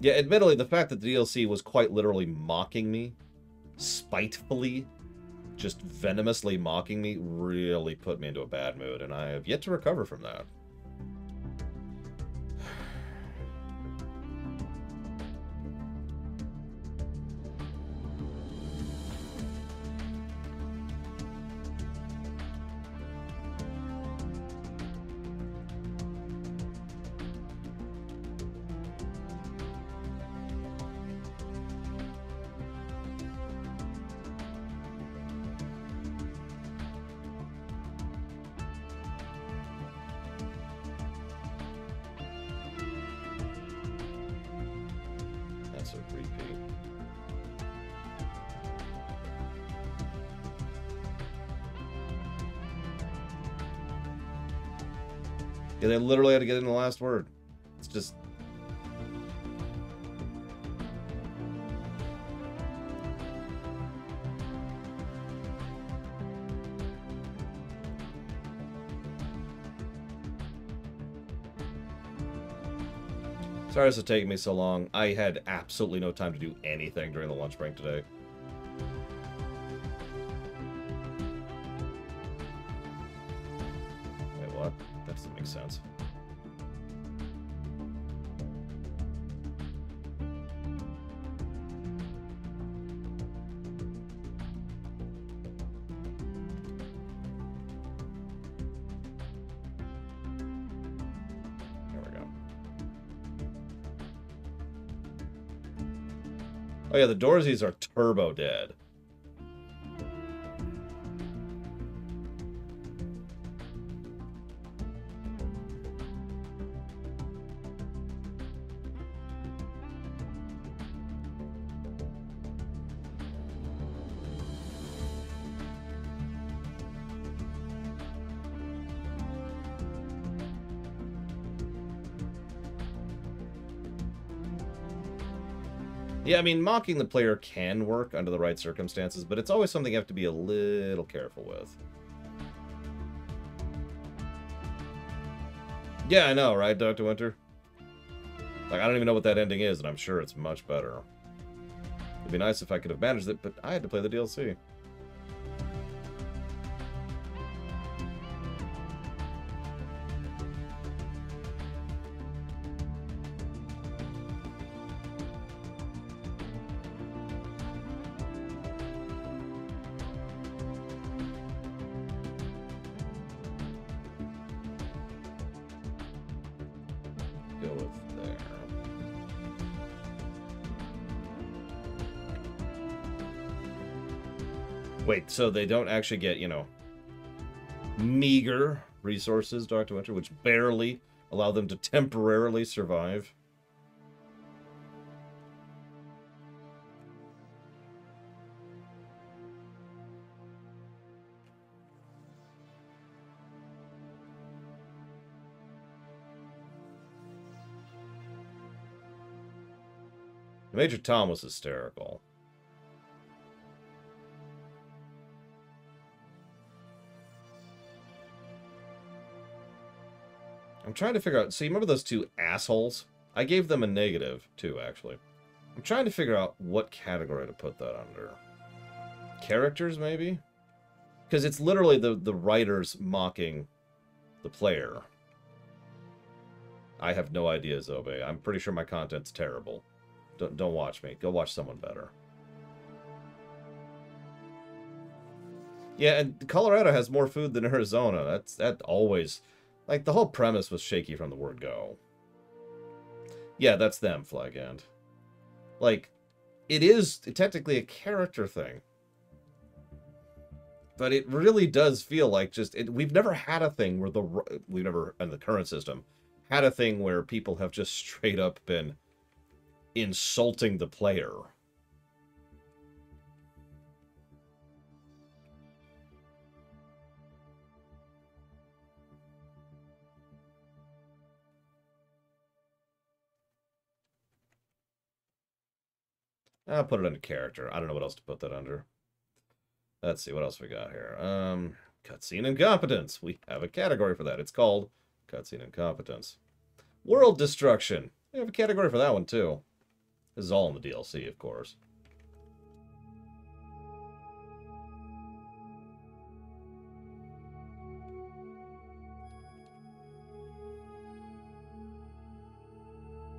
Yeah, admittedly, the fact that the DLC was quite literally mocking me, spitefully, just venomously mocking me, really put me into a bad mood, and I have yet to recover from that. Yeah, they literally had to get in the last word. It's just... sorry this is taking me so long. I had absolutely no time to do anything during the lunch break today. Wait, what? That doesn't make sense. Oh yeah, the Dorsies are turbo dead. Yeah, I mean, mocking the player can work under the right circumstances, but it's always something you have to be a little careful with. Yeah, I know, right, Dr. Winter? Like, I don't even know what that ending is, and I'm sure it's much better. It'd be nice if I could have managed it, but I had to play the DLC. Wait, so they don't actually get, you know, meager resources, Dr. Winter, which barely allow them to temporarily survive? Major Tom was hysterical. I'm trying to figure out... See, remember those two assholes? I gave them a negative, too, actually. I'm trying to figure out what category to put that under. Characters, maybe? Because it's literally the writers mocking the player. I have no idea, Zobe. I'm pretty sure my content's terrible. Don't watch me. Go watch someone better. Yeah, and Colorado has more food than Arizona. That always... Like, the whole premise was shaky from the word go. Yeah, that's them, Flaghand. Like, it is technically a character thing. But it really does feel like just... we've never had a thing where we've never, in the current system, had a thing where people have just straight up been insulting the player. I'll put it under character. I don't know what else to put that under. Let's see, what else we got here? Cutscene incompetence. We have a category for that. It's called cutscene incompetence. World destruction. We have a category for that one, too. This is all in the DLC, of course.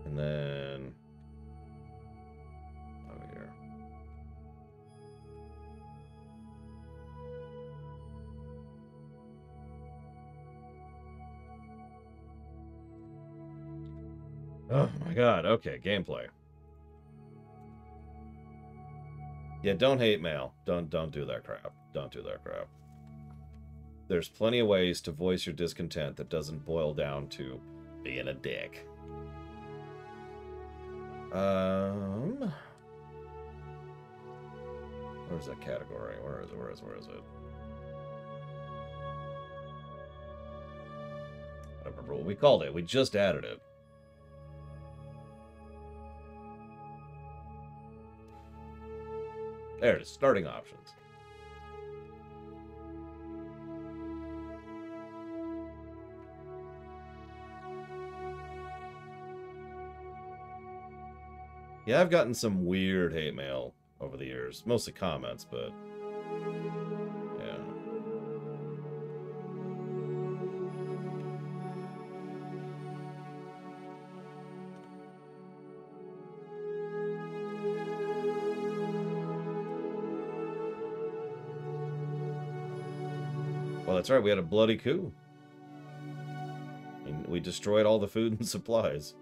And then... over here. Oh my god, okay, gameplay. Yeah, don't hate mail. Don't do that crap. Don't do that crap. There's plenty of ways to voice your discontent that doesn't boil down to being a dick. Where's that category? Where is it? I don't remember what we called it. We just added it. There it is. Starting options. Yeah, I've gotten some weird hate mail over the years. Mostly comments, but... yeah. Well, that's right, we had a bloody coup. And we destroyed all the food and supplies.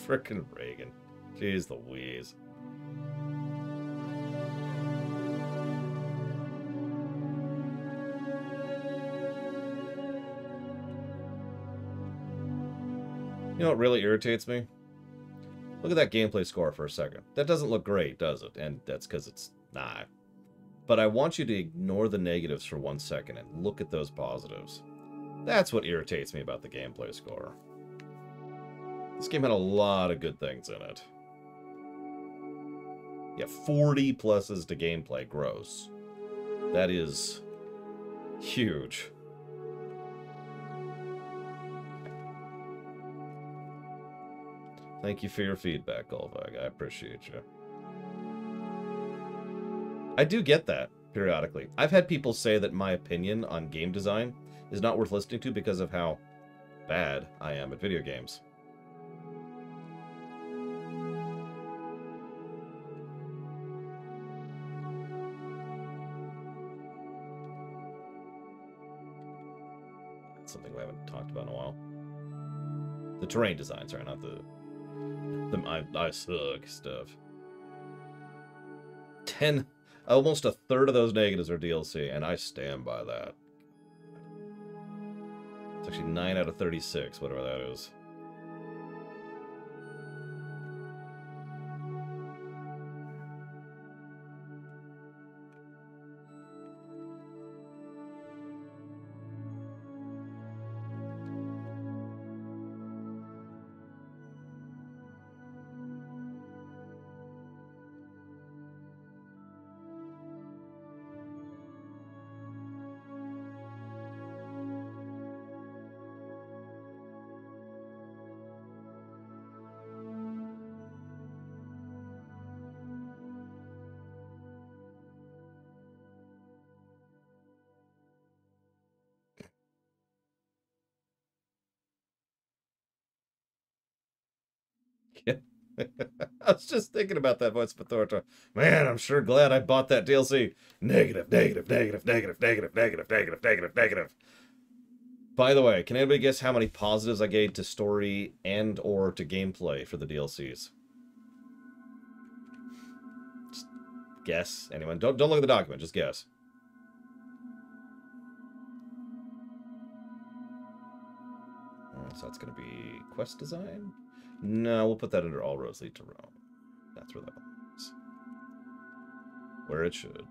Frickin' Reagan. Jeez Louise. You know what really irritates me? Look at that gameplay score for a second. That doesn't look great, does it? And that's because it's not. But I want you to ignore the negatives for 1 second and look at those positives. That's what irritates me about the gameplay score. This game had a lot of good things in it. Yeah, 40 pluses to gameplay, gross. That is huge. Thank you for your feedback, Golvag. I appreciate you. I do get that, periodically. I've had people say that my opinion on game design is not worth listening to because of how bad I am at video games. That's something we haven't talked about in a while. The terrain design, sorry, not the I suck stuff. Almost a third of those negatives are DLC, and I stand by that. It's actually 9 out of 36, whatever that is. Yeah. I was just thinking about that voice of authority. Man, I'm sure glad I bought that DLC. Negative, negative, negative, negative, negative, negative, negative, negative, negative. By the way, can anybody guess how many positives I gave to story and or to gameplay for the DLCs? Just guess. Anyone? Don't look at the document, just guess. So that's going to be quest design? No, we'll put that under all roads lead to Rome. That's where that belongs. Where it should.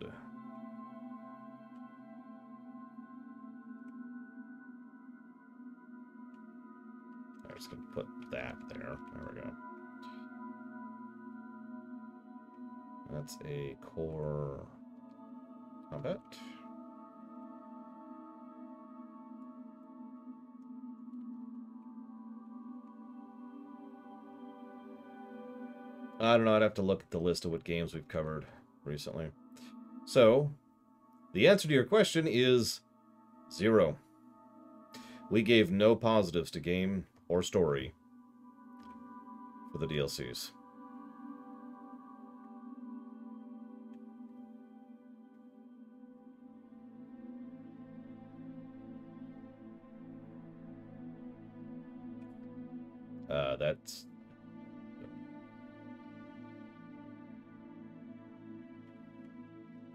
I'm just going to put that there. There we go. That's a core combat. I don't know, I'd have to look at the list of what games we've covered recently. So, the answer to your question is 0. We gave no positives to game or story for the DLCs.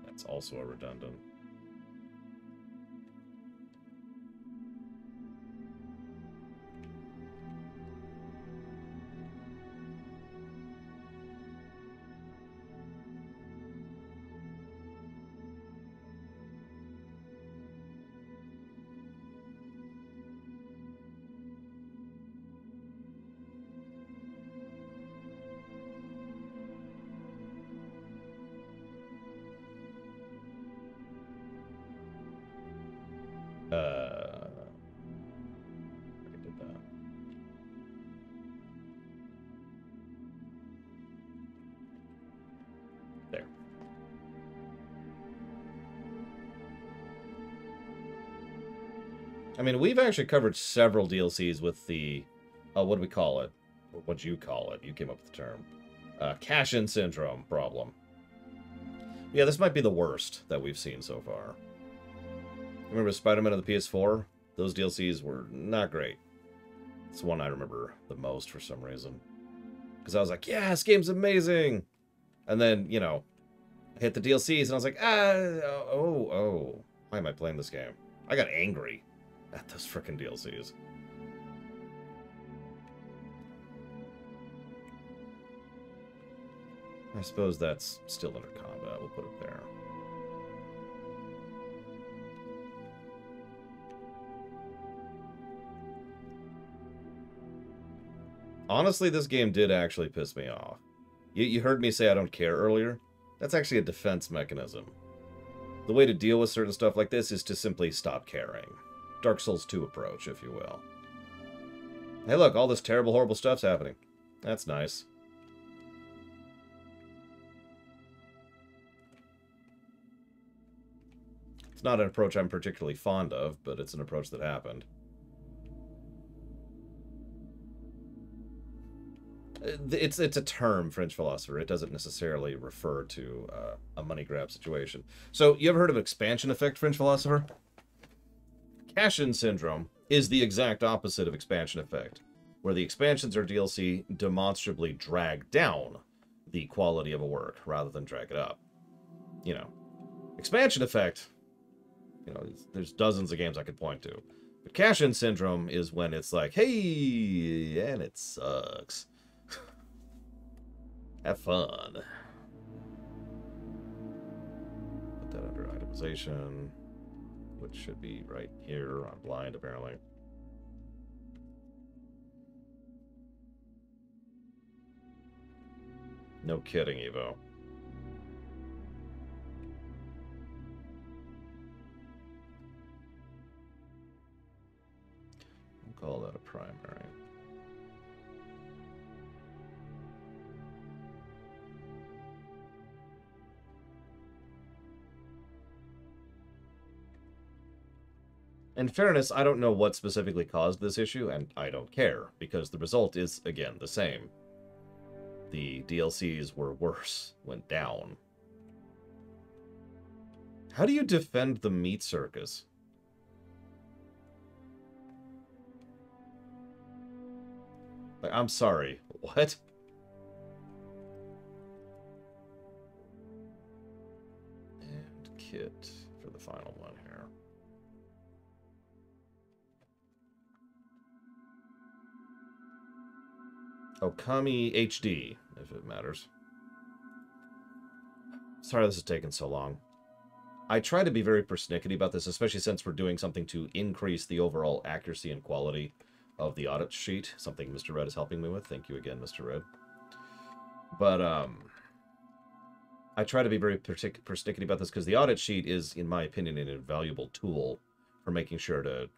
That's also a redundant. I did that. There. I mean, we've actually covered several DLCs with the, what do we call it? Or what'd you call it? You came up with the term. Cash-in syndrome problem. Yeah, this might be the worst that we've seen so far. Remember Spider-Man on the PS4? Those DLCs were not great. It's the one I remember the most for some reason. Because I was like, yeah, this game's amazing! And then, you know, I hit the DLCs and I was like, why am I playing this game? I got angry at those frickin' DLCs. I suppose that's still under combat. We'll put it there. Honestly, this game did actually piss me off. You heard me say I don't care earlier? That's actually a defense mechanism. The way to deal with certain stuff like this is to simply stop caring. Dark Souls 2 approach, if you will. Hey look, all this terrible, horrible stuff's happening. That's nice. It's not an approach I'm particularly fond of, but it's an approach that happened. It's a term, French philosopher. It doesn't necessarily refer to a money grab situation. So, you ever heard of expansion effect, French philosopher? Cash-in syndrome is the exact opposite of expansion effect. where the expansions or DLC demonstrably drag down the quality of a work rather than drag it up. You know, expansion effect, you know, there's dozens of games I could point to. But cash-in syndrome is when it's like, hey, and it sucks. Have fun. Put that under itemization, which should be right here on blind, apparently. No kidding, Evo. We'll call that a primary. In fairness, I don't know what specifically caused this issue, and I don't care, because the result is, again, the same. The DLCs were worse, went down. How do you defend the meat circus? Like, I'm sorry, what? And kit for the final one here. Okami HD, if it matters. Sorry this is taking so long. I try to be very persnickety about this, especially since we're doing something to increase the overall accuracy and quality of the audit sheet, something Mr. Red is helping me with. Thank you again, Mr. Red. But, I try to be very persnickety about this because the audit sheet is, in my opinion, an invaluable tool for making sure to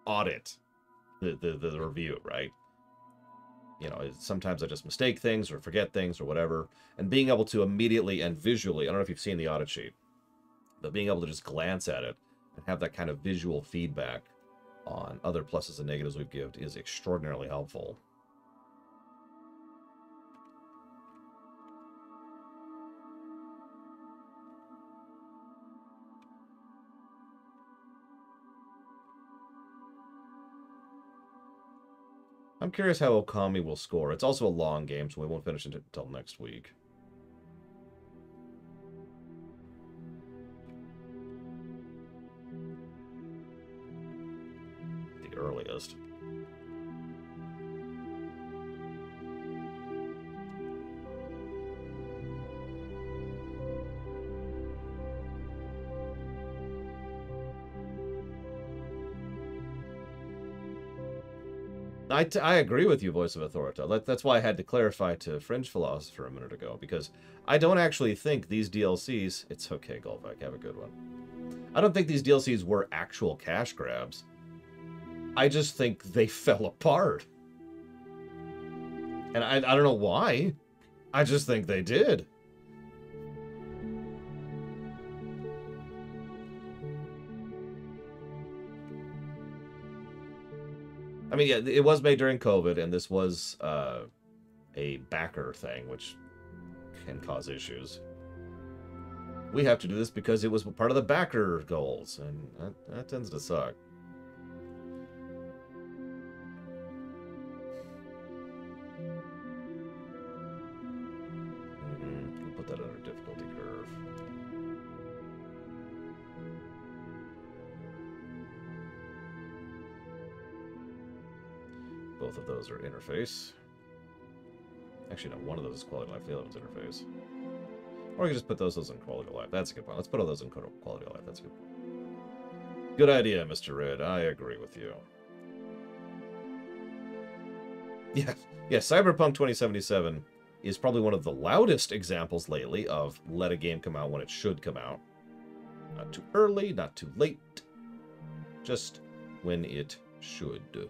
audit the review, right? You know, sometimes I just mistake things or forget things or whatever. And being able to immediately and visually, I don't know if you've seen the audit sheet, but being able to just glance at it and have that kind of visual feedback on other pluses and negatives we've given is extraordinarily helpful. I'm curious how Okami will score. It's also a long game, so we won't finish it until next week. The earliest. I agree with you, Voice of Authorita. That's why I had to clarify to Fringe Philosopher a minute ago, because I don't actually think these DLCs... It's okay, Golvak, have a good one. I don't think these DLCs were actual cash grabs. I just think they fell apart. And I don't know why. I just think they did. I mean, yeah, it was made during COVID, and this was a backer thing, which can cause issues. We have to do this because it was part of the backer goals, and that tends to suck. We'll put that under difficulty curve. Both of those are interface. Actually, no, one of those is quality of life, the other one's interface. Or we can just put those in quality of life. That's a good point. Let's put all those in quality of life. That's good. Good idea, Mr. Red. I agree with you. Yeah, Cyberpunk 2077 is probably one of the loudest examples lately of let a game come out when it should come out. Not too early, not too late. Just when it should.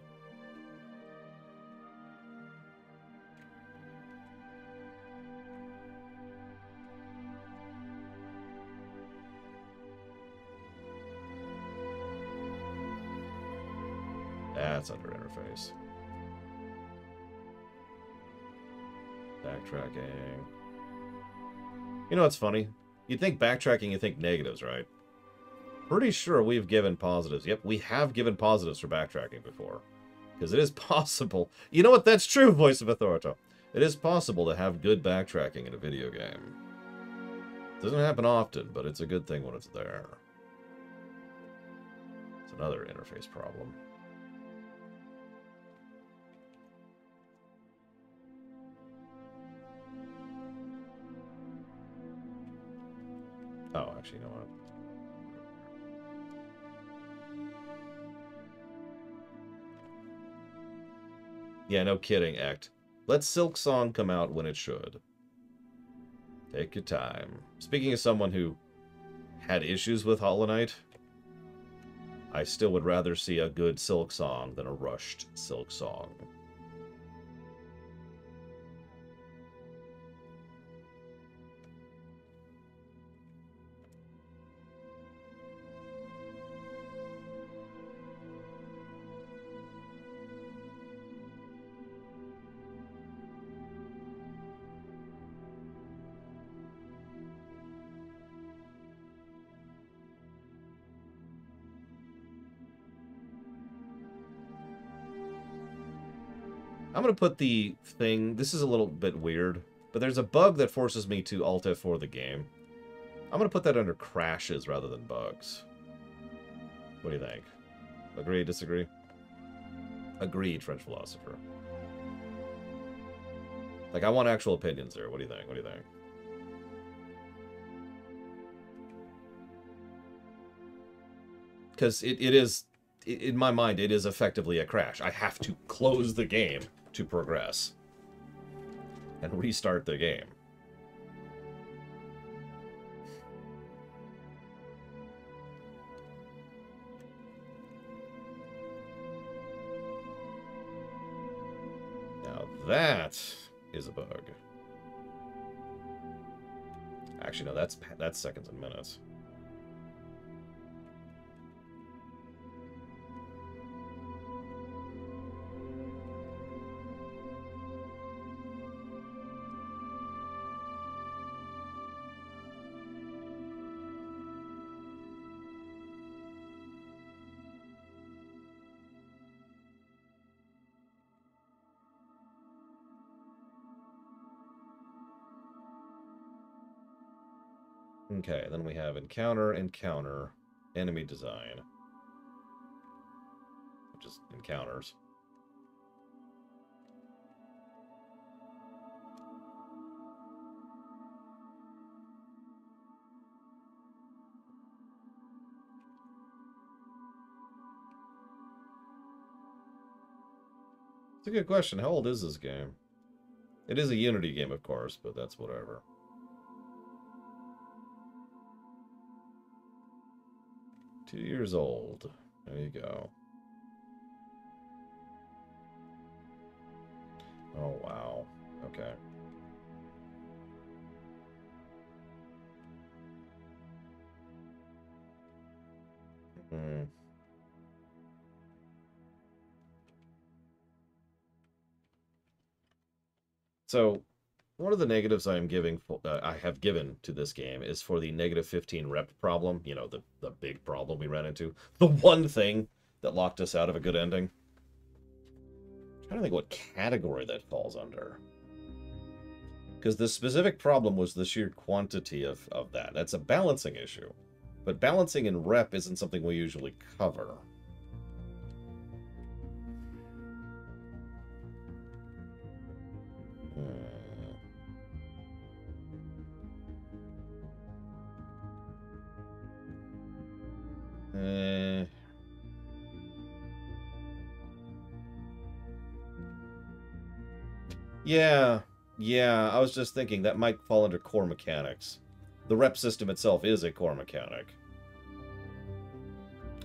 That's under interface. Backtracking. You know what's funny? You'd think backtracking, you think negatives, right? Pretty sure we've given positives. Yep, we have given positives for backtracking before. Because it is possible. You know what? That's true, Voice of Authority. It is possible to have good backtracking in a video game. Doesn't happen often, but it's a good thing when it's there. It's another interface problem. Oh, actually, you know what? Yeah, no kidding, Act. Let Silk Song come out when it should. Take your time. Speaking as someone who had issues with Hollow Knight, I still would rather see a good Silk Song than a rushed Silk Song. I'm going to put the thing... This is a little bit weird, but there's a bug that forces me to Alt F4 the game. I'm going to put that under crashes rather than bugs. What do you think? Agree, disagree? Agreed, French philosopher. Like, I want actual opinions there. What do you think? What do you think? Because it is... In my mind, it is effectively a crash. I have to close the game to progress and restart the game. Now that is a bug. Actually, no, that's seconds and minutes. Okay, then we have encounter, enemy design. Which is encounters. It's a good question. How old is this game? It is a Unity game, of course, but that's whatever. 2 years old. There you go. Oh, wow. Okay. Hmm. So, one of the negatives I have given to this game is for the -15 rep problem. You know, the big problem we ran into. The one thing that locked us out of a good ending. I'm trying to think what category that falls under. Because the specific problem was the sheer quantity of that. That's a balancing issue. But balancing in rep isn't something we usually cover. Yeah, I was just thinking that might fall under core mechanics. The rep system itself is a core mechanic.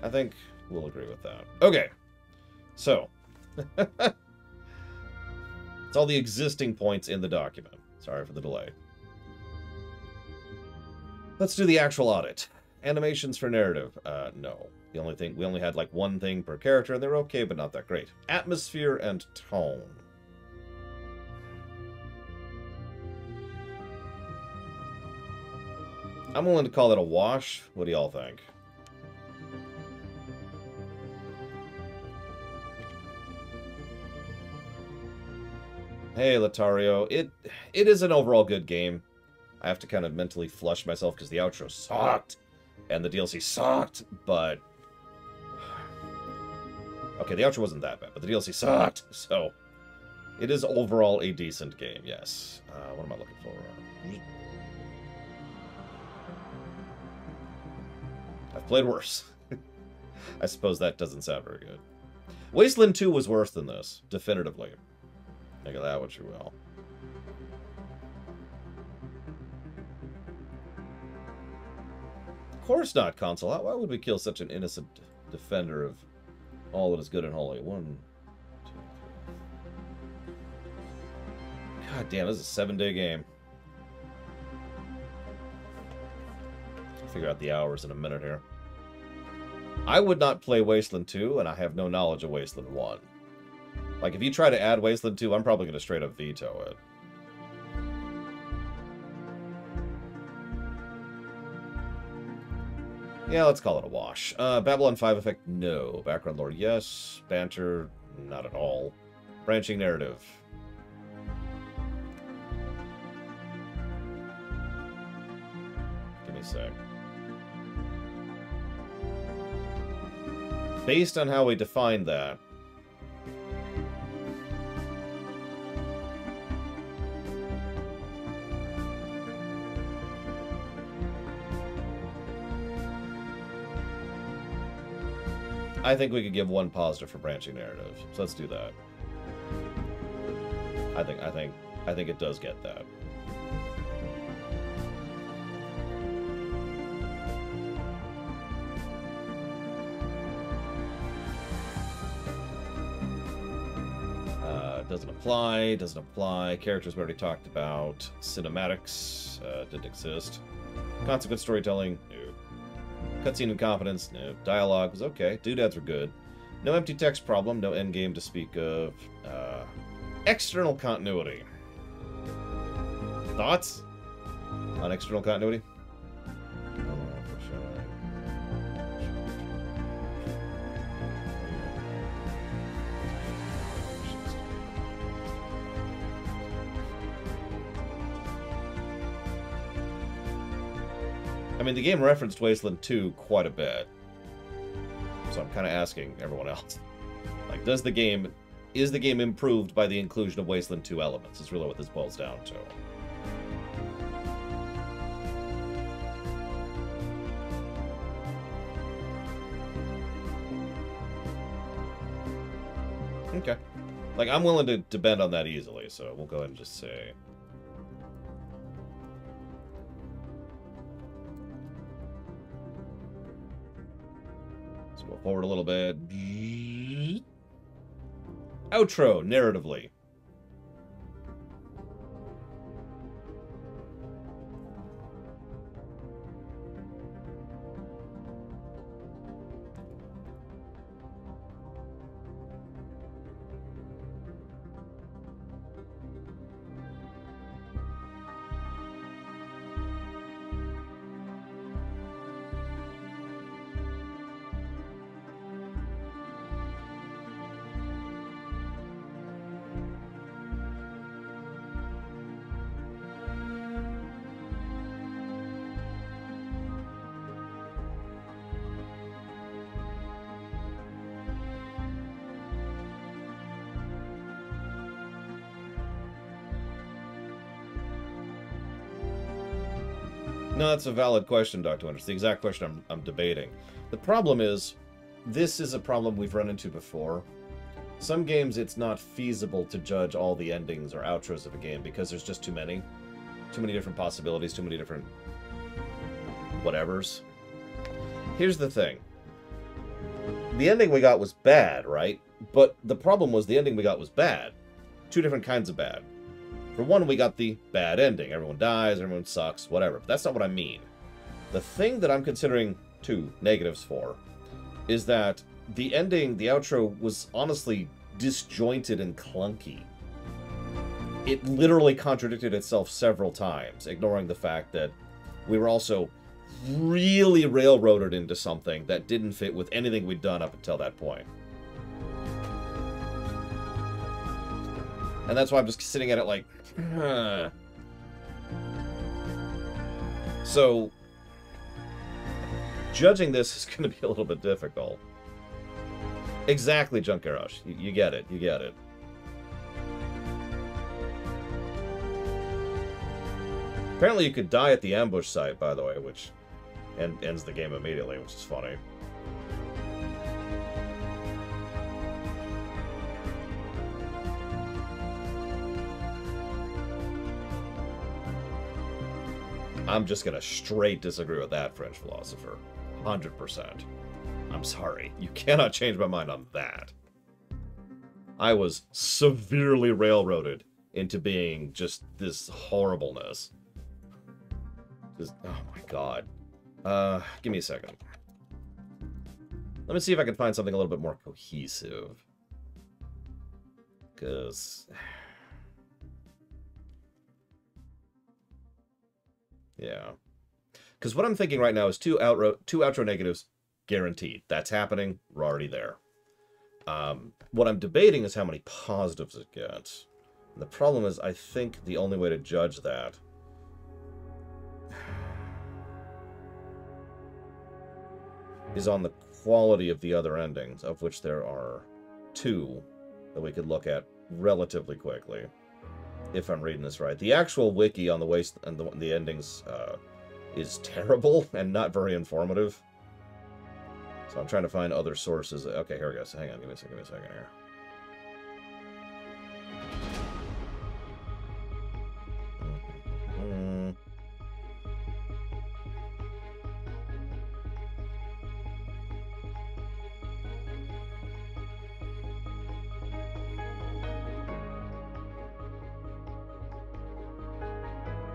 I think we'll agree with that. Okay, so. It's all the existing points in the document. Sorry for the delay. Let's do the actual audit. Animations for narrative. No. The only thing, we only had like one thing per character, and they were okay, but not that great. Atmosphere and tone. I'm willing to call it a wash. What do y'all think? Hey, Latario. It is an overall good game. I have to kind of mentally flush myself because the outro sucked. And the DLC sucked, but... Okay, the outro wasn't that bad, but the DLC sucked, so... It is overall a decent game, yes. What am I looking for? I've played worse. I suppose that doesn't sound very good. Wasteland 2 was worse than this, definitively. Think of that what you will. Of course not, console. Why would we kill such an innocent defender of all that is good and holy? 1, 2, 3. God damn, this is a 7-day game. I'll figure out the hours in a minute here. I would not play Wasteland 2, and I have no knowledge of Wasteland 1. Like, if you try to add Wasteland 2, I'm probably going to straight up veto it. Yeah, let's call it a wash. Babylon 5 effect, no. Background lore, yes. Banter, not at all. Branching narrative. Give me a sec. Based on how we define that, I think we could give 1 positive for branching narrative. So let's do that. I think it does get that. Doesn't apply, doesn't apply. Characters we already talked about. Cinematics didn't exist. Consequent storytelling, no. Cutscene incompetence, no. Dialogue was okay. Doodads were good. No empty text problem, no endgame to speak of. External continuity. Thoughts on external continuity? I mean, the game referenced Wasteland 2 quite a bit. So I'm kind of asking everyone else. Like, is the game improved by the inclusion of Wasteland 2 elements? Is really what this boils down to. Okay. Like, I'm willing to bend on that easily, so we'll go ahead and just say... Let's go forward a little bit. Outro, narratively. No, that's a valid question, Dr. Winters. The exact question I'm debating. The problem is, this is a problem we've run into before. Some games, it's not feasible to judge all the endings or outros of a game because there's just too many. Too many different possibilities, too many different whatevers. Here's the thing. The ending we got was bad, right? But the problem was the ending we got was bad. Two different kinds of bad. For one, we got the bad ending. Everyone dies, everyone sucks, whatever. But that's not what I mean. The thing that I'm considering 2 negatives for is that the ending, the outro, was honestly disjointed and clunky. It literally contradicted itself several times, ignoring the fact that we were also really railroaded into something that didn't fit with anything we'd done up until that point. And that's why I'm just sitting at it like, So, judging this is going to be a little bit difficult. Exactly, Junkarush. You get it. You get it. Apparently you could die at the ambush site, by the way, which ends the game immediately, which is funny. I'm just gonna straight disagree with that, French philosopher. 100%. I'm sorry. You cannot change my mind on that. I was severely railroaded into being just this horribleness. Just, oh my god. Give me a second. Let me see if I can find something a little bit more cohesive. Because... yeah. Because what I'm thinking right now is two outro negatives guaranteed. That's happening. We're already there. What I'm debating is how many positives it gets. And the problem is, I think the only way to judge that is on the quality of the other endings, of which there are 2 that we could look at relatively quickly, if I'm reading this right. The actual wiki on the Wasteland and the endings is terrible and not very informative. So I'm trying to find other sources. Okay, here we go. So hang on, give me a second here.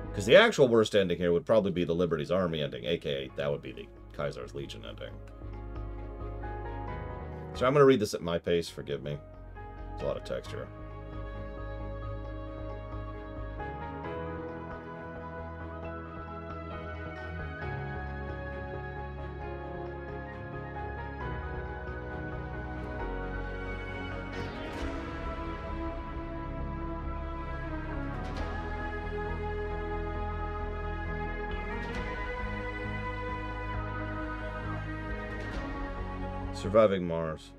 Because the actual worst ending here would probably be the Liberty's Army ending, aka that would be the Kaiser's Legion ending. So I'm going to read this at my pace, forgive me. It's a lot of text here. Surviving Mars.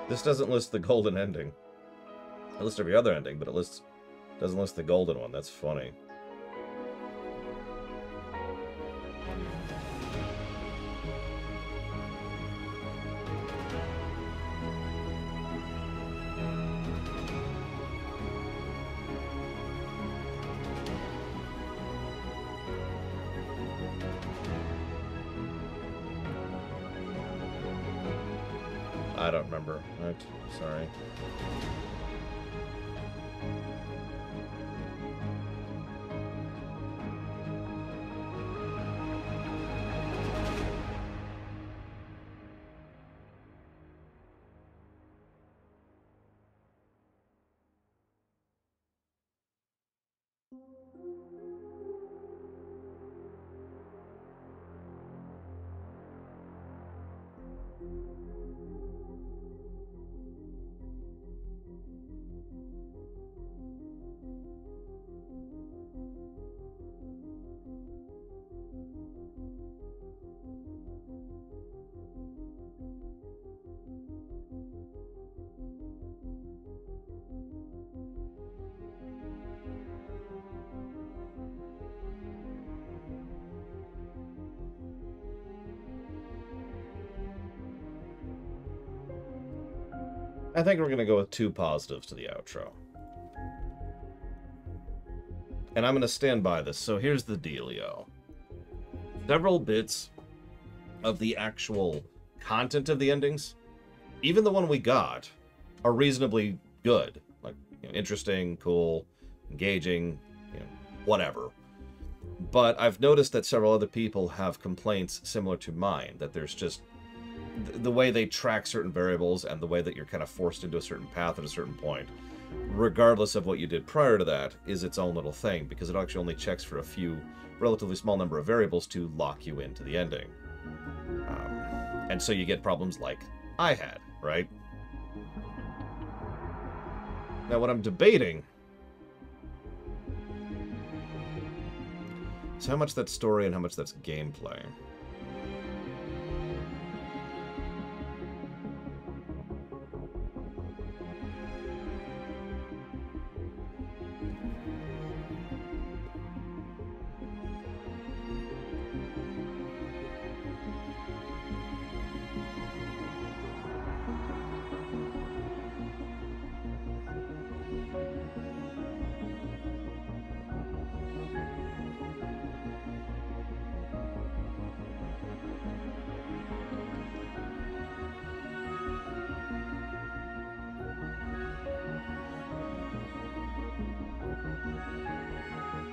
This doesn't list the golden ending. It lists every other ending, but it doesn't list the golden one. That's funny. I don't remember. Sorry. I think we're going to go with 2 positives to the outro. And I'm going to stand by this. So here's the dealio. Several bits of the actual content of the endings, even the one we got, are reasonably good. Like, interesting, cool, engaging, whatever. But I've noticed that several other people have complaints similar to mine, that there's just the way they track certain variables and the way that you're kind of forced into a certain path at a certain point, regardless of what you did prior to that, is its own little thing, because it actually only checks for a few relatively small number of variables to lock you into the ending. And so you get problems like I had, right? Now what I'm debating is how much that's story and how much that's gameplay.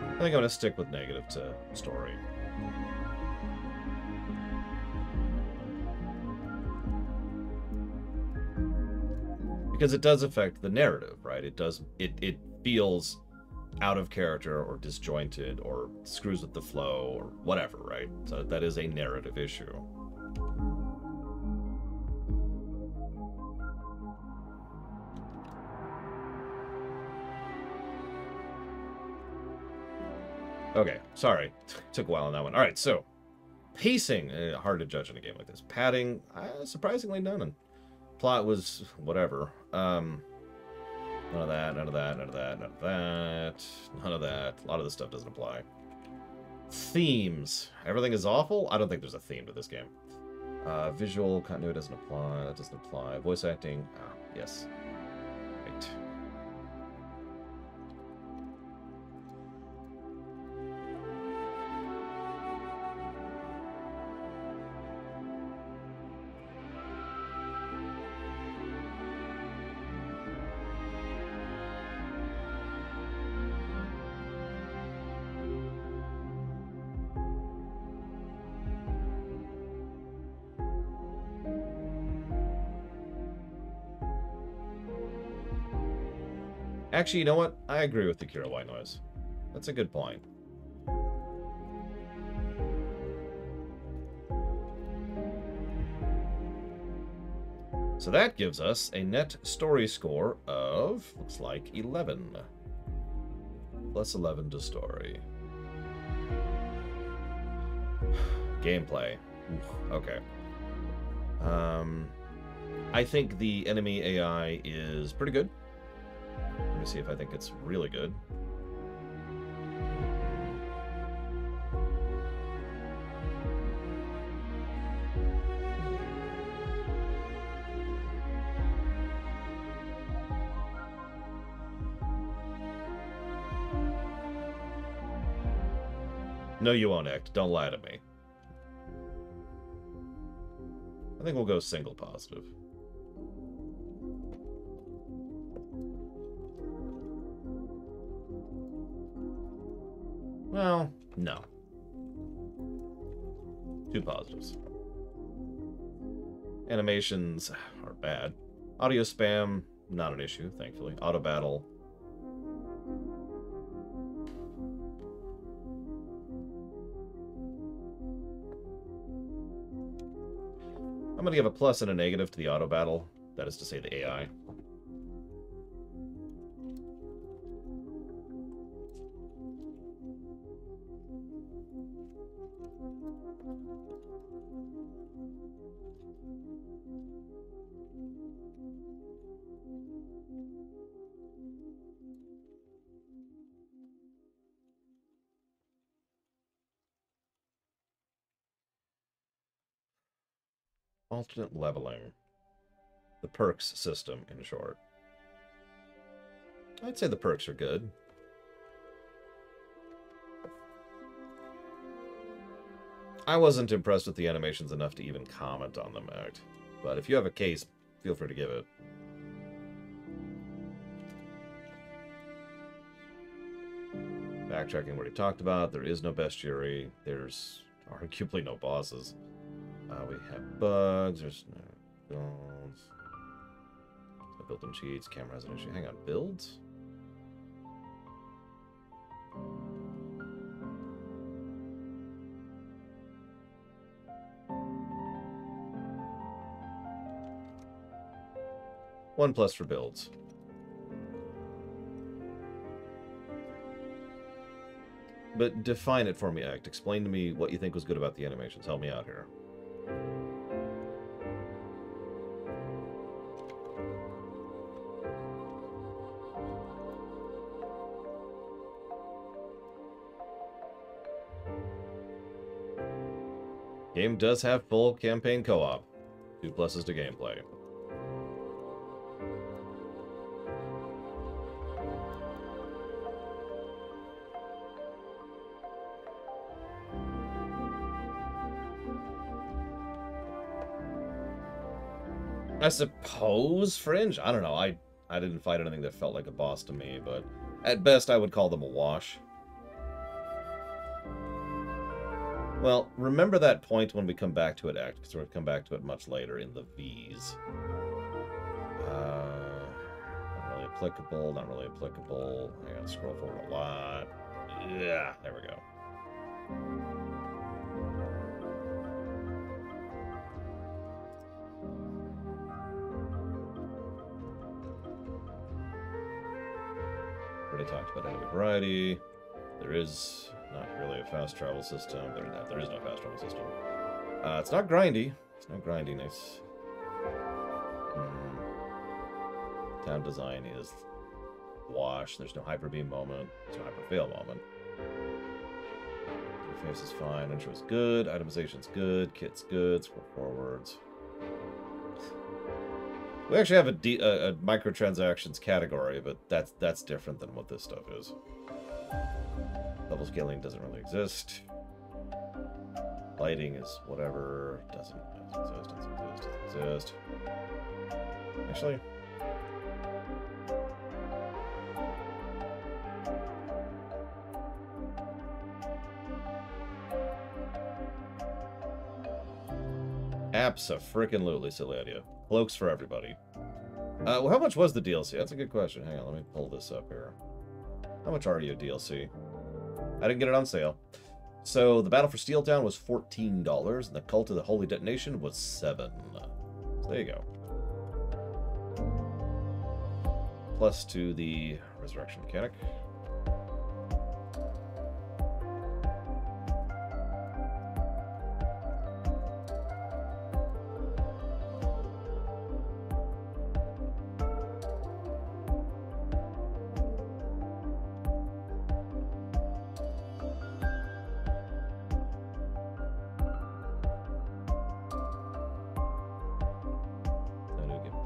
I think I'm going to stick with negative to story. Because it does affect the narrative, right? It feels out of character or disjointed or screws with the flow or whatever, right? So that is a narrative issue. Okay, sorry. Took a while on that one. All right, so pacing, hard to judge in a game like this. Padding, surprisingly none. Plot was whatever. None of that, none of that, none of that, none of that, none of that. A lot of this stuff doesn't apply. Themes. Everything is awful? I don't think there's a theme to this game. Visual continuity doesn't apply. That doesn't apply. Voice acting, yes. Right. Actually, you know what? I agree with the Kira white noise. That's a good point. So that gives us a net story score of, looks like, 11. Plus 11 to story. Gameplay. Oof, okay. I think the enemy AI is pretty good. Let me see if I think it's really good. No, you won't act. Don't lie to me. I think we'll go single positive. Well, no. 2 positives. Animations are bad. Audio spam, not an issue, thankfully. Auto battle. I'm going to give a plus and a negative to the auto battle. That is to say the AI. Alternate leveling. The perks system, in short. I'd say the perks are good. I wasn't impressed with the animations enough to even comment on them, but if you have a case, feel free to give it. Backtracking what he talked about, there is no bestiary, there's arguably no bosses. We have bugs. There's no builds. No built-in cheats. Camera has an issue. Hang on. Builds? One plus for builds. But define it for me, Act. Explain to me what you think was good about the animations. Help me out here. Game does have full campaign co-op. 2 pluses to gameplay. I suppose Fringe? I don't know. I didn't fight anything that felt like a boss to me, but at best I would call them a wash. Well, remember that point when we come back to it, Act, because we're going to come back to it much later in the V's. Not really applicable, not really applicable. I gotta scroll forward a lot. Yeah, there we go. Already talked about enemy variety. There is not really a fast travel system. There is no fast travel system. It's not grindy. It's not grindiness. Town design is wash. There's no hyper beam moment. There's no hyper fail moment. Interface is fine. Intro is good. Itemization's good. Kit's good. Scroll forwards. We actually have a microtransactions category, but that's different than what this stuff is. Level scaling doesn't really exist. Lighting is whatever. Doesn't exist. Actually. Abso-frickin-lutely, silly idea. Cloaks for everybody. Well, how much was the DLC? That's a good question. Hang on, let me pull this up here. How much are you, DLC? I didn't get it on sale. So, the Battle for Steel Town was $14, and the Cult of the Holy Detonation was $7. So, there you go. Plus to the Resurrection mechanic.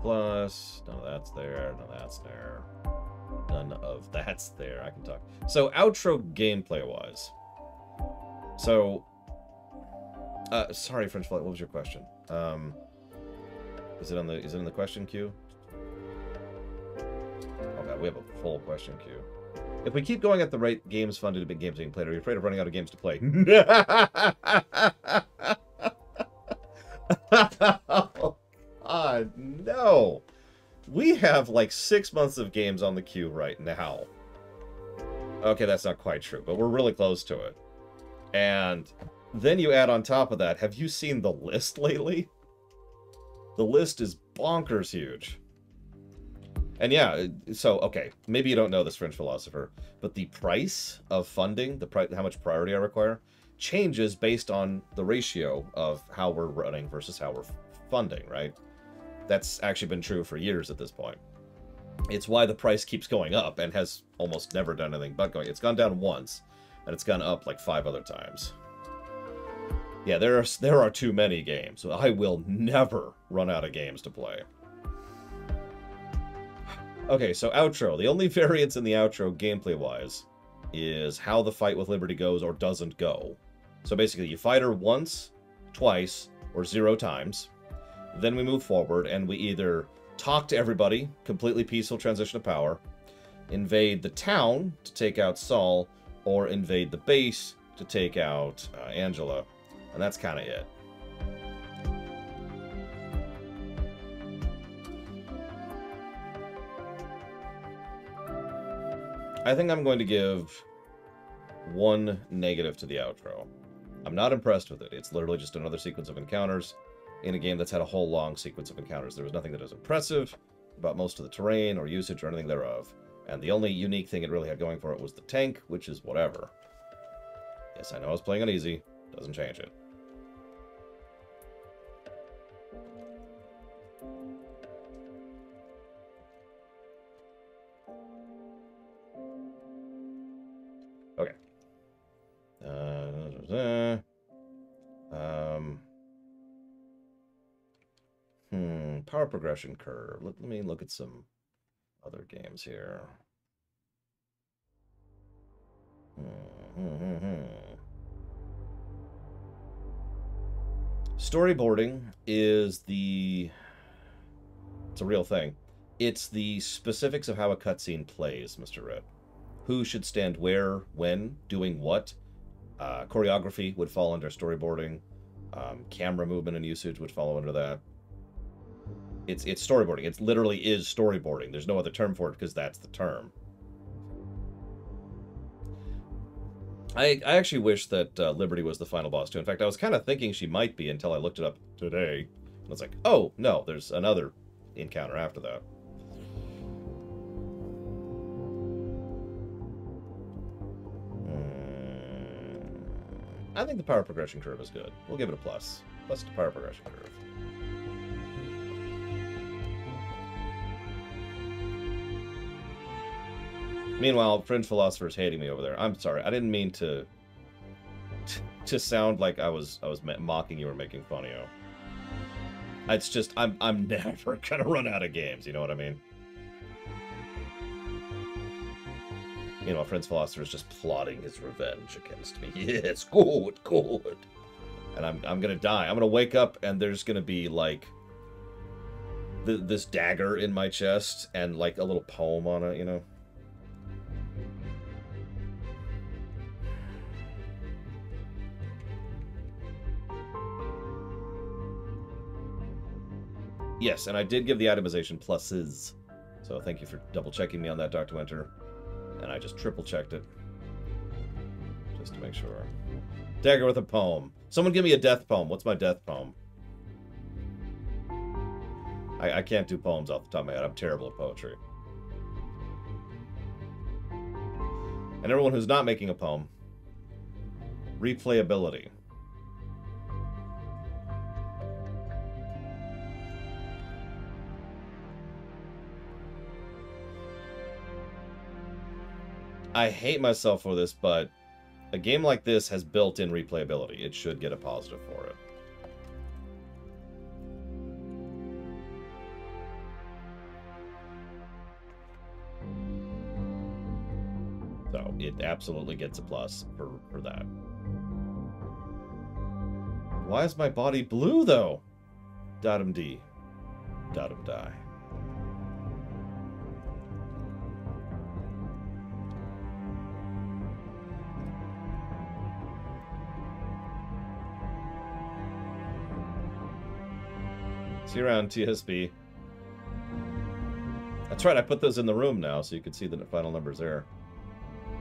Plus, none of that's there, none of that's there. None of that's there. I can talk. So, outro gameplay-wise. So, sorry, French Flight, what was your question? Is it in the question queue? Oh god, we have a full question queue. If we keep going at the rate games funded to big games being played, are you afraid of running out of games to play? No. We have like 6 months of games on the queue right now. Okay, that's not quite true, but we're really close to it. And then you add on top of that, have you seen the list lately? The list is bonkers huge. And yeah, so, okay, maybe you don't know this, French philosopher, but the price of funding, how much priority I require, changes based on the ratio of how we're running versus how we're funding, right? That's actually been true for years at this point. It's why the price keeps going up and has almost never done anything but going. It's gone down once, and it's gone up like 5 other times. Yeah, there are too many games. So I will never run out of games to play. Okay, so outro. The only variance in the outro gameplay-wise is how the fight with Liberty goes or doesn't go. So basically, you fight her once, twice, or 0 times. Then we move forward, and we either talk to everybody, completely peaceful transition of power, invade the town to take out Saul, or invade the base to take out Angela. And that's kind of it. I think I'm going to give 1 negative to the outro. I'm not impressed with it. It's literally just another sequence of encounters in a game that's had a whole long sequence of encounters. There was nothing that was impressive about most of the terrain or usage or anything thereof. And the only unique thing it really had going for it was the tank, which is whatever. Yes, I know I was playing on easy. Doesn't change it. Okay. Power progression curve. Let me look at some other games here. Storyboarding is it's a real thing. It's the specifics of how a cutscene plays, Mr. Red. Who should stand where, when, doing what. Choreography would fall under storyboarding. Camera movement and usage would fall under that. It's storyboarding. It literally is storyboarding. There's no other term for it because that's the term. I actually wish that Liberty was the final boss too. In fact, I was kind of thinking she might be until I looked it up today. I was like, oh, no, there's another encounter after that. I think the power progression curve is good. We'll give it a plus. Plus the power progression curve. Meanwhile, Fringe Philosopher's hating me over there. I'm sorry. I didn't mean to sound like I was mocking you or making fun of you. It's just I'm never gonna run out of games. You know what I mean? You know, Fringe Philosopher is just plotting his revenge against me. Yes, good, good. And I'm gonna die. I'm gonna wake up and there's gonna be like this dagger in my chest and like a little poem on it. You know. Yes, and I did give the itemization pluses. So thank you for double-checking me on that, Dr. Winter. And I just triple-checked it. Just to make sure. Dagger with a poem. Someone give me a death poem. What's my death poem? I can't do poems off the top of my head. I'm terrible at poetry. And everyone who's not making a poem. Replayability. I hate myself for this, but a game like this has built-in replayability. It should get a positive for it. So, it absolutely gets a plus for that. Why is my body blue, though? Datum D. Datum die. See you around, TSB. That's right, I put those in the room now, so you can see the final numbers there.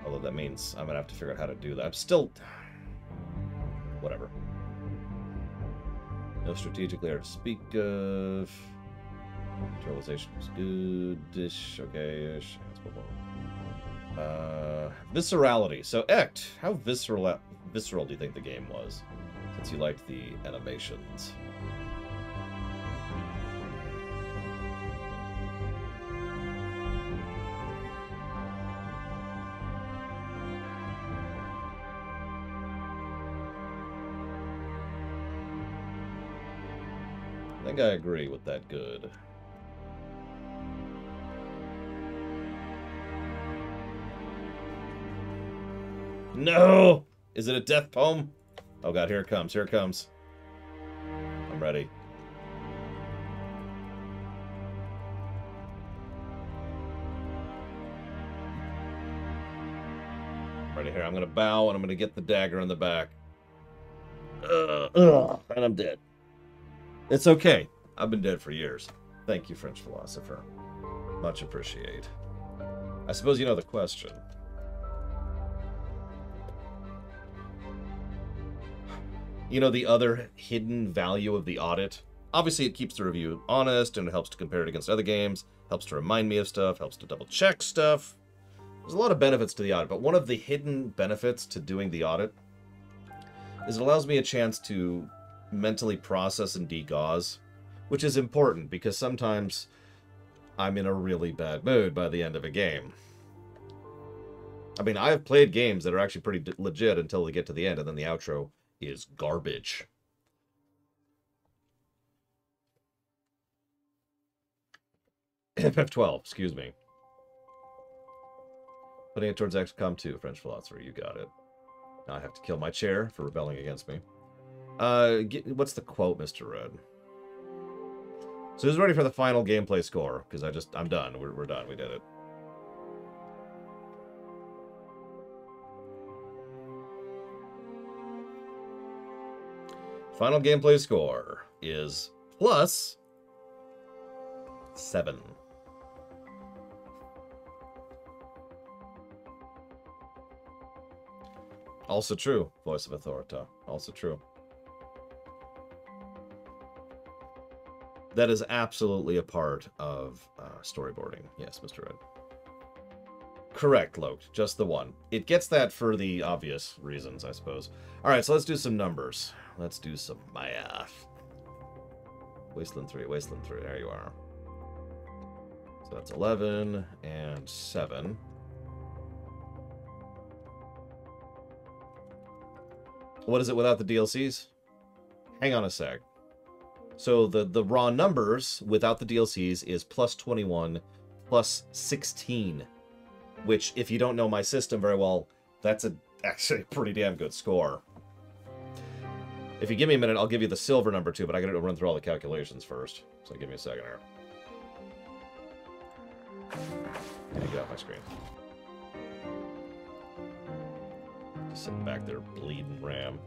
Although that means I'm gonna have to figure out how to do that. I'm still... whatever. No strategic layer to speak of. Neutralization was good-ish, okay-ish. Viscerality. So, Ect, how visceral do you think the game was? Since you liked the animations. I think I agree with that good. No! Is it a death poem? Oh god, here it comes, here it comes. I'm ready. Ready here, I'm gonna bow and I'm gonna get the dagger in the back. And I'm dead. It's okay. I've been dead for years. Thank you, French philosopher. Much appreciate. I suppose you know the question. You know, the other hidden value of the audit? Obviously, it keeps the review honest, and it helps to compare it against other games, helps to remind me of stuff, helps to double-check stuff. There's a lot of benefits to the audit, but one of the hidden benefits to doing the audit is it allows me a chance to mentally process and degauze, which is important because sometimes I'm in a really bad mood by the end of a game. I mean, I've played games that are actually pretty legit until they get to the end, and then the outro is garbage. FF12, excuse me. Putting it towards XCOM 2, French philosopher, you got it. Now I have to kill my chair for rebelling against me. What's the quote, Mr. Red? So who's ready for the final gameplay score? Because I'm done. We're done. We did it. Final gameplay score is plus 7. Also true, voice of authority. Also true. That is absolutely a part of storyboarding. Yes, Mr. Red. Correct, Loke. Just the one. It gets that for the obvious reasons, I suppose. Alright, so let's do some numbers. Let's do some math. Wasteland 3, Wasteland 3. There you are. So that's 11 and 7. What is it without the DLCs? Hang on a sec. So the raw numbers without the DLCs is plus 21, plus 16. Which, if you don't know my system very well, that's actually a pretty damn good score. If you give me a minute, I'll give you the silver number too, but I gotta run through all the calculations first. So give me a second here. Can you get off my screen? Just sitting back there bleeding RAM.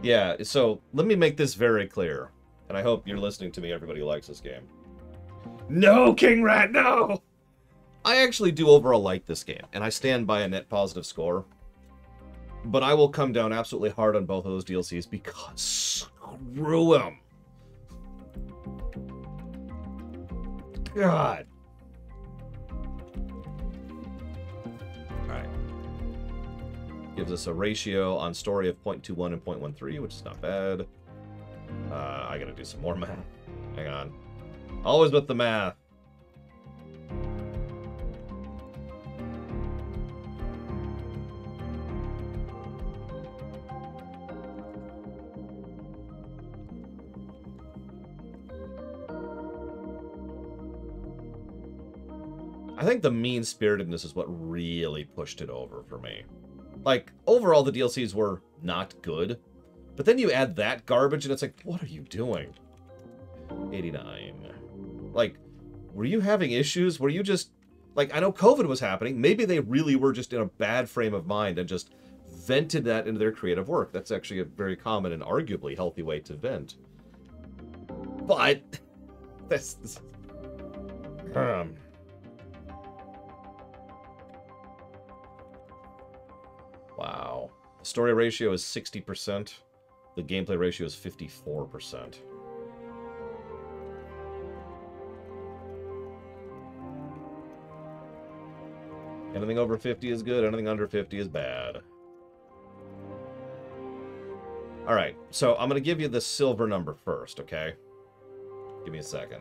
Yeah, so let me make this very clear. And I hope you're listening to me, everybody who likes this game. No, King Rat, no! I actually do overall like this game, and I stand by a net positive score. But I will come down absolutely hard on both of those DLCs because screw them. God. Alright. Gives us a ratio on story of 0.21 and 0.13, which is not bad. I gotta do some more math. Hang on. Always with the math. I think the mean-spiritedness is what really pushed it over for me. Like, overall the DLCs were not good, but then you add that garbage and it's like, what are you doing? 89. Like, were you having issues? Were you just... Like, I know COVID was happening. Maybe they really were just in a bad frame of mind and just vented that into their creative work. That's actually a very common and arguably healthy way to vent. But... That's... Wow. The story ratio is 60%. The gameplay ratio is 54%. Anything over 50 is good, anything under 50 is bad. Alright, so I'm going to give you the silver number first, okay? Give me a second.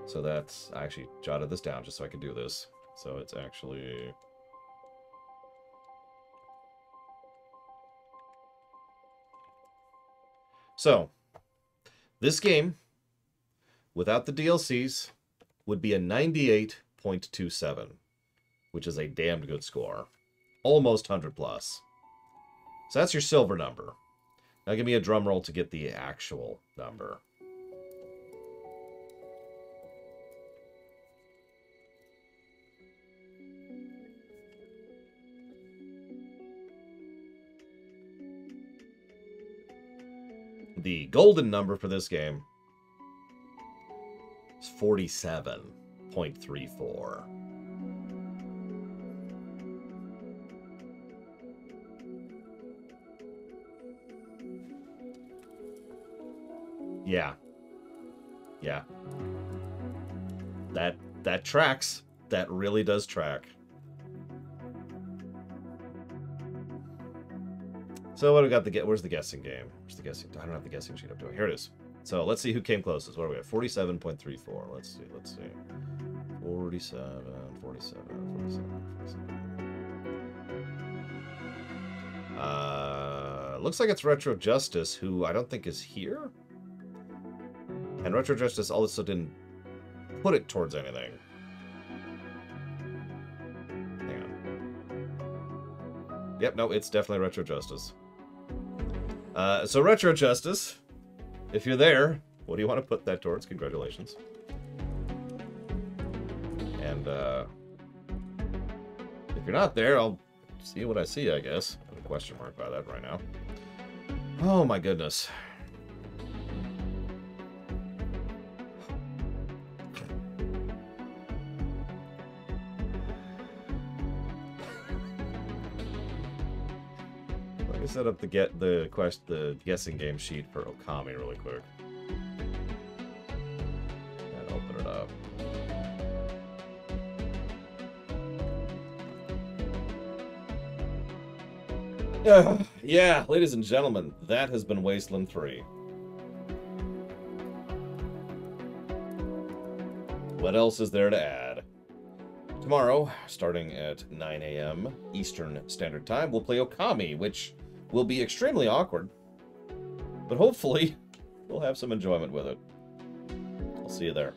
So that's... I actually jotted this down just so I could do this. So it's actually... So, this game, without the DLCs, would be a 98.27, which is a damned good score. Almost 100 plus. So that's your silver number. Now give me a drum roll to get the actual number. the golden number for this game is 47.34. Yeah. Yeah. That tracks. That really does track. So what do we got? Where's the guessing game? Where's the guessing? I don't have the guessing sheet up to it. Here it is. So let's see who came closest. What are we at? 47.34. Let's see. 47. Looks like it's Retro Justice, who I don't think is here. And Retro Justice also didn't put it towards anything. Hang on. Yep, no, it's definitely Retro Justice. So Retro Justice, if you're there, what do you want to put that towards? Congratulations. And if you're not there, I'll see what I see, I guess. Put a question mark by that right now. Oh my goodness. Let me set up the guessing game sheet for Okami really quick. And open it up. Yeah, ladies and gentlemen, that has been Wasteland 3. What else is there to add? Tomorrow, starting at 9 a.m. Eastern Standard Time, we'll play Okami, which will be extremely awkward. But hopefully, we'll have some enjoyment with it. I'll see you there.